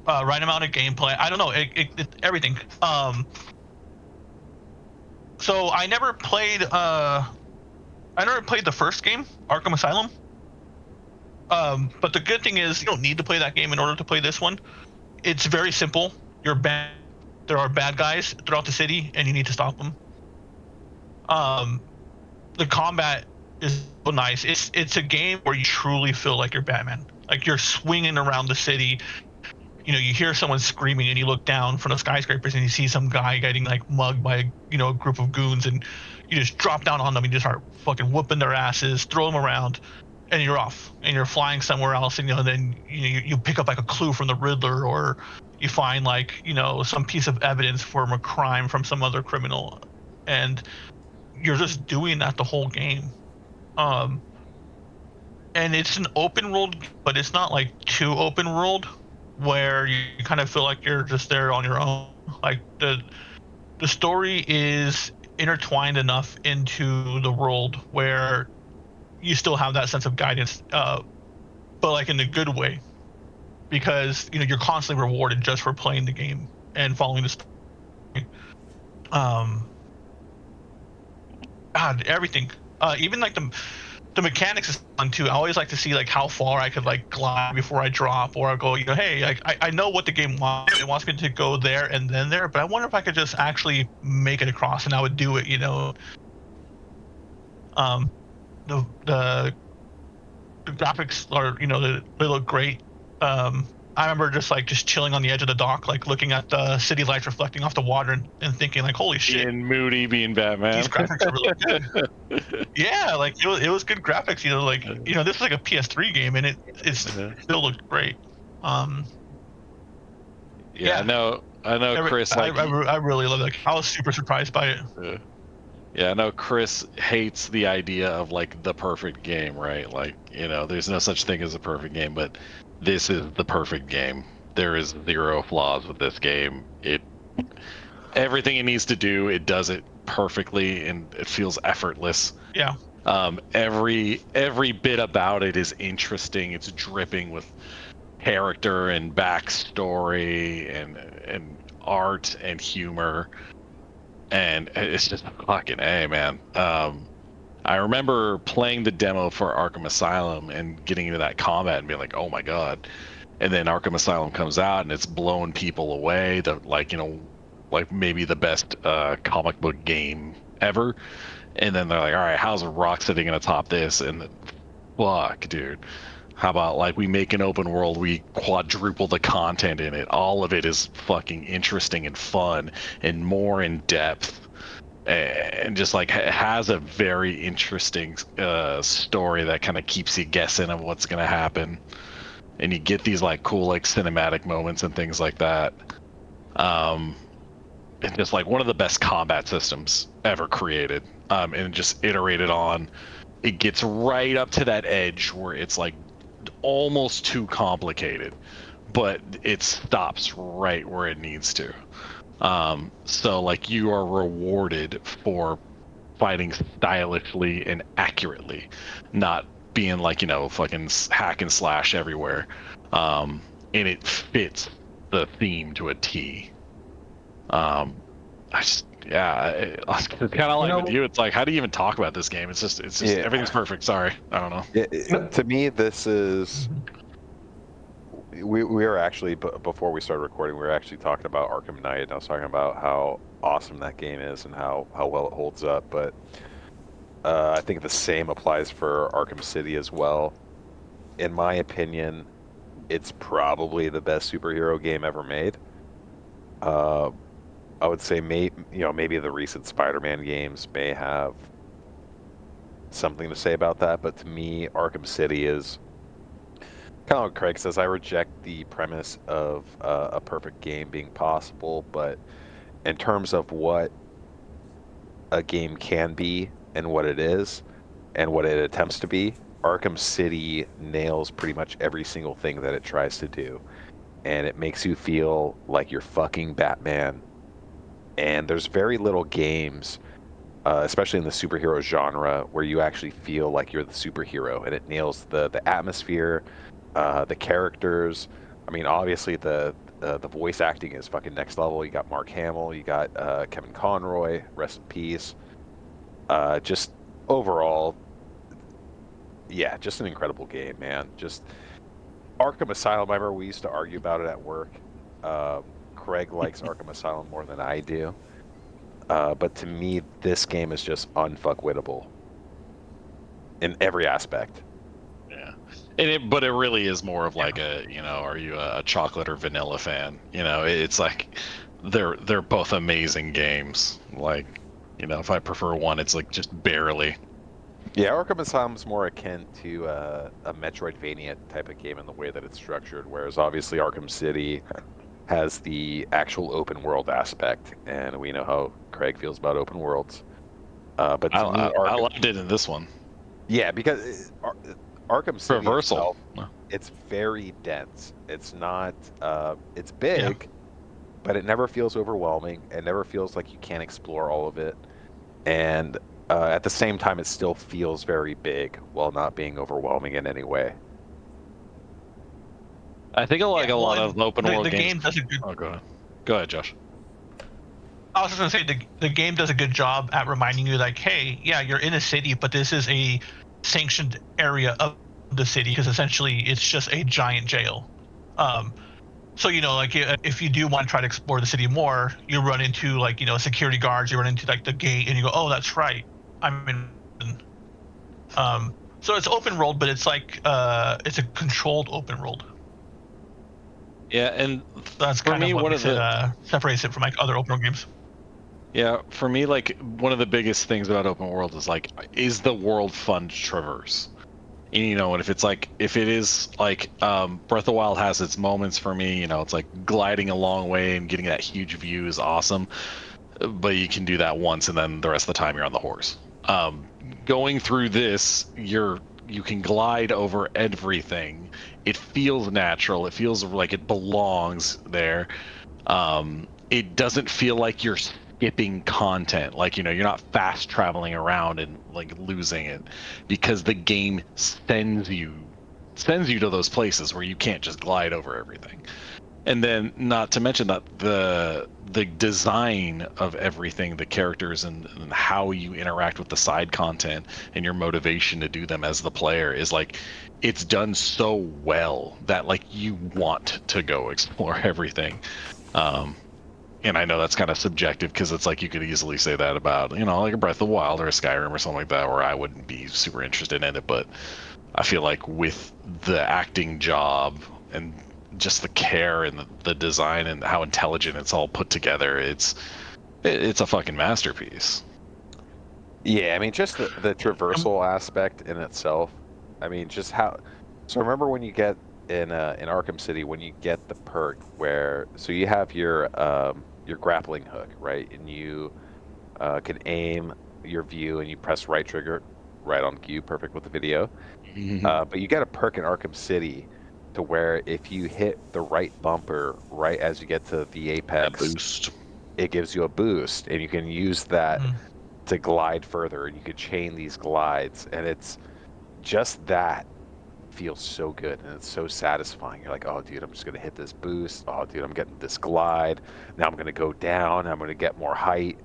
right amount of gameplay. I don't know, everything. So I never played the first game, Arkham Asylum. But the good thing is you don't need to play that game in order to play this one. It's very simple. There are bad guys throughout the city, and you need to stop them. The combat is so nice. It's a game where you truly feel like you're Batman. Like you're swinging around the city. You know, you hear someone screaming, and you look down from the skyscrapers, and you see some guy getting like mugged by a group of goons, and you just drop down on them and just start fucking whooping their asses, throw them around, and you're off, and you're flying somewhere else, and then you pick up like a clue from the Riddler, or you find like some piece of evidence from a crime from some other criminal, and you're just doing that the whole game. And it's an open world, but it's not like too open world where you kind of feel like you're just there on your own. Like the story is intertwined enough into the world where you still have that sense of guidance, but like in a good way, because you're constantly rewarded just for playing the game and following the story. God, everything, even like the mechanics is fun too. I always like to see like how far I could like glide before I drop, or I go, hey, like I know what the game wants. It wants me to go there and then there, but I wonder if I could just actually make it across, and I would do it. The graphics are, they look great. I remember just chilling on the edge of the dock, like looking at the city lights reflecting off the water and thinking like, holy shit. Being moody, being Batman. These graphics are really good. Yeah, like it was good graphics, this is like a PS3 game, and it still looked great. Yeah, I know Chris. I really love it. I was super surprised by it. Yeah, I know Chris hates the idea of like the perfect game, right? Like, there's no such thing as a perfect game, but this is the perfect game. There is 0 flaws with this game. Everything it needs to do, it does it perfectly, and it feels effortless. Yeah. Every bit about it is interesting. It's dripping with character and backstory and art and humor. And it's just fucking A, man. I remember playing the demo for Arkham Asylum and getting into that combat and being like, oh my god. And then Arkham Asylum comes out and it's blowing people away. Like maybe the best comic book game ever. And then they're like, all right, how's Rocksteady gonna top this? And fuck, dude. How about like we make an open world, we quadruple the content in it. All of it is fucking interesting and fun and more in depth, and just like has a very interesting story that kind of keeps you guessing of what's gonna happen, and you get these like cool like cinematic moments and things like that. And just like one of the best combat systems ever created, and just iterated on. It gets right up to that edge where it's like almost too complicated, but it stops right where it needs to. So like you are rewarded for fighting stylishly and accurately, not being like, you know, fucking hack and slash everywhere. And it fits the theme to a T. I just, yeah, it's kind of like with you. It's like, how do you even talk about this game? It's just everything's perfect. Sorry, I don't know. To me, this is. We were actually before we started recording, we were actually talking about Arkham Knight, and I was talking about how awesome that game is and how well it holds up. But I think the same applies for Arkham City as well. In my opinion, it's probably the best superhero game ever made. I would say maybe the recent Spider-Man games may have something to say about that, but to me, Arkham City is kind of what Craig says. I reject the premise of a perfect game being possible, but in terms of what a game can be and what it is and what it attempts to be, Arkham City nails pretty much every single thing that it tries to do. And it makes you feel like you're fucking Batman. And there's very little games, especially in the superhero genre, where you actually feel like you're the superhero. And it nails the atmosphere, the characters. I mean, obviously the voice acting is fucking next level. You got Mark Hamill, you got Kevin Conroy, rest in peace. Just overall, yeah, just an incredible game, man. Just Arkham Asylum. I remember we used to argue about it at work. Craig likes Arkham Asylum more than I do. But to me, this game is just unfuckwittable in every aspect. Yeah, but it really is more of like a, you know, are you a chocolate or vanilla fan? You know, it's like they're both amazing games. Like, you know, if I prefer one, it's like just barely. Yeah, Arkham Asylum is more akin to a Metroidvania type of game in the way that it's structured, whereas obviously Arkham City has the actual open world aspect, and we know how Craig feels about open worlds. But to me, I loved it in this one. Yeah, because Arkham City Reversal. itself, it's very dense. It's not. It's big, but it never feels overwhelming. It never feels like you can't explore all of it, and at the same time, it still feels very big while not being overwhelming in any way. I think a lot of open world games. Game does a good. Oh, go ahead, Josh. I was just gonna say the game does a good job at reminding you, like, hey, yeah, you're in a city, but this is a sanctioned area of the city because essentially it's just a giant jail. So, you know, like if you do want to try to explore the city more, you run into, like, you know, security guards, you run into like the gate, and you go, oh, that's right, I'm in. So it's open world, but it's like it's a controlled open world. Yeah, and that's kind of what separates it from like other open world games. Yeah, for me, like, one of the biggest things about open world is like, is the world fun to traverse? And, you know, and if it is like, Breath of the Wild has its moments for me, you know, it's like gliding a long way and getting that huge view is awesome, but you can do that once and then the rest of the time you're on the horse. Going through this, you can glide over everything. It feels natural. It feels like it belongs there. It doesn't feel like you're skipping content, like, you know, you're not fast traveling around and like losing it, because the game sends you to those places where you can't just glide over everything. And then, not to mention that the design of everything, the characters and how you interact with the side content and your motivation to do them as the player is like, it's done so well that like you want to go explore everything. And I know that's kind of subjective because it's like you could easily say that about, you know, like a Breath of the Wild or a Skyrim or something like that, where I wouldn't be super interested in it. But I feel like with the acting job and just the care and the design and how intelligent it's all put together, it's a fucking masterpiece. Yeah, I mean, just the traversal aspect in itself. I mean, just how. So remember when you get in Arkham City, when you get the perk where, so you have your grappling hook, right, and you can aim your view and you press right trigger, right on cue, perfect with the video. But you get a perk in Arkham City to where if you hit the right bumper right as you get to the apex, boost. it gives you a boost, and you can use that to glide further, and you could chain these glides, and it's just that feels so good, and it's so satisfying. You're like, oh dude, I'm just gonna hit this boost. Oh dude, I'm getting this glide. Now I'm gonna go down. I'm gonna get more height.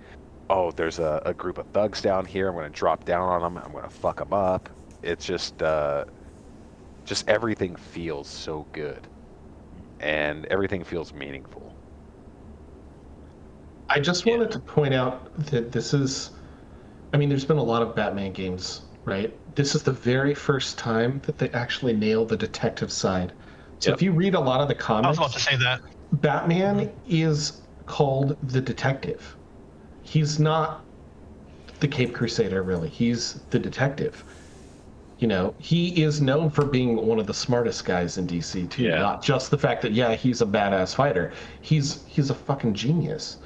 Oh, there's a group of thugs down here. I'm gonna drop down on them. I'm gonna fuck them up. It's just everything feels so good, and everything feels meaningful. I just wanted to point out that this is, I mean, there's been a lot of Batman games, right? This is the very first time that they actually nail the detective side. So if you read a lot of the comics, I was about to say that. Batman is called the detective. He's not the Cape Crusader, really. He's the detective. You know, he is known for being one of the smartest guys in DC too. Not just the fact that he's a badass fighter. He's a fucking genius.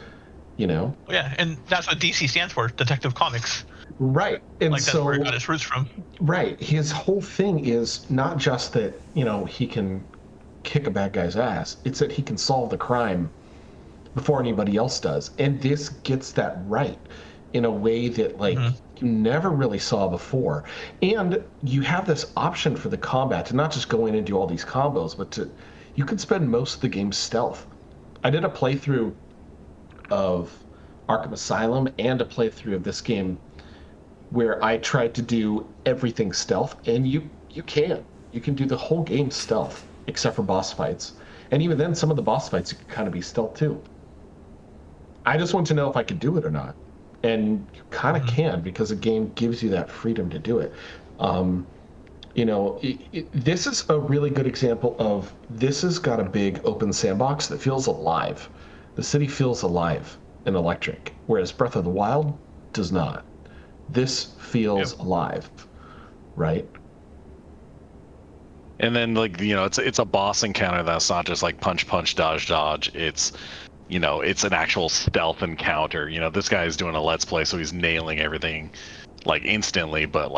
You know. Yeah, and that's what DC stands for, Detective Comics. Right, and like that's where it got its roots from. Right, his whole thing is not just that he can kick a bad guy's ass. It's that he can solve the crime before anybody else does, and this gets that right in a way that you never really saw before. And you have this option for the combat to not just go in and do all these combos, but you can spend most of the game stealth. I did a playthrough of Arkham Asylum and a playthrough of this game where I tried to do everything stealth, and you can do the whole game stealth except for boss fights, and even then some of the boss fights you can kind of be stealth too. I just want to know if I could do it or not, and you kind of can, because the game gives you that freedom to do it. This is a really good example of, this has got a big open sandbox that feels alive. The city feels alive and electric, whereas Breath of the Wild does not. This feels alive, right? And then it's a boss encounter that's not just like punch, dodge. It's it's an actual stealth encounter. This guy is doing a let's play, so he's nailing everything like instantly, but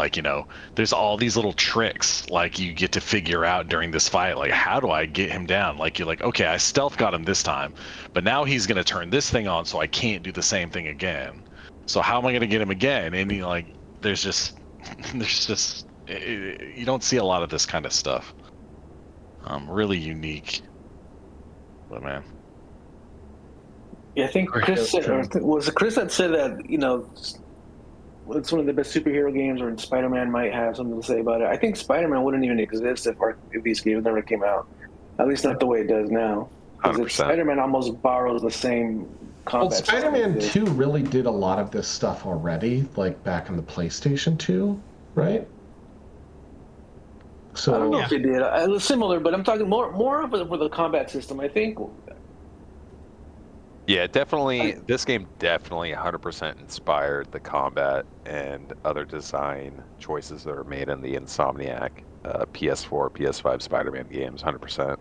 there's all these little tricks you get to figure out during this fight. Like, how do I get him down? You're like, okay, I stealth got him this time, but now he's gonna turn this thing on, so I can't do the same thing again. So how am I gonna get him again? And there's just you don't see a lot of this kind of stuff. Really unique. But man. Yeah, I think Chris was it Chris that said that it's one of the best superhero games, or Spider-Man might have something to say about it. I think Spider-Man wouldn't even exist if these games never came out. At least not the way it does now. 100%. Spider-Man almost borrows the same combat. Well, Spider-Man 2 really did a lot of this stuff already, like back in the PlayStation 2, right? So I don't know if it did. It was similar, but I'm talking more of it for the combat system. I think. Yeah, definitely. This game definitely 100% inspired the combat and other design choices that are made in the Insomniac PS4, PS5 Spider-Man games. 100%.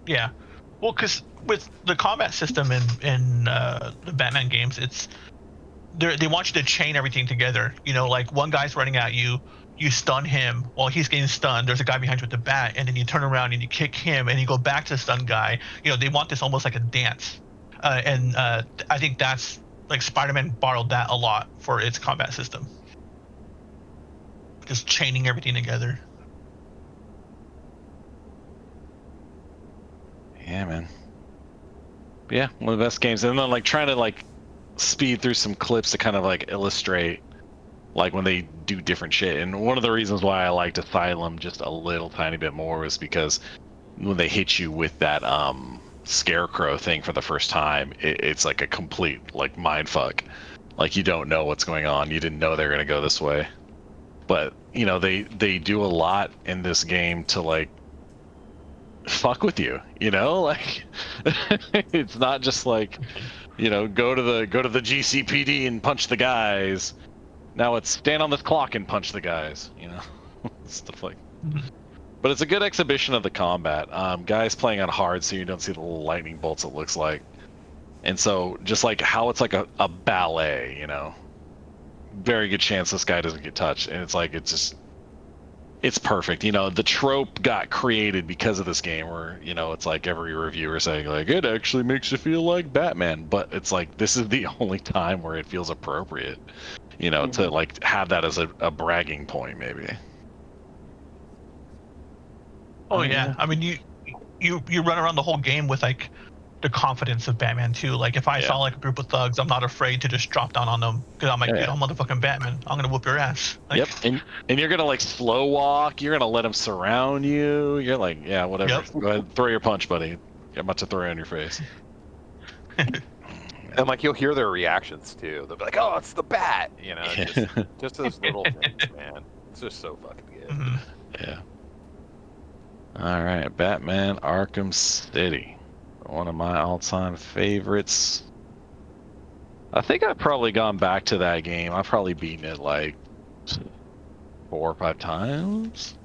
Yeah, well, because with the combat system in the Batman games, they want you to chain everything together. Like one guy's running at you, you stun him while he's getting stunned. There's a guy behind you with the bat, and then you turn around and you kick him, and you go back to the stunned guy. They want this almost like a dance. And I think that's Spider-Man borrowed that a lot for its combat system, just chaining everything together. Yeah, man. But yeah, one of the best games. And then trying to speed through some clips to kind of illustrate when they do different shit. And one of the reasons why I liked Asylum just a little tiny bit more was because when they hit you with that scarecrow thing for the first time, it's a complete mind fuck. You don't know what's going on. You didn't know they were gonna go this way. But they do a lot in this game to fuck with you. It's not just go to the GCPD and punch the guys. Now it's stand on this clock and punch the guys. Stuff like. But it's a good exhibition of the combat. Guys playing on hard, so you don't see the little lightning bolts, it looks like. And so, just how it's a ballet, very good chance this guy doesn't get touched. And it's it's perfect. You know, the trope got created because of this game where, you know, it's like every reviewer saying like, it actually makes you feel like Batman, but it's like, this is the only time where it feels appropriate, you know, to like have that as a bragging point maybe. Oh yeah, I mean you run around the whole game with like the confidence of Batman too. Like if I saw like a group of thugs, I'm not afraid to just drop down on them because I'm like, dude, I'm motherfucking Batman. I'm gonna whoop your ass. Like, Yep, and you're gonna like slow walk. You're gonna let them surround you. You're like, yeah, whatever. Yep. Go ahead, throw your punch, buddy. I'm about to throw it in your face. And like you'll hear their reactions too. They'll be like, "Oh, it's the bat," you know. Just those little things, man. It's just so fucking good. Yeah. All right, Batman: Arkham City, one of my all-time favorites. I think I've probably gone back to that game. I've probably beaten it like 4 or 5 times.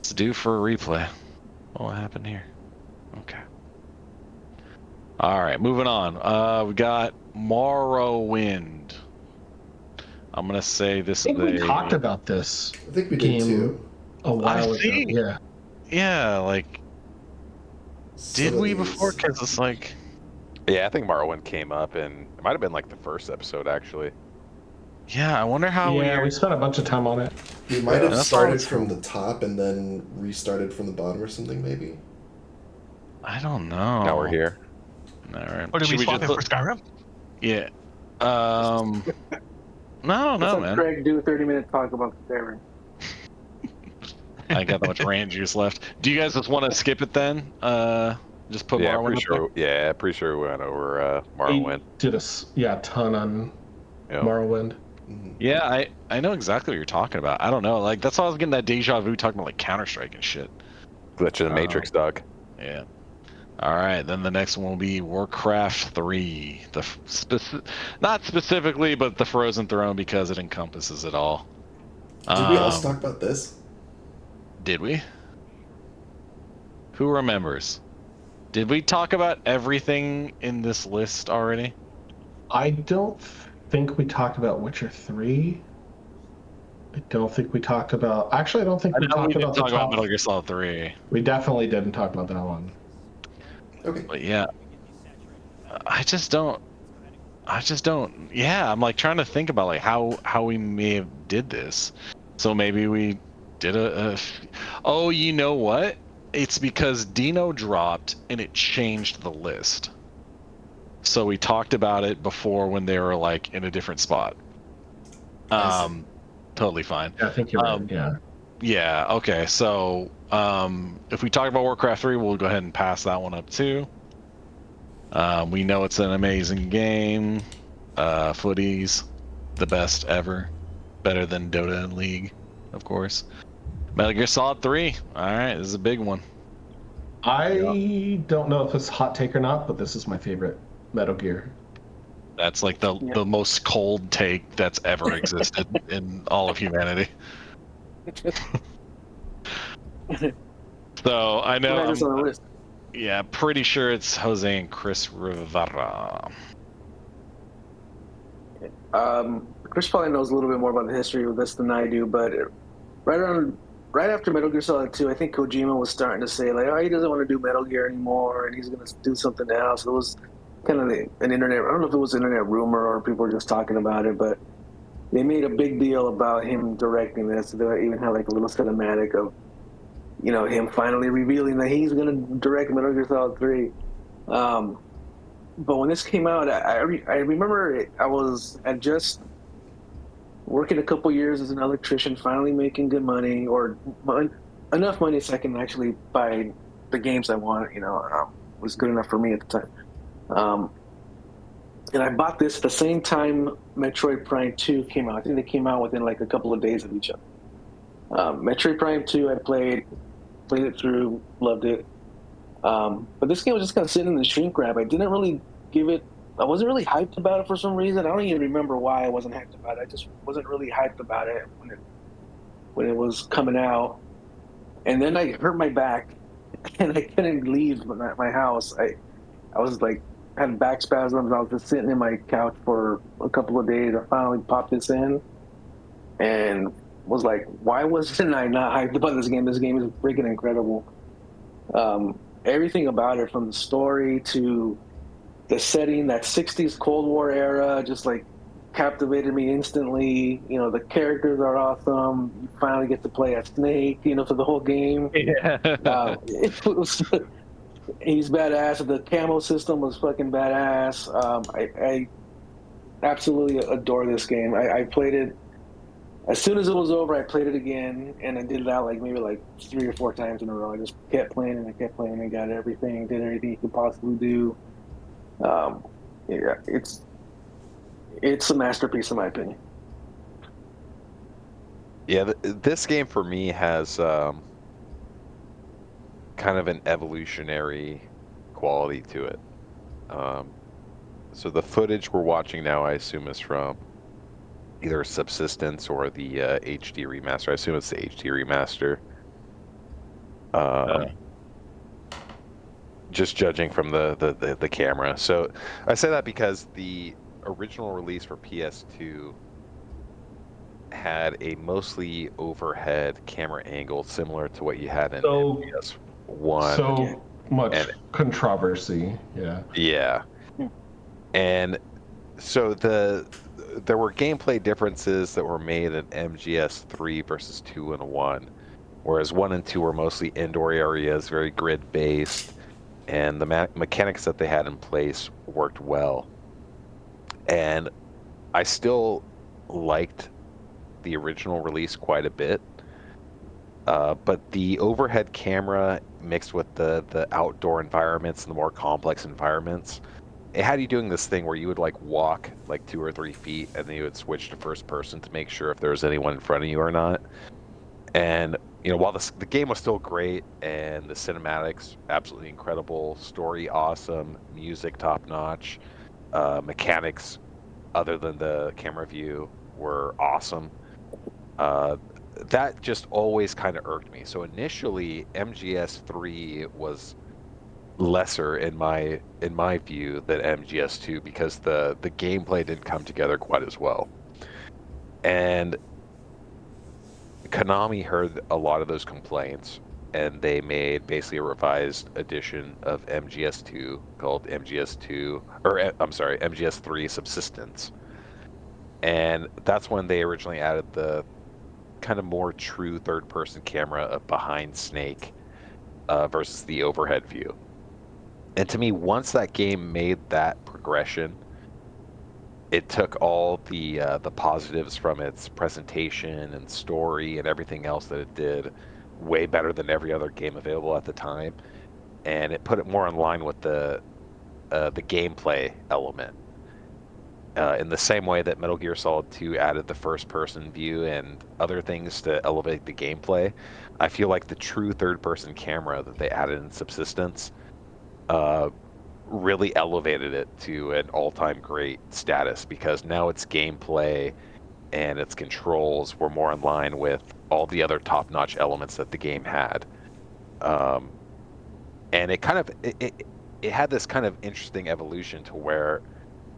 It's due for a replay. What happened here? Okay. All right, moving on. We got Morrowind. I'm gonna say this I think we talked about this. I think we did too. A while ago. Yeah. Yeah, like, did we before? Because it's like, yeah, I think Morrowind came up, and it might have been like the first episode actually. Yeah, I wonder how we spent a bunch of time on it. We might have started from the top and then restarted from the bottom or something, maybe. I don't know. Now we're here. All right. Or did we swap it for Skyrim? Yeah. No, I don't know, man. Greg, do a 30-minute talk about Skyrim. I ain't got that much rant juice left. Do you guys just want to skip it then? Just put Morrowind up there? Pretty sure we went over Morrowind. We did a ton on Morrowind. Yeah, I know exactly what you're talking about. I don't know. Like, that's why I was getting that deja vu talking about like Counter-Strike and shit. Glitch in the Matrix, dog. Yeah. All right, then the next one will be Warcraft 3. Not specifically, but the Frozen Throne because it encompasses it all. Did we also talk about this? Did we? Who remembers? Did we talk about everything in this list already? I don't think we talked about Witcher 3. I don't think we talked about... Actually, I don't think we talked about the top... about Metal Gear Solid 3. We definitely didn't talk about that one. Okay. But yeah, I just don't. Yeah, I'm like trying to think about like how we may have did this. So maybe we did oh, you know what? It's because Dino dropped and it changed the list. So we talked about it before when they were like in a different spot. Totally fine. Yeah, I think you're right. Yeah. Yeah, okay. So, if we talk about Warcraft 3, we'll go ahead and pass that one up too. We know it's an amazing game. Footies, the best ever. Better than Dota and League, of course. Metal Gear Solid 3. All right, this is a big one. I don't know if it's a hot take or not, but this is my favorite Metal Gear. That's like the most cold take that's ever existed in all of humanity. So I know. Yeah, pretty sure it's Jose and Chris Rivera. Chris probably knows a little bit more about the history of this than I do, but right after Metal Gear Solid 2, I think Kojima was starting to say like, oh, he doesn't want to do Metal Gear anymore, and he's going to do something else. It was kind of an internet. I don't know if it was an internet rumor or people were just talking about it, but they made a big deal about him directing this. They even had like a little cinematic of, you know, him finally revealing that he's going to direct Metal Gear Solid 3. But when this came out, I remember I just working a couple years as an electrician, finally making good money or enough money so I can actually buy the games I want. You know, was good enough for me at the time. And I bought this the same time Metroid Prime 2 came out. I think they came out within like a couple of days of each other. Metroid Prime 2, I played it through, loved it. But this game was just kind of sitting in the shrink wrap. I didn't really I wasn't really hyped about it for some reason. I don't even remember why I wasn't hyped about it. I just wasn't really hyped about it when it was coming out. And then I hurt my back and I couldn't leave my house. I was like, had back spasms. I was just sitting in my couch for a couple of days. I finally popped this in, and was like, why wasn't I not hyped about this game? This game is freaking incredible. Everything about it, from the story to the setting, that 60s Cold War era, just like captivated me instantly. You know, the characters are awesome. You finally get to play as Snake, you know, for the whole game. Yeah. It was, he's badass. The camo system was fucking badass. I absolutely adore this game. I played it as soon as it was over. I played it again, and I did that like maybe like 3 or 4 times in a row. I just kept playing and I kept playing and got everything, did everything you could possibly do. Yeah, it's a masterpiece in my opinion. Yeah, this game for me has kind of an evolutionary quality to it. So the footage we're watching now, I assume, is from either Subsistence or the HD remaster. I assume it's the HD remaster. Just judging from the camera. So I say that because the original release for PS2 had a mostly overhead camera angle similar to what you had in PS1. So much controversy. Yeah. And so there were gameplay differences that were made in MGS3 versus 2 and 1, whereas 1 and 2 were mostly indoor areas, very grid based, and the mechanics that they had in place worked well. And I still liked the original release quite a bit, but the overhead camera mixed with the outdoor environments and the more complex environments, it had you doing this thing where you would like walk like 2 or 3 feet and then you would switch to first person to make sure if there was anyone in front of you or not. And you know, while the game was still great and the cinematics absolutely incredible, story awesome, music top notch, mechanics other than the camera view were awesome, that just always kind of irked me. So initially MGS3 was lesser in my view than MGS2 because the gameplay didn't come together quite as well. And Konami heard a lot of those complaints, and they made basically a revised edition of MGS2 called MGS3 Subsistence. And that's when they originally added the kind of more true third-person camera behind Snake versus the overhead view. And to me, once that game made that progression, it took all the positives from its presentation and story and everything else that it did way better than every other game available at the time, and it put it more in line with the gameplay element. In the same way that Metal Gear Solid 2 added the first-person view and other things to elevate the gameplay, I feel like the true third-person camera that they added in Subsistence really elevated it to an all-time great status, because now its gameplay and its controls were more in line with all the other top-notch elements that the game had. And it kind of it had this kind of interesting evolution to where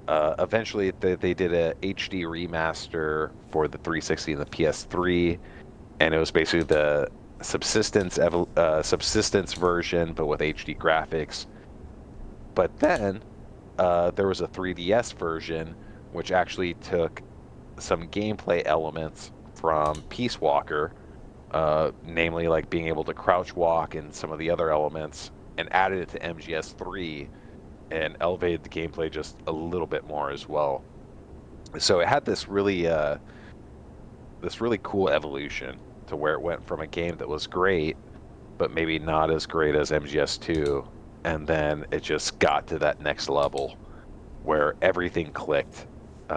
eventually they did a HD remaster for the 360 and the PS3, and it was basically the subsistence version but with HD graphics. But then there was a 3DS version which actually took some gameplay elements from Peace Walker, namely like being able to crouch walk and some of the other elements, and added it to MGS3 and elevated the gameplay just a little bit more as well. So it had this really cool evolution to where it went from a game that was great, but maybe not as great as MGS2, and then it just got to that next level where everything clicked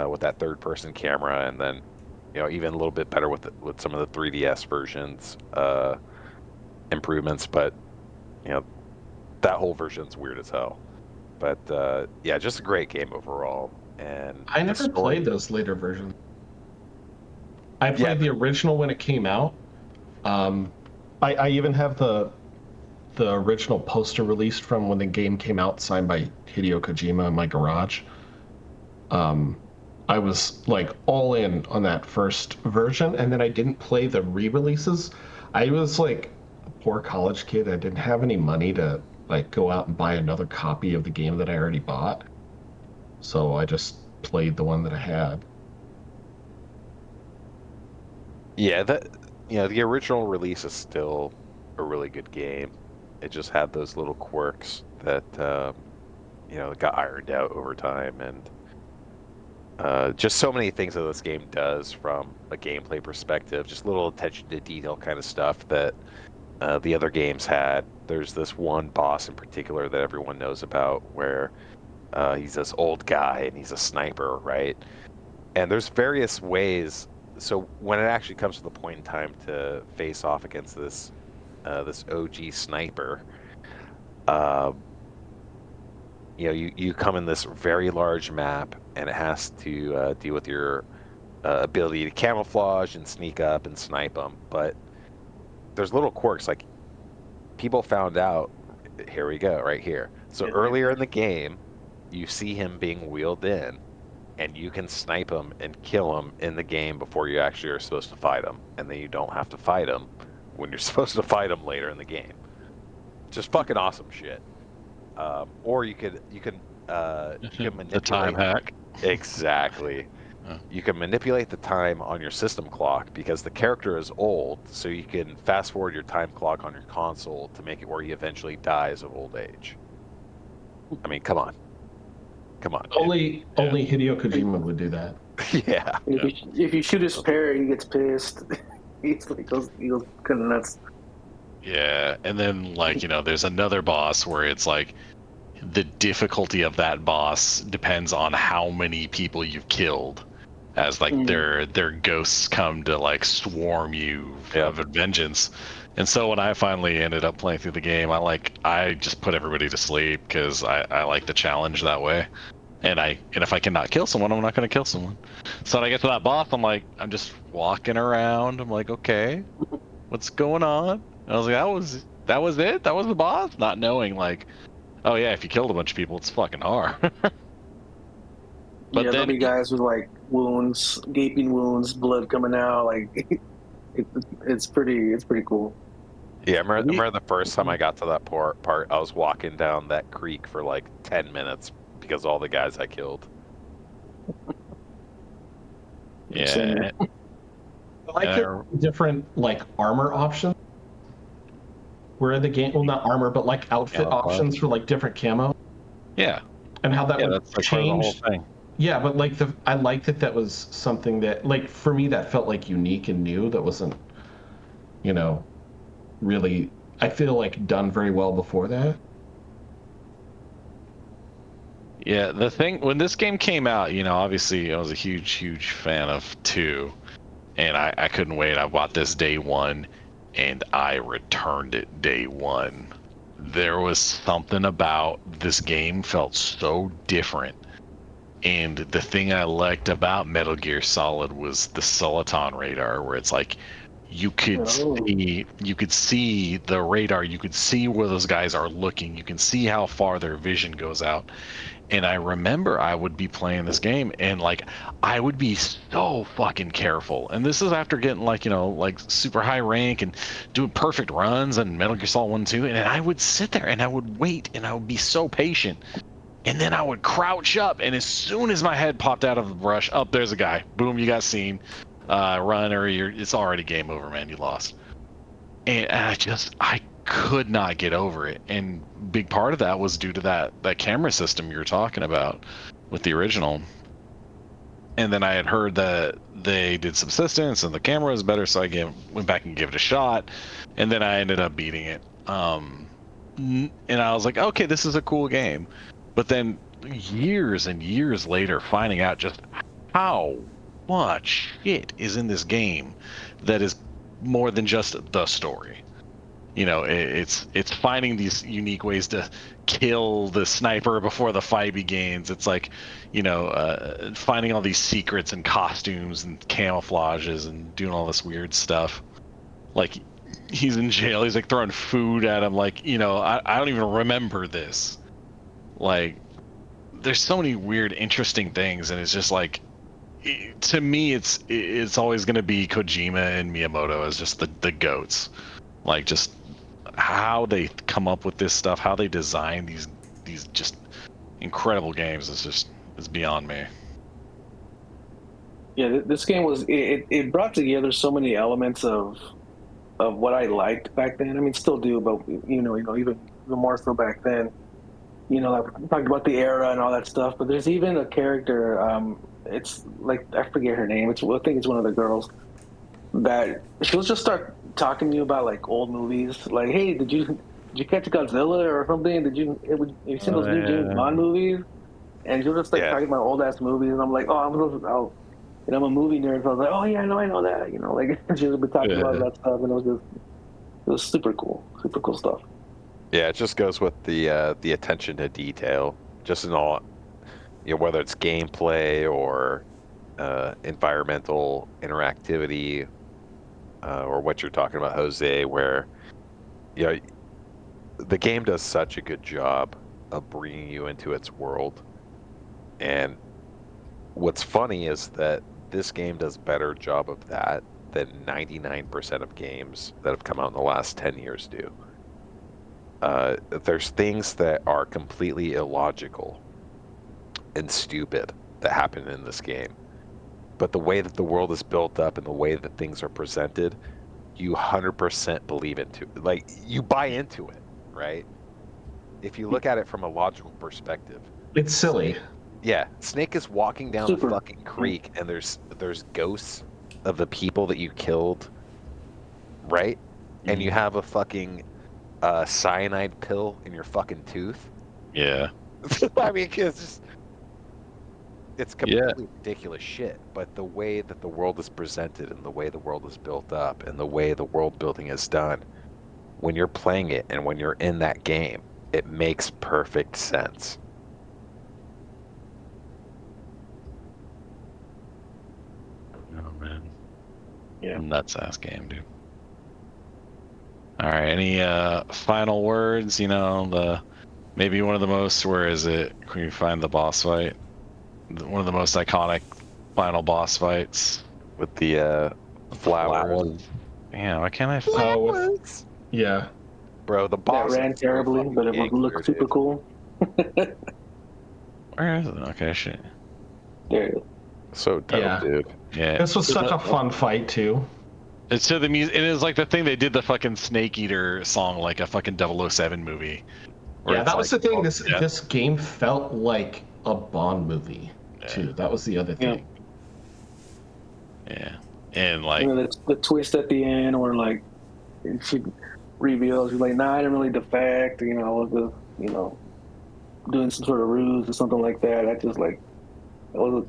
with that third-person camera, and then even a little bit better with some of the 3DS versions improvements. But that whole version's weird as hell. But yeah, just a great game overall. And I never played those later versions. I played the original when it came out. I even have the original poster released from when the game came out, signed by Hideo Kojima, in my garage. I was like all in on that first version, and then I didn't play the re-releases. I was like a poor college kid. I didn't have any money to like go out and buy another copy of the game that I already bought. So I just played the one that I had. Yeah, the original release is still a really good game. It just had those little quirks that got ironed out over time, and just so many things that this game does from a gameplay perspective, just little attention to detail kind of stuff that the other games had. There's this one boss in particular that everyone knows about where he's this old guy and he's a sniper, right? And there's various ways. So when it actually comes to the point in time to face off against this OG sniper, you come in this very large map, and it has to deal with your ability to camouflage and sneak up and snipe them. But there's little quirks, like people found out. Here we go, right here. So earlier in the game, you see him being wheeled in, and you can snipe him and kill him in the game before you actually are supposed to fight him, and then you don't have to fight him when you're supposed to fight him later in the game. Just fucking awesome shit. Or you can manipulate the time hack. Exactly. You can manipulate the time on your system clock because the character is old, so you can fast forward your time clock on your console to make it where he eventually dies of old age. I mean, come on. Only Hideo Kojima would do that. Yeah. If you shoot his parrot, he gets pissed. He's like goes kind of nuts. Yeah, and then there's another boss where it's like the difficulty of that boss depends on how many people you've killed, as their ghosts come to swarm you of vengeance. And so when I finally ended up playing through the game, I just put everybody to sleep because I like the challenge that way. And if I cannot kill someone, I'm not going to kill someone. So when I get to that boss, I'm just walking around. I'm like, okay, what's going on? And I was like, that was it? That was the boss? Not knowing oh yeah, if you killed a bunch of people, it's fucking hard. But there'll be guys with wounds, gaping wounds, blood coming out. It's pretty cool. Yeah, I remember the first time I got to that part, I was walking down that creek for 10 minutes because of all the guys I killed. Yeah. I like the different armor options. Where in the game, well, not armor, but outfit options for different camo. Yeah. And how that would that's change. Part of the whole thing. Yeah, but I liked that was something that for me that felt unique and new. That wasn't, really, I feel done very well before that. Yeah, the thing when this game came out, obviously I was a huge fan of 2, and I couldn't wait. I bought this day 1, and I returned it day 1. There was something about this game felt so different. And the thing I liked about Metal Gear Solid was the Soliton radar, where it's you could see the radar, you could see where those guys are looking, you can see how far their vision goes out. And I remember I would be playing this game and I would be so fucking careful. And this is after getting super high rank and doing perfect runs and Metal Gear Solid 1 2. And I would sit there and I would wait and I would be so patient. And then I would crouch up, and as soon as my head popped out of the brush, there's a guy. Boom, you got seen. Run, or it's already game over, man. You lost. And I could not get over it. And big part of that was due to that camera system you were talking about with the original. And then I had heard that they did subsistence and the camera was better, so I went back and gave it a shot. And then I ended up beating it. And I was like, okay, this is a cool game. But then years and years later, finding out just how much shit is in this game that is more than just the story. It's finding these unique ways to kill the sniper before the fight begins. It's finding all these secrets and costumes and camouflages and doing all this weird stuff. He's in jail. He's throwing food at him. I don't even remember this. There's so many weird, interesting things, and it's just to me, it's always going to be Kojima and Miyamoto as just the goats. Like, just how they come up with this stuff, how they design these just incredible games is beyond me. Yeah, this game was it brought together so many elements of what I liked back then. I mean, still do, but even more so back then. Like we talked about the era and all that stuff. But there's even a character. It's like I forget her name. I think it's one of the girls that she'll just start talking to you about like old movies. Like, hey, did you catch Godzilla or something? Have you seen those new James Bond movies? And she'll just start talking about old ass movies, and I'm like, oh, I'm a movie nerd. So I was like, oh yeah, I know that. Like she's been talking about that stuff, and it was super cool stuff. Yeah, it just goes with the attention to detail, just in all, whether it's gameplay or environmental interactivity, or what you're talking about, Jose, where the game does such a good job of bringing you into its world. And what's funny is that this game does a better job of that than 99% of games that have come out in the last 10 years do. There's things that are completely illogical and stupid that happen in this game. But the way that the world is built up and the way that things are presented, you 100% believe into it. Like, you buy into it, right? If you look at it from a logical perspective. It's silly. Snake is walking down a fucking creek and there's ghosts of the people that you killed, right? Mm-hmm. And you have a fucking cyanide pill in your fucking tooth. Yeah. I mean, it's completely ridiculous shit. But the way that the world is presented and the way the world is built up and the way the world building is done, when you're playing it and when you're in that game, it makes perfect sense. Oh man. Yeah. Nuts ass game, dude. All right. Any final words? Maybe one of the most. Where is it? Can you find the boss fight? One of the most iconic final boss fights with the flowers. Yeah. Why can't I flowers? Yeah. Bro, the boss that ran terribly, but it looked super cool. Where is it? Okay, shit. There it is. So dope, dude. Yeah. This was such a fun fight too. It's to the music. It is like the thing they did the fucking Snake Eater song like a fucking 007 movie. Yeah, that was the thing. This game felt like a Bond movie too. That was the other thing. Yeah, and like the twist at the end, where like she reveals, she's like, "Nah, I didn't really defect. I was just, doing some sort of ruse or something like that." That was a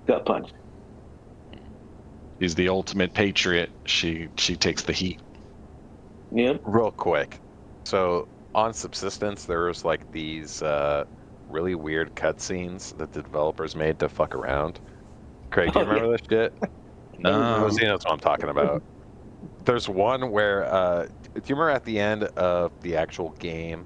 gut punch. She's the ultimate patriot. She takes the heat. Yep. Real quick. So on Subsistence, there was like these really weird cutscenes that the developers made to fuck around. Craig, do you remember this shit? No. Jose knows what I'm talking about. There's one where, do you remember at the end of the actual game,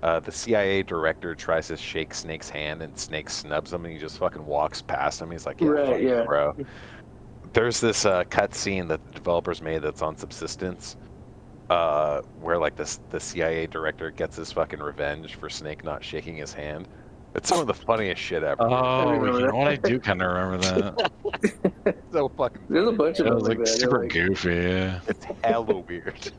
the CIA director tries to shake Snake's hand and Snake snubs him and he just fucking walks past him. He's like, yeah, bro. There's this cutscene that the developers made that's on Subsistence, where like the CIA director gets his fucking revenge for Snake not shaking his hand. It's some of the funniest shit ever. Oh, you know what? I do kind of remember that. So fucking. There's a bunch of them like that. Super goofy. Yeah. It's hella weird.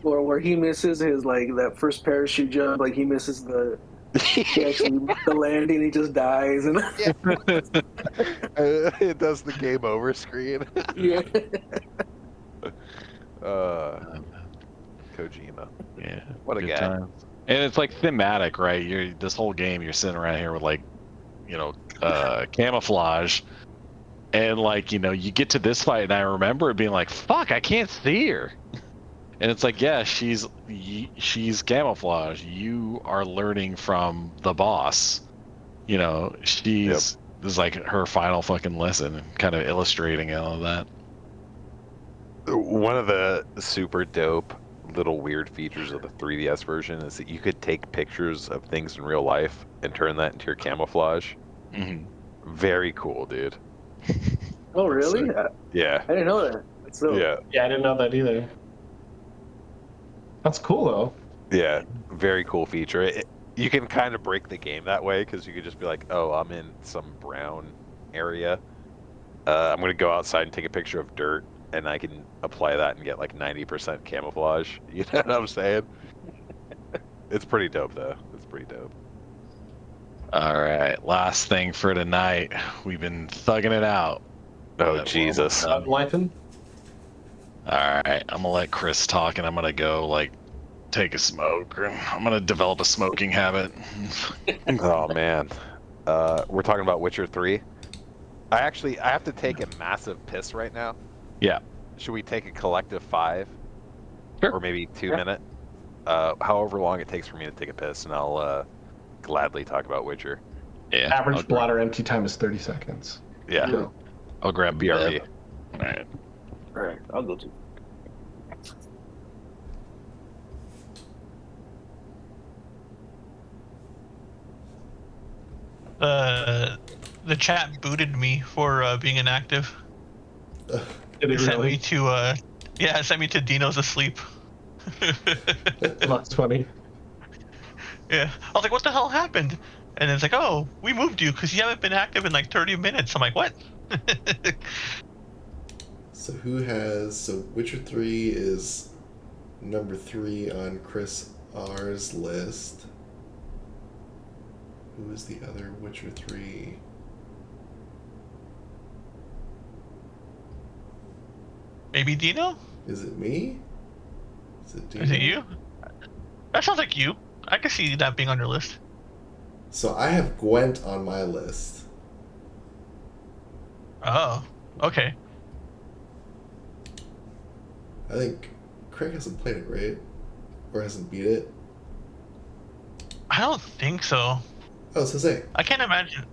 Or where he misses his that first parachute jump, like he misses the landing, he just dies, and it does the game over screen. Yeah. Kojima. Yeah. What a guy. Times. And it's like thematic, right? This whole game, you're sitting around here with camouflage, and you get to this fight, and I remember it being like, "Fuck, I can't see her." And it's like, yeah, she's camouflage. You are learning from the boss. This is like her final fucking lesson, kind of illustrating all of that. One of the super dope little weird features of the 3DS version is that you could take pictures of things in real life and turn that into your camouflage. Mm-hmm. Very cool, dude. Oh, really? Sick. Yeah. I didn't know that. That's dope. Yeah. Yeah, I didn't know that either. That's cool though. Yeah. Very cool feature. You can kind of break the game that way because you could just be like, oh, I'm in some brown area. I'm going to go outside and take a picture of dirt, and I can apply that and get like 90% camouflage. You know what I'm saying? It's pretty dope, though. It's pretty dope. All right, last thing for tonight. We've been thugging it out. Oh, Jesus. Lifing? All right, I'm gonna let Chris talk, and I'm gonna go like take a smoke, or I'm gonna develop a smoking habit. Oh, man. We're talking about Witcher 3. I have to take a massive piss right now. Yeah. Should we take a collective 5? Sure. Or maybe 2 minute? However long it takes for me to take a piss, and I'll gladly talk about Witcher. Yeah. Average bladder empty time is 30 seconds. Yeah. Yeah. I'll grab BRB. All right. All right, I'll go too. The chat booted me for being inactive. Did it Sent really? me to it sent me to Dino's asleep. That's funny. Yeah, I was like, what the hell happened? And it's like, oh, we moved you because you haven't been active in like 30 minutes. I'm like, what? So Witcher 3 is number 3 on Chris R's list. Who is the other Witcher 3? Maybe Dino? Is it me? Is it Dino? Is it you? That sounds like you. I can see that being on your list. So I have Gwent on my list. Oh, okay. I think Craig hasn't played it, right? Or hasn't beat it? I don't think so. Oh, it's Jose. I can't imagine.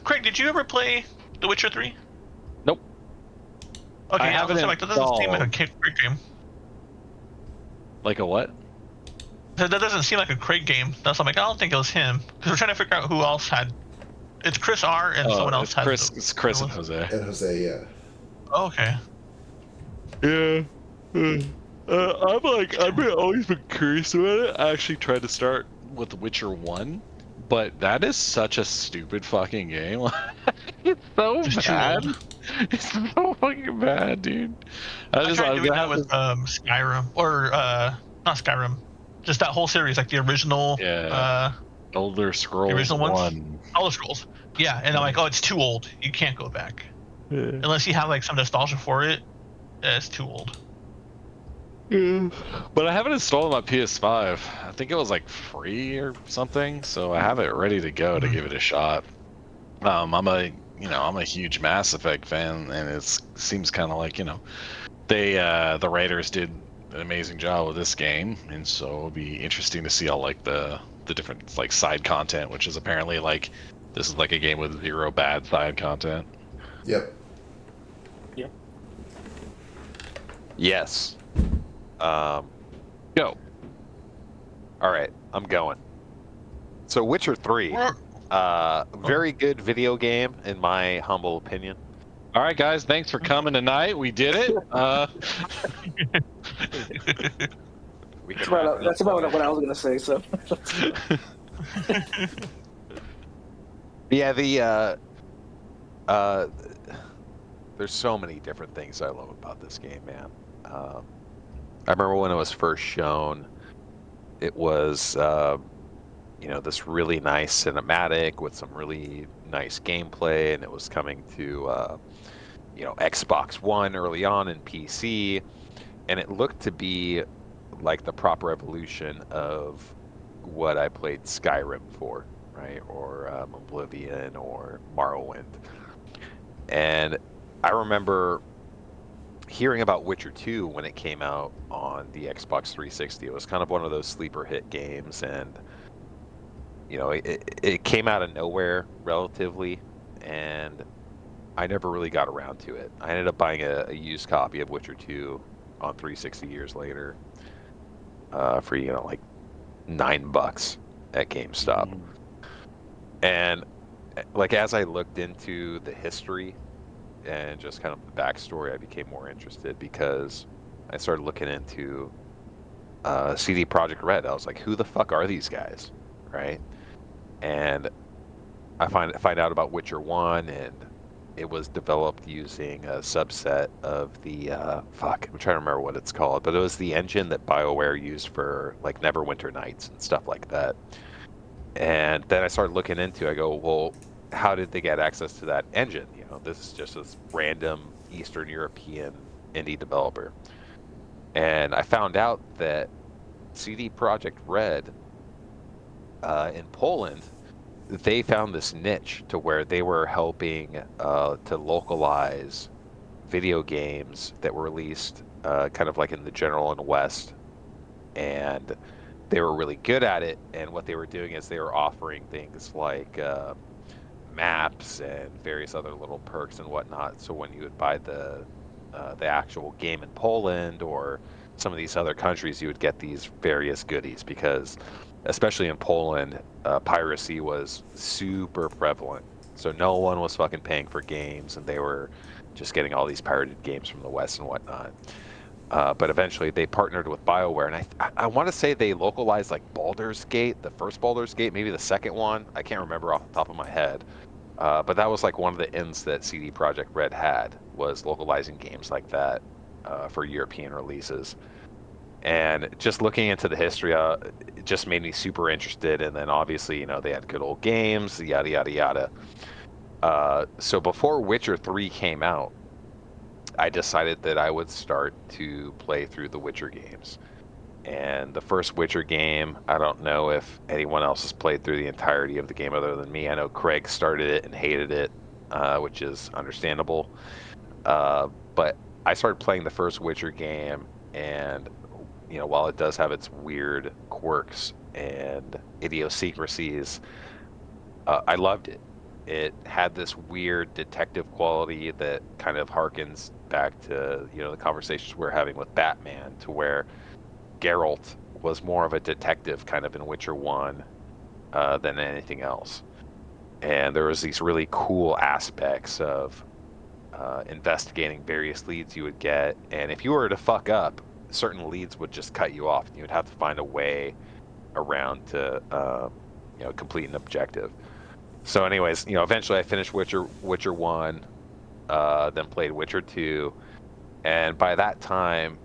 Craig, did you ever play The Witcher 3? Nope. Okay, I I was haven't gonna say, like, that doesn't seem like a installed. Craig game. Like a what? That doesn't seem like a Craig game. That's I'm like, I don't think it was him. Because we're trying to figure out who else had. It's Chris R. and someone else it's had. Chris. It's Chris and Jose. And Jose, yeah. Oh, okay. Yeah. I've always been curious about it. I actually tried to start with The Witcher 1, but that is such a stupid fucking game. It's so bad. It's so fucking bad, dude. I tried doing that with Skyrim, or not Skyrim, just that whole series, like the original. Yeah. Elder Scrolls the original 1. ones. Elder Scrolls. Yeah, and I'm like, oh, it's too old. You can't go back unless you have like some nostalgia for it. It's too old. Yeah. But I have it installed on my PS5. I think it was like free or something, so I have it ready to go to give it a shot. I'm a huge Mass Effect fan, and it seems kind of like, the writers did an amazing job with this game, and so it'll be interesting to see all like the different like side content, which is apparently like this is like a game with 0 bad side content. Yep. Yes. Go. All right, I'm going. So Witcher 3, very good video game in my humble opinion. All right, guys, thanks for coming tonight. We did it. That's about what I was gonna say. So. Yeah, there's so many different things I love about this game, man. I remember when it was first shown, it was, this really nice cinematic with some really nice gameplay, and it was coming to, Xbox One early on and PC, and it looked to be like the proper evolution of what I played Skyrim for, right? Or Oblivion or Morrowind. And I remember hearing about Witcher 2 when it came out on the Xbox 360. It was kind of one of those sleeper hit games, and it came out of nowhere relatively, and I never really got around to it. I ended up buying a used copy of Witcher 2 on 360 years later for like $9 at GameStop. And like as I looked into the history and just kind of the backstory, I became more interested because I started looking into CD Projekt Red. I was like, who the fuck are these guys, right? And I find out about Witcher One, and it was developed using a subset of the fuck. I'm trying to remember what it's called, but it was the engine that BioWare used for like Neverwinter Nights and stuff like that. And then I started looking into. I go, well, how did they get access to that engine? You know, this is just this random Eastern European indie developer, and I found out that CD Projekt Red in Poland, they found this niche to where they were helping to localize video games that were released kind of like in the general and West, and they were really good at it. And what they were doing is they were offering things like maps and various other little perks and whatnot. So when you would buy the actual game in Poland or some of these other countries, you would get these various goodies because, especially in Poland, piracy was super prevalent. So no one was fucking paying for games, and they were just getting all these pirated games from the West and whatnot. But eventually, they partnered with BioWare, and I want to say they localized like Baldur's Gate, the first Baldur's Gate, maybe the second one. I can't remember off the top of my head. But that was like one of the ends that CD Projekt Red had, was localizing games like that for European releases. And just looking into the history, it just made me super interested. And then obviously, you know, they had good old games, yada yada yada. So before Witcher 3 came out, I decided that I would start to play through the Witcher games. And the first Witcher game, I don't know if anyone else has played through the entirety of the game other than me. I know Craig started it and hated it, which is understandable. But I started playing the first Witcher game, and you know, while it does have its weird quirks and idiosyncrasies, I loved it. It had this weird detective quality that kind of harkens back to, you know, the conversations we're having with Batman, to where Geralt was more of a detective kind of in Witcher 1 than anything else. And there was these really cool aspects of investigating various leads you would get. And if you were to fuck up, certain leads would just cut you off. And you would have to find a way around to, you know, complete an objective. So anyways, you know, eventually I finished Witcher 1, then played Witcher 2. And by that time,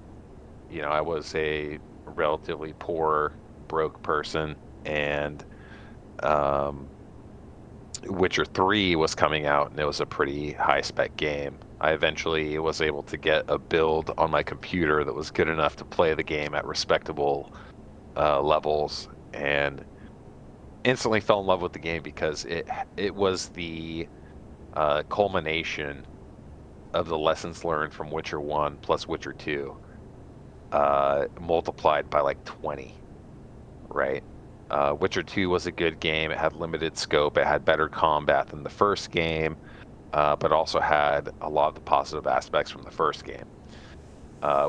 you know, I was a relatively poor, broke person, and Witcher 3 was coming out, and it was a pretty high spec game. I eventually was able to get a build on my computer that was good enough to play the game at respectable levels, and instantly fell in love with the game because it was the culmination of the lessons learned from Witcher 1 plus Witcher 2. Multiplied by like 20, right? Witcher 2 was a good game. It had limited scope. It had better combat than the first game, but also had a lot of the positive aspects from the first game.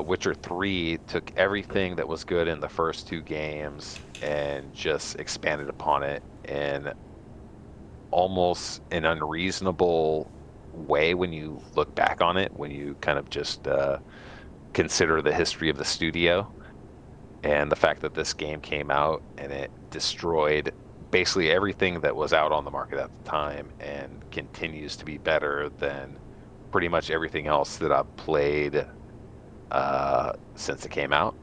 Witcher 3 took everything that was good in the first two games and just expanded upon it in almost an unreasonable way when you look back on it, when you kind of just consider the history of the studio and the fact that this game came out and it destroyed basically everything that was out on the market at the time and continues to be better than pretty much everything else that I've played since it came out.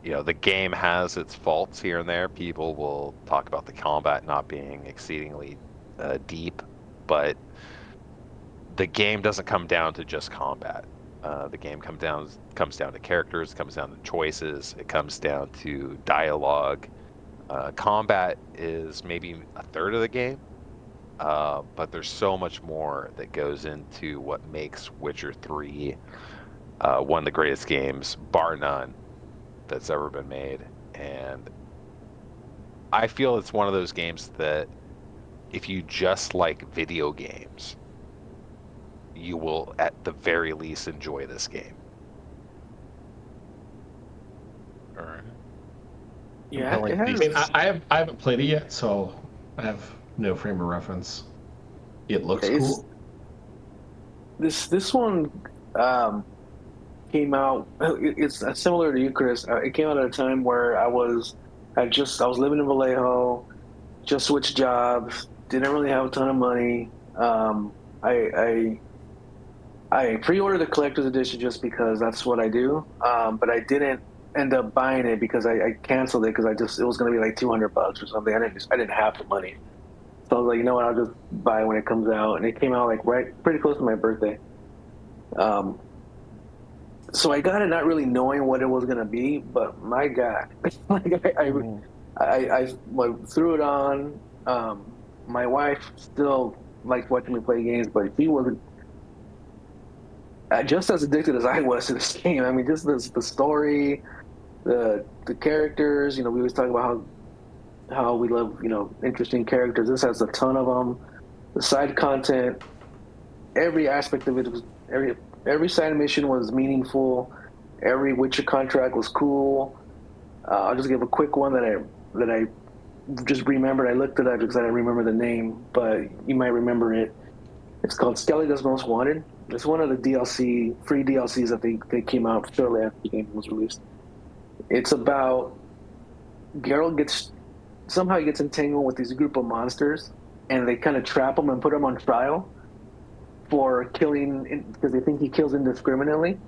You know, the game has its faults here and there. People will talk about the combat not being exceedingly deep, but the game doesn't come down to just combat. The game comes down to characters, comes down to choices, it comes down to dialogue. Combat is maybe a third of the game, but there's so much more that goes into what makes Witcher 3 one of the greatest games, bar none, that's ever been made. And I feel it's one of those games that if you just like video games, you will at the very least enjoy this game. All right. Yeah, it I has. mean, I haven't played it yet, so I have no frame of reference. It looks Yeah, cool. this one came out. It's similar to you, Chris. It came out at a time where I was living in Vallejo, just switched jobs, didn't really have a ton of money. I pre-ordered the collector's edition just because that's what I do. But I didn't end up buying it because I canceled it because it was going to be like $200 or something. I didn't have the money, so I was like, you know what, I'll just buy it when it comes out. And it came out like pretty close to my birthday. Um, so I got it not really knowing what it was going to be, but my God, like I threw it on. My wife still likes watching me play games, but she wasn't just as addicted as I was to this game. I mean, just the story, the characters. You know, we always talk about how we love interesting characters. This has a ton of them. The side content, every aspect of it was every side mission was meaningful. Every Witcher contract was cool. I'll just give a quick one that I just remembered. I looked it up because I didn't remember the name, but you might remember it. It's called Skelly's Most Wanted. It's one of the free DLCs that they came out shortly after the game was released. It's about Geralt somehow gets entangled with these group of monsters, and they kind of trap him and put him on trial for killing because they think he kills indiscriminately.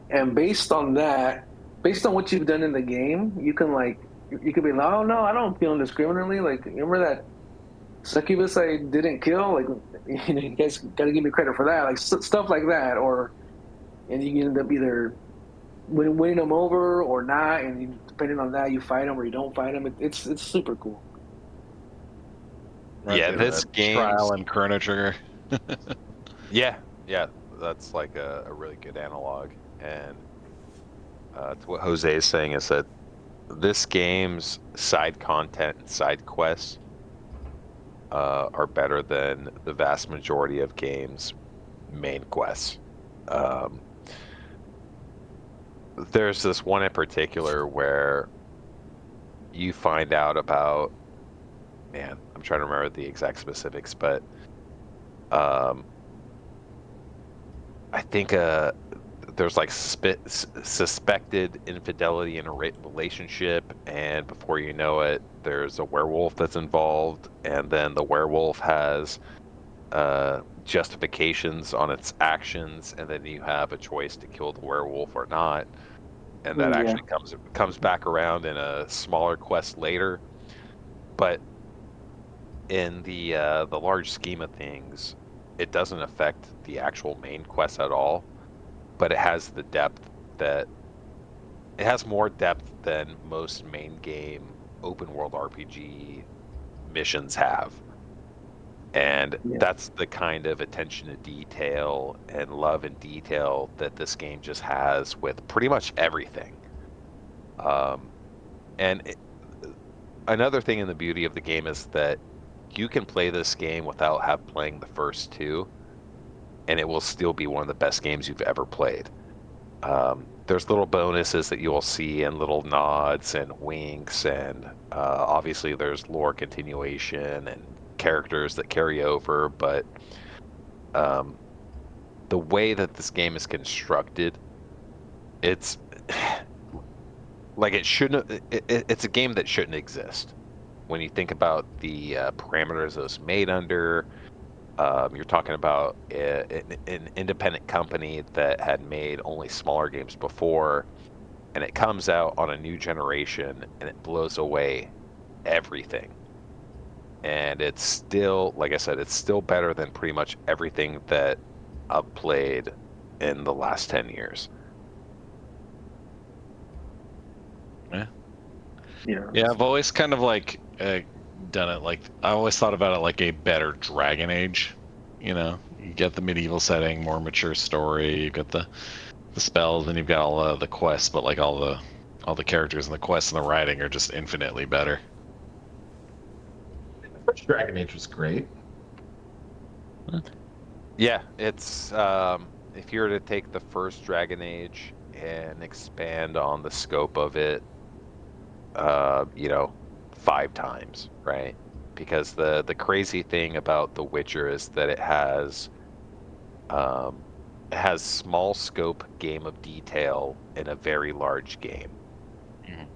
And based on what you've done in the game, you can be like, oh no, I don't kill indiscriminately. Like, remember that succubus I didn't kill? Like, you guys got to give me credit for that. Like stuff like that, and you end up either winning them over or not, and depending on that, you fight them or you don't fight them. It's super cool. Yeah, this game. Trial and Chrono Trigger. Yeah, that's like a really good analog. And to what Jose is saying is that this game's side content and side quests are better than the vast majority of games' main quests. There's this one in particular where you find out about, man, I'm trying to remember the exact specifics, but I think there's like suspected infidelity in a relationship, and before you know it, there's a werewolf that's involved, and then the werewolf has justifications on its actions, and then you have a choice to kill the werewolf or not, and that actually comes back around in a smaller quest later. But in the large scheme of things, it doesn't affect the actual main quest at all, but it has the depth that it has more depth than most main game open world RPG missions have. And that's the kind of attention to detail and love and detail that this game just has with pretty much everything. Another thing in the beauty of the game is that you can play this game without playing the first two, and it will still be one of the best games you've ever played. There's little bonuses that you'll see and little nods and winks, and obviously there's lore continuation and characters that carry over, but the way that this game is constructed, it's like it's a game that shouldn't exist. When you think about the parameters it was made under, you're talking about an independent company that had made only smaller games before, and it comes out on a new generation and it blows away everything. And it's still, like I said, it's still better than pretty much everything that I've played in the last 10 years. Yeah, I've always kind of like done it like I always thought about it like a better Dragon Age. You know, you get the medieval setting, more mature story. You've got the spells, and you've got all the quests, but like all the characters and the quests and the writing are just infinitely better. First Dragon Age was great. Yeah, it's if you were to take the first Dragon Age and expand on the scope of it, 5 times, right? because the crazy thing about The Witcher is that it has small scope game of detail in a very large game. Mhm.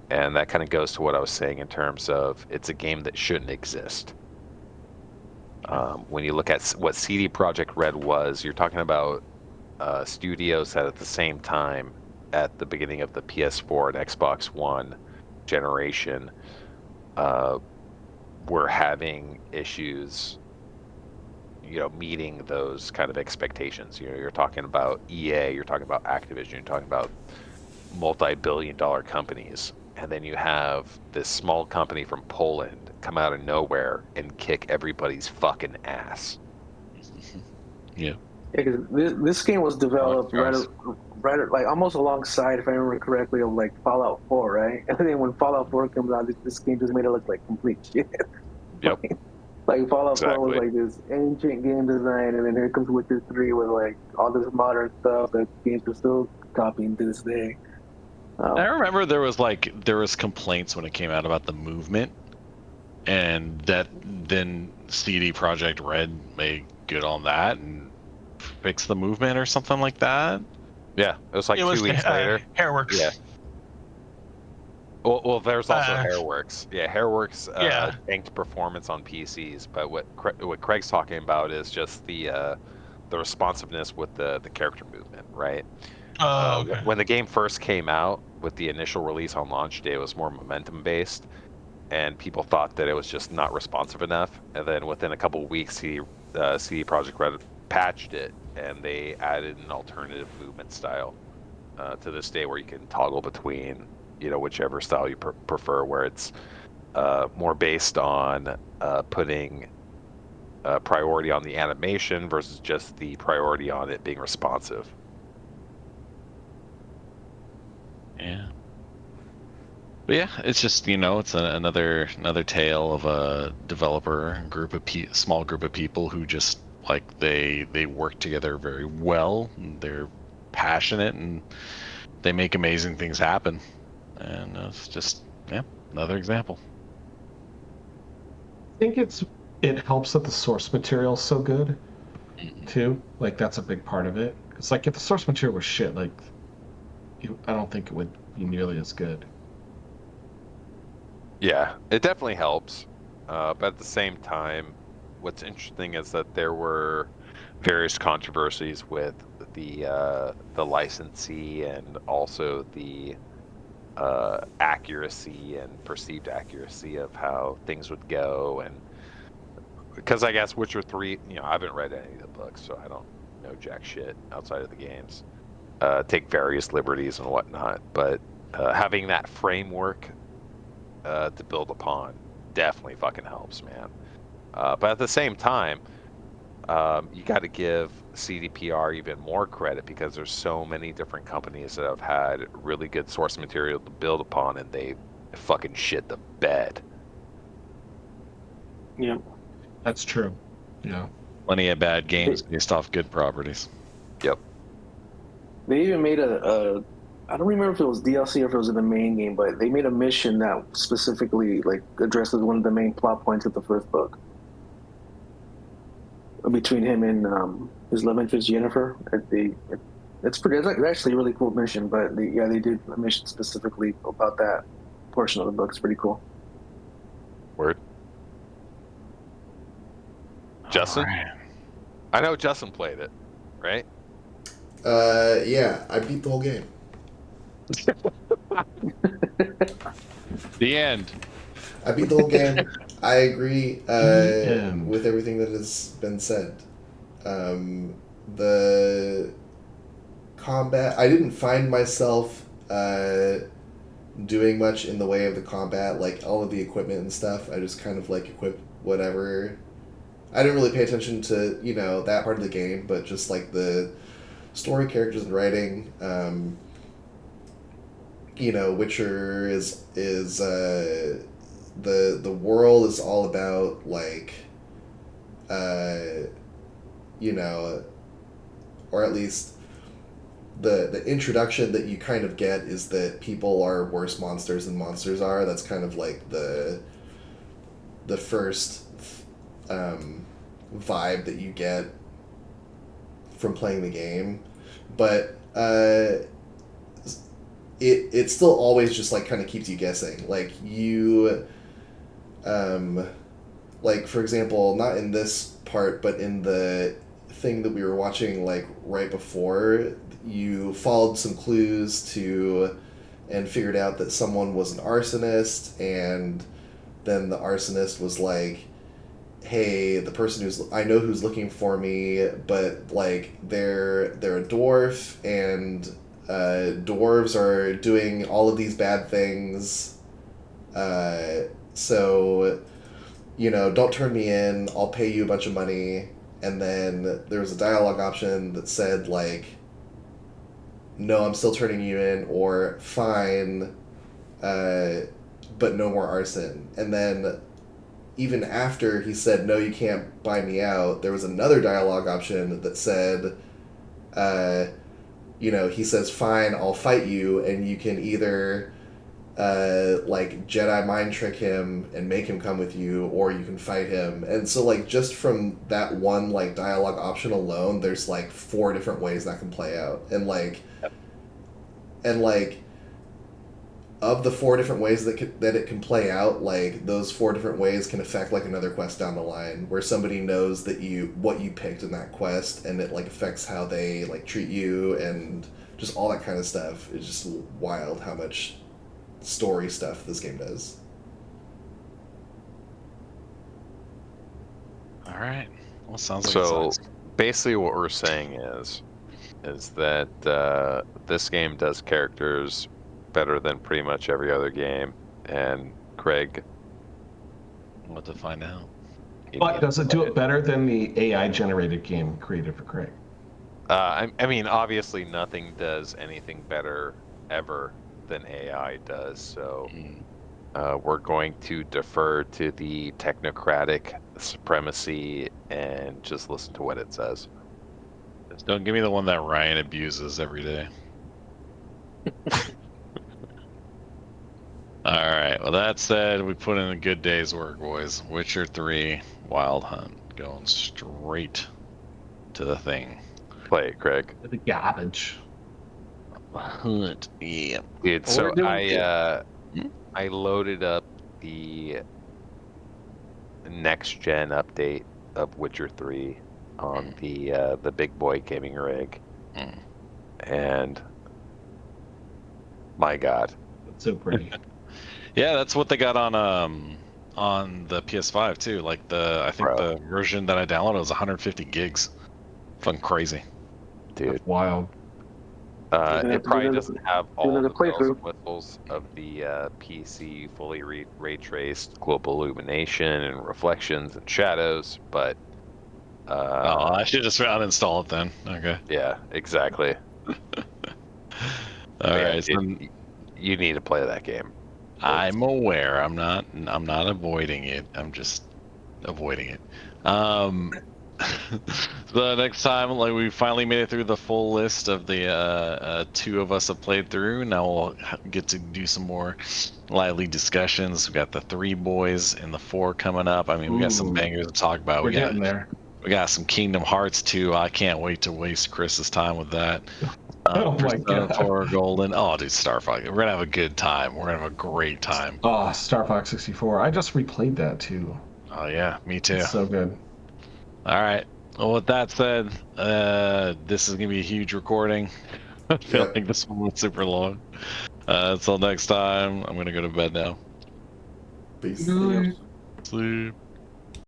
And that kind of goes to what I was saying in terms of it's a game that shouldn't exist. When you look at what CD Projekt Red was, you're talking about studios that at the same time, at the beginning of the PS4 and Xbox One generation, were having issues, meeting those kind of expectations. You're talking about EA, you're talking about Activision, you're talking about multi-billion-dollar companies, and then you have this small company from Poland come out of nowhere and kick everybody's fucking ass. Yeah. Because this game was developed right like almost alongside, if I remember correctly, of like Fallout 4, right? And then when Fallout 4 comes out, this game just made it look like complete shit. Yep. Like Fallout 4 Exactly. was like this ancient game design, and then here comes Witcher 3 with like all this modern stuff that games are still copying to this day. I remember there was complaints when it came out about the movement, and that then CD Projekt Red made good on that and fixed the movement or something like that. Yeah, it was like 2 weeks later. Hairworks. Yeah. Well, there's also Uh, Hairworks. Yeah, Hairworks Yeah. tanked performance on PCs, but what Craig's talking about is just the responsiveness with the character movement, right? Okay. When the game first came out, with the initial release on launch day, it was more momentum based, and people thought that it was just not responsive enough. And then within a couple of weeks, CD Projekt Red patched it, and they added an alternative movement style to this day, where you can toggle between whichever style you prefer, where it's more based on putting priority on the animation versus just the priority on it being responsive. Yeah. But yeah, it's just it's another tale of a developer small group of people who just like they work together very well. And they're passionate and they make amazing things happen. And it's just another example. I think it helps that the source material is so good too. Like that's a big part of it. It's like if the source material was shit, like I don't think it would be nearly as good. Yeah, it definitely helps, but at the same time, what's interesting is that there were various controversies with the licensee and also the accuracy and perceived accuracy of how things would go, and because I guess Witcher 3, I haven't read any of the books, so I don't know jack shit outside of the games. Take various liberties and whatnot, but having that framework to build upon definitely fucking helps, man. But at the same time, you got to give CDPR even more credit, because there's so many different companies that have had really good source material to build upon, and they fucking shit the bed. Yeah. That's true. Yeah. Plenty of bad games based off good properties. Yep. They even made I don't remember if it was DLC or if it was in the main game, but they made a mission that specifically like addresses one of the main plot points of the first book. Between him and his love interest Jennifer, it's actually a really cool mission. But they did a mission specifically about that portion of the book. It's pretty cool. Word. Justin? Right. I know Justin played it, right? Yeah, I beat the whole game. The end. I beat the whole game. I agree with everything that has been said. The combat, I didn't find myself doing much in the way of the combat, like all of the equipment and stuff. I just kind of like equip whatever. I didn't really pay attention to that part of the game, but just like the story, characters, and writing. Witcher is the world is all about like or at least the introduction that you kind of get is that people are worse monsters than monsters are. That's kind of like the the first vibe that you get from playing the game, but it still always just like kind of keeps you guessing. Like you, like for example, not in this part, but in the thing that we were watching like right before, you followed some clues to and figured out that someone was an arsonist, and then the arsonist was like, hey, the person I know who's looking for me, but like they're a dwarf, and dwarves are doing all of these bad things, so don't turn me in, I'll pay you a bunch of money. And then there was a dialogue option that said like, no, I'm still turning you in, or fine, but no more arson. And then even after he said, no, you can't buy me out, there was another dialogue option that said, he says, fine, I'll fight you, and you can either like Jedi mind trick him and make him come with you, or you can fight him. And so like just from that one like dialogue option alone, there's like 4 different ways that can play out. And like of the 4 different ways that it can play out, like those 4 different ways can affect like another quest down the line, where somebody knows that what you picked in that quest, and it like affects how they like treat you, and just all that kind of stuff. It's just wild how much story stuff this game does. All right. Well, sounds like So it sucks. basically what we're saying is that this game does characters better than pretty much every other game. And Craig, What to find out? But does it do it better than the AI generated game created for Craig? I mean, obviously nothing does anything better ever than AI does, so we're going to defer to the technocratic supremacy and just listen to what it says. Just don't give me the one that Ryan abuses every day. Alright, well that said, we put in a good day's work, boys. Witcher 3 Wild Hunt. Going straight to the thing. Play it, Craig. The garbage. Hunt, yeah. Dude, so I loaded up the next gen update of Witcher 3 on the big boy gaming rig, and my God, It's so pretty. Yeah, that's what they got on the PS5 too. Like I think the version that I downloaded was 150 gigs. Fucking crazy, dude. That's wild. It probably doesn't have all the bells and whistles of the PC fully ray traced global illumination and reflections and shadows, but I should just uninstall it then. Okay. Yeah, exactly. All right, so you need to play that game. I'm aware. I'm not avoiding it. I'm just avoiding it. The next time, like, we finally made it through the full list of the 2 of us have played through. Now we'll get to do some more lively discussions. We got the 3 boys and the 4 coming up. I mean, we got some bangers to talk about. We're getting there. We got some Kingdom Hearts 2. I can't wait to waste Chris's time with that. Oh my God. For Golden. Oh, dude, Star Fox. We're gonna have a good time. We're gonna have a great time. Oh, Star Fox 64. I just replayed that too. Oh yeah, me too. It's so good. All right. Well, with that said, this is gonna be a huge recording. I feel like this one was super long. Until next time, I'm gonna go to bed now. Peace. Sleep.